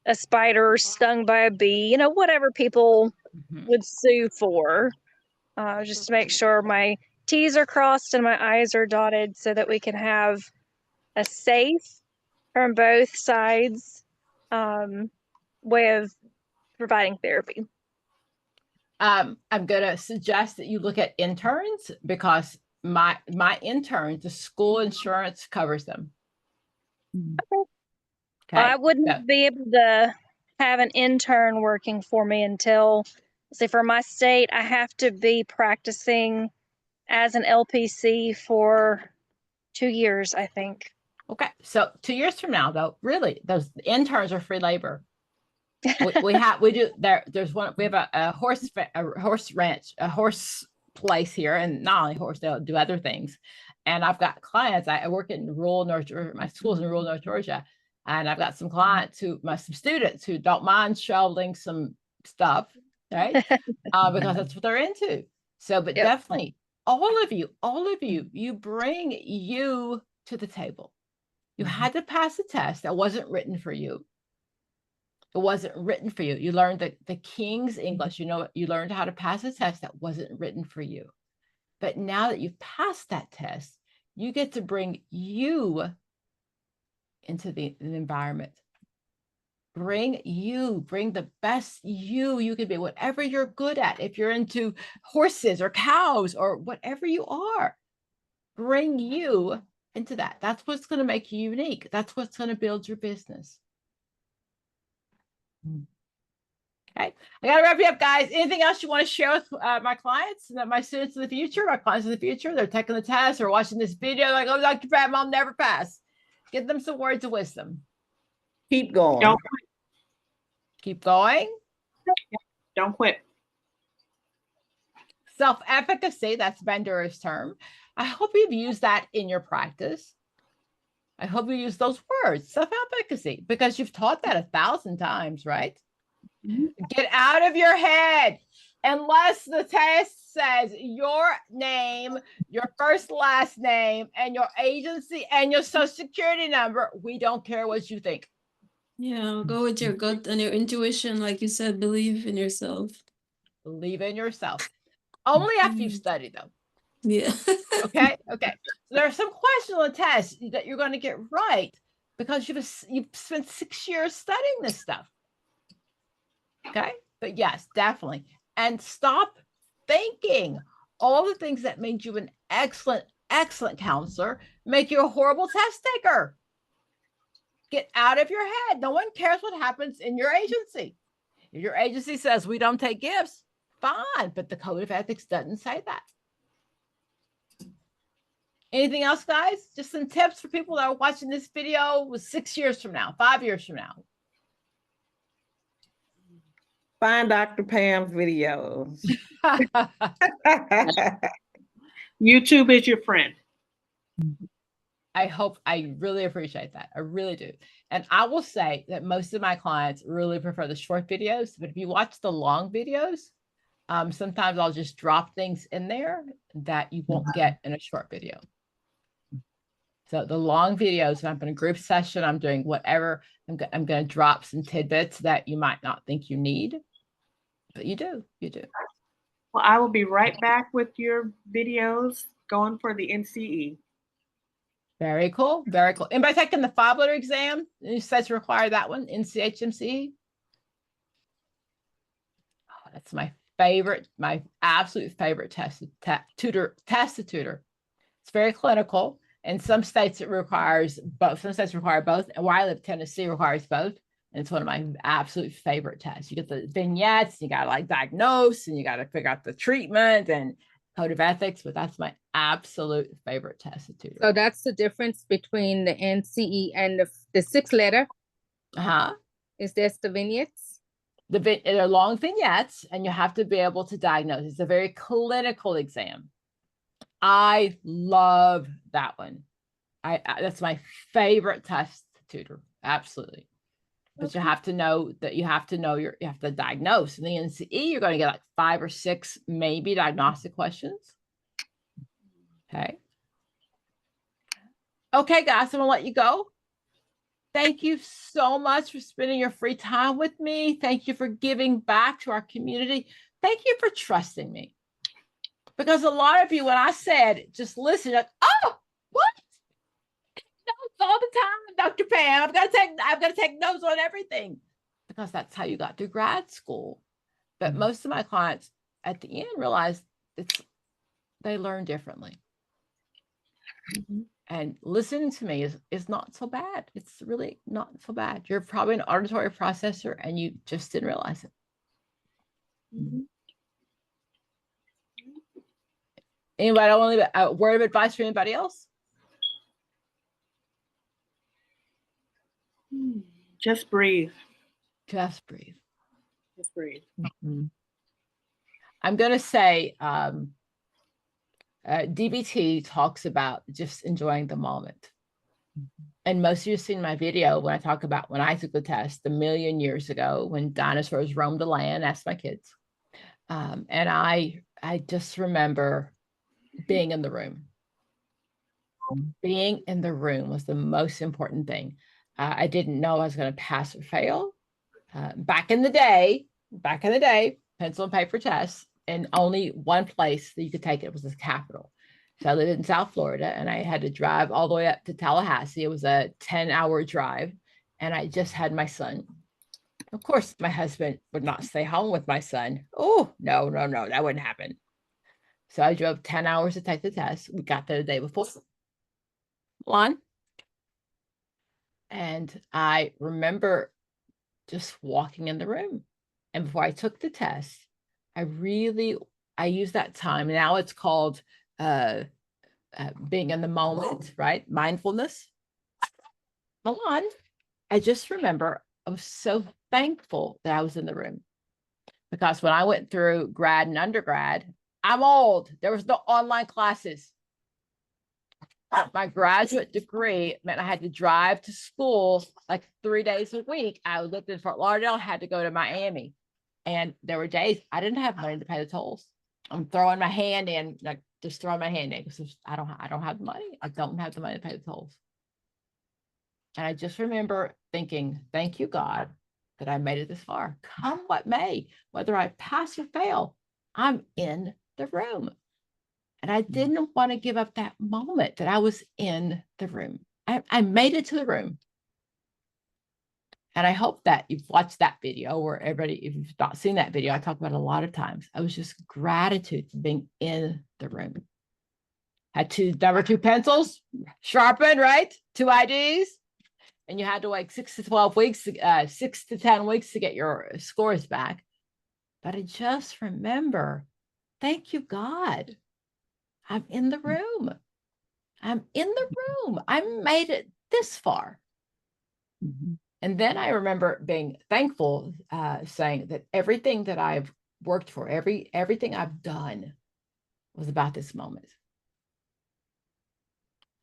a spider, or stung by a bee, whatever people would sue for, just to make sure my T's are crossed and my I's are dotted so that we can have a safe from both sides way of providing therapy. I'm going to suggest that you look at interns because my interns, the school insurance covers them. Okay. I wouldn't be able to have an intern working for me until say for my state, I have to be practicing as an LPC for 2 years, I think. Okay, so 2 years from now, though, really, those interns are free labor. we have a horse ranch, a horse place here, and not only horse, they'll do other things. And I've got clients. I work in rural North Georgia. My school's in rural North Georgia, and I've got some clients some students who don't mind shoveling some stuff, right? Because that's what they're into. So, but definitely, all of you, you bring you to the table. You had to pass a test that wasn't written for you. It wasn't written for you. You learned the King's English. You learned how to pass a test that wasn't written for you. But now that you've passed that test, you get to bring you into the environment. Bring the best you can be, whatever you're good at. If you're into horses or cows or whatever you are, bring you into that. That's what's going to make you unique. That's what's going to build your business. Okay, I got to wrap you up, guys. Anything else you want to share with my clients, my students in the future, my clients in the future? They're taking the test or watching this video like, oh, Dr. Pam, I'll never pass. Give them some words of wisdom. Keep going. Don't Keep going. Don't quit. Self-efficacy, that's Bandura's term. I hope you've used that in your practice. I hope you use those words, self-efficacy, because you've taught that 1,000 times, right? Get out of your head. Unless the test says your name, your first last name, and your agency and your social security number, we don't care what you think. Yeah, go with your gut and your intuition. Like you said, believe in yourself. Believe in yourself. Only after you've studied them. Yeah. Okay. So there are some questions on the test that you're going to get right because you've spent 6 years studying this stuff. Okay. But yes, definitely. And stop thinking all the things that made you an excellent counselor make you a horrible test taker. Get out of your head. No one cares what happens in your agency. If your agency says we don't take gifts, fine, but the code of ethics doesn't say that. Anything else, guys? Just some tips for people that are watching this video 6 years from now, 5 years from now. Find Dr. Pam's videos. YouTube is your friend. I really appreciate that. I really do. And I will say that most of my clients really prefer the short videos, but if you watch the long videos, sometimes I'll just drop things in there that you won't get in a short video. So the long videos, if I'm in a group session, I'm doing whatever, I'm going to drop some tidbits that you might not think you need, but you do. Well, I will be right back with your videos going for the NCE. Very cool. Very cool. Anybody taking the 5-letter exam? Any states require that one? NCHMC? Oh, that's my favorite, my absolute favorite test to tutor. It's very clinical. In some states it requires both. Some states require both. And where I live, Tennessee requires both. And it's one of my absolute favorite tests. You get the vignettes, you got to like diagnose, and you got to figure out the treatment and code of ethics, but that's my absolute favorite test to tutor. So that's the difference between the NCE and the 6-letter. Is this the vignettes? They're long vignettes, and you have to be able to diagnose. It's a very clinical exam. I love that one. That's my favorite test to tutor. Absolutely. But you have to know that you have to diagnose. In the NCE, you're going to get like 5 or 6 maybe diagnostic questions. Okay, guys, I'm going to let you go. Thank you so much for spending your free time with me. Thank you for giving back to our community. Thank you for trusting me. Because a lot of you, when I said, just listen, like, oh, what? Notes all the time, Dr. Pam. I've got to take notes on everything. Because that's how you got to grad school. But most of my clients at the end realized they learn differently. And listening to me is not so bad. It's really not so bad. You're probably an auditory processor and you just didn't realize it. Anybody want a word of advice for anybody else? Just breathe. Just breathe. Just breathe. I'm going to say DBT talks about just enjoying the moment. And most of you have seen my video when I talk about when I took the test a million years ago when dinosaurs roamed the land. That's my kids. And I just remember being in the room. Being in the room was the most important thing. I didn't know I was going to pass or fail. Back in the day, pencil and paper tests, and only one place that you could take it was the Capitol. So I lived in South Florida, and I had to drive all the way up to Tallahassee. It was a 10-hour drive, and I just had my son. Of course, my husband would not stay home with my son. Oh, no, that wouldn't happen. So I drove 10 hours to take the test. We got there the day before. Milan. And I remember just walking in the room. And before I took the test, I used that time. Now it's called being in the moment, right? Mindfulness. Milan, I just remember I was so thankful that I was in the room. Because when I went through grad and undergrad, I'm old. There was no online classes. My graduate degree meant I had to drive to school like 3 days a week. I lived in Fort Lauderdale, I had to go to Miami. And there were days I didn't have money to pay the tolls. I'm throwing my hand in, like just throwing my hand in because I don't have the money. I don't have the money to pay the tolls. And I just remember thinking, thank you, God, that I made it this far. Come what may, whether I pass or fail, I'm in the room. And I didn't want to give up that moment that I was in the room. I made it to the room. And I hope that you've watched that video, or everybody, if you've not seen that video, I talk about it a lot of times. I was just gratitude for being in the room. Had number 2 pencils, sharpened, right? 2 IDs. And you had to wait 6 to 12 weeks, 6 to 10 weeks to get your scores back. But I just remember, thank you, God. I'm in the room. I'm in the room. I made it this far. And then I remember being thankful, saying that everything that I've worked for, everything I've done was about this moment.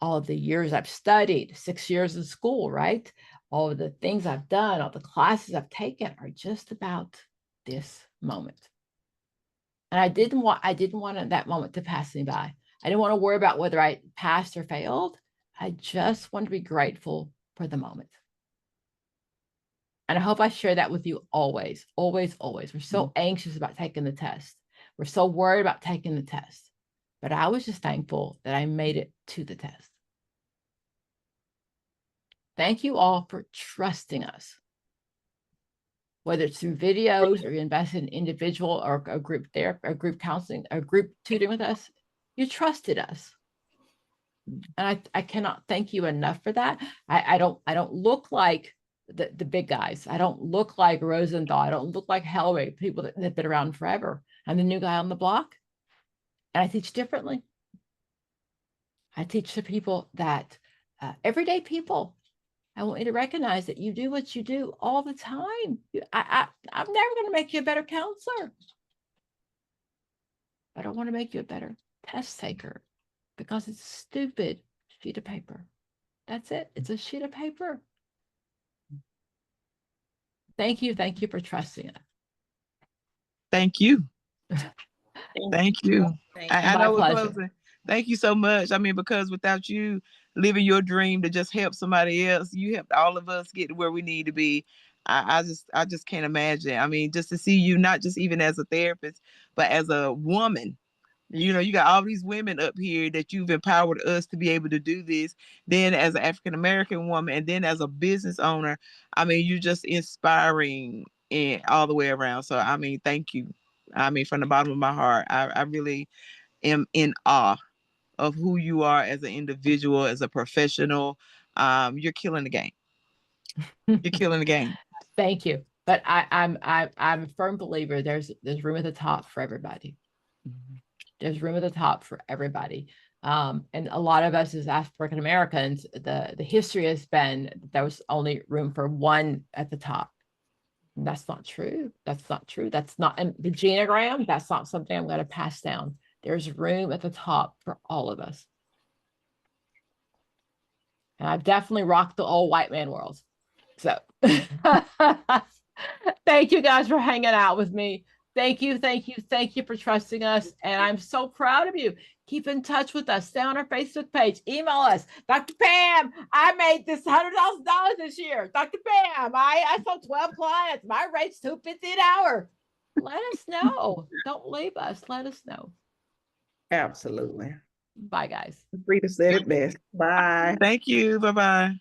All of the years I've studied, 6 years in school, right? All of the things I've done, all the classes I've taken are just about this moment. And I didn't want that moment to pass me by. I didn't want to worry about whether I passed or failed. I just wanted to be grateful for the moment. And I hope I share that with you always, always, always. We're so anxious about taking the test. We're so worried about taking the test. But I was just thankful that I made it to the test. Thank you all for trusting us. Whether it's through videos or you invest in individual or a group therapy, or group counseling, or group tutoring with us, you trusted us. And I cannot thank you enough for that. I don't look like the big guys. I don't look like Rosenthal. I don't look like Hellwig, people that have been around forever. I'm the new guy on the block. And I teach differently. I teach the people that everyday people. I want you to recognize that you do what you do all the time. I'm never going to make you a better counselor. I don't want to make you a better test taker because it's a stupid sheet of paper. That's it. It's a sheet of paper. Thank you. Thank you for trusting us. Thank you. Thank you. I know we're pleasure. closing. Thank you so much. I mean, because without you living your dream to just help somebody else, you helped all of us get to where we need to be. I just can't imagine. I mean, just to see you, not just even as a therapist, but as a woman. You know, you got all these women up here that you've empowered us to be able to do this. Then as an African-American woman, and then as a business owner, I mean, you're just inspiring and all the way around. So, I mean, thank you. I mean, from the bottom of my heart, I really am in awe of who you are as an individual, as a professional. You're killing the game. You're killing the game. Thank you. But I'm a firm believer there's room at the top for everybody. There's room at the top for everybody. And a lot of us as African Americans, the history has been there was only room for one at the top. And that's not true. That's not true. That's not in the genogram. That's not something I'm going to pass down. There's room at the top for all of us. And I've definitely rocked the old white man world. So thank you guys for hanging out with me. Thank you for trusting us. And I'm so proud of you. Keep in touch with us. Stay on our Facebook page. Email us. Dr. Pam, I made this $100,000 this year. Dr. Pam, I saw 12 clients. My rate's $250 an hour. Let us know. Don't leave us. Let us know. Absolutely. Bye, guys. Frida said it best. Bye. Thank you. Bye-bye.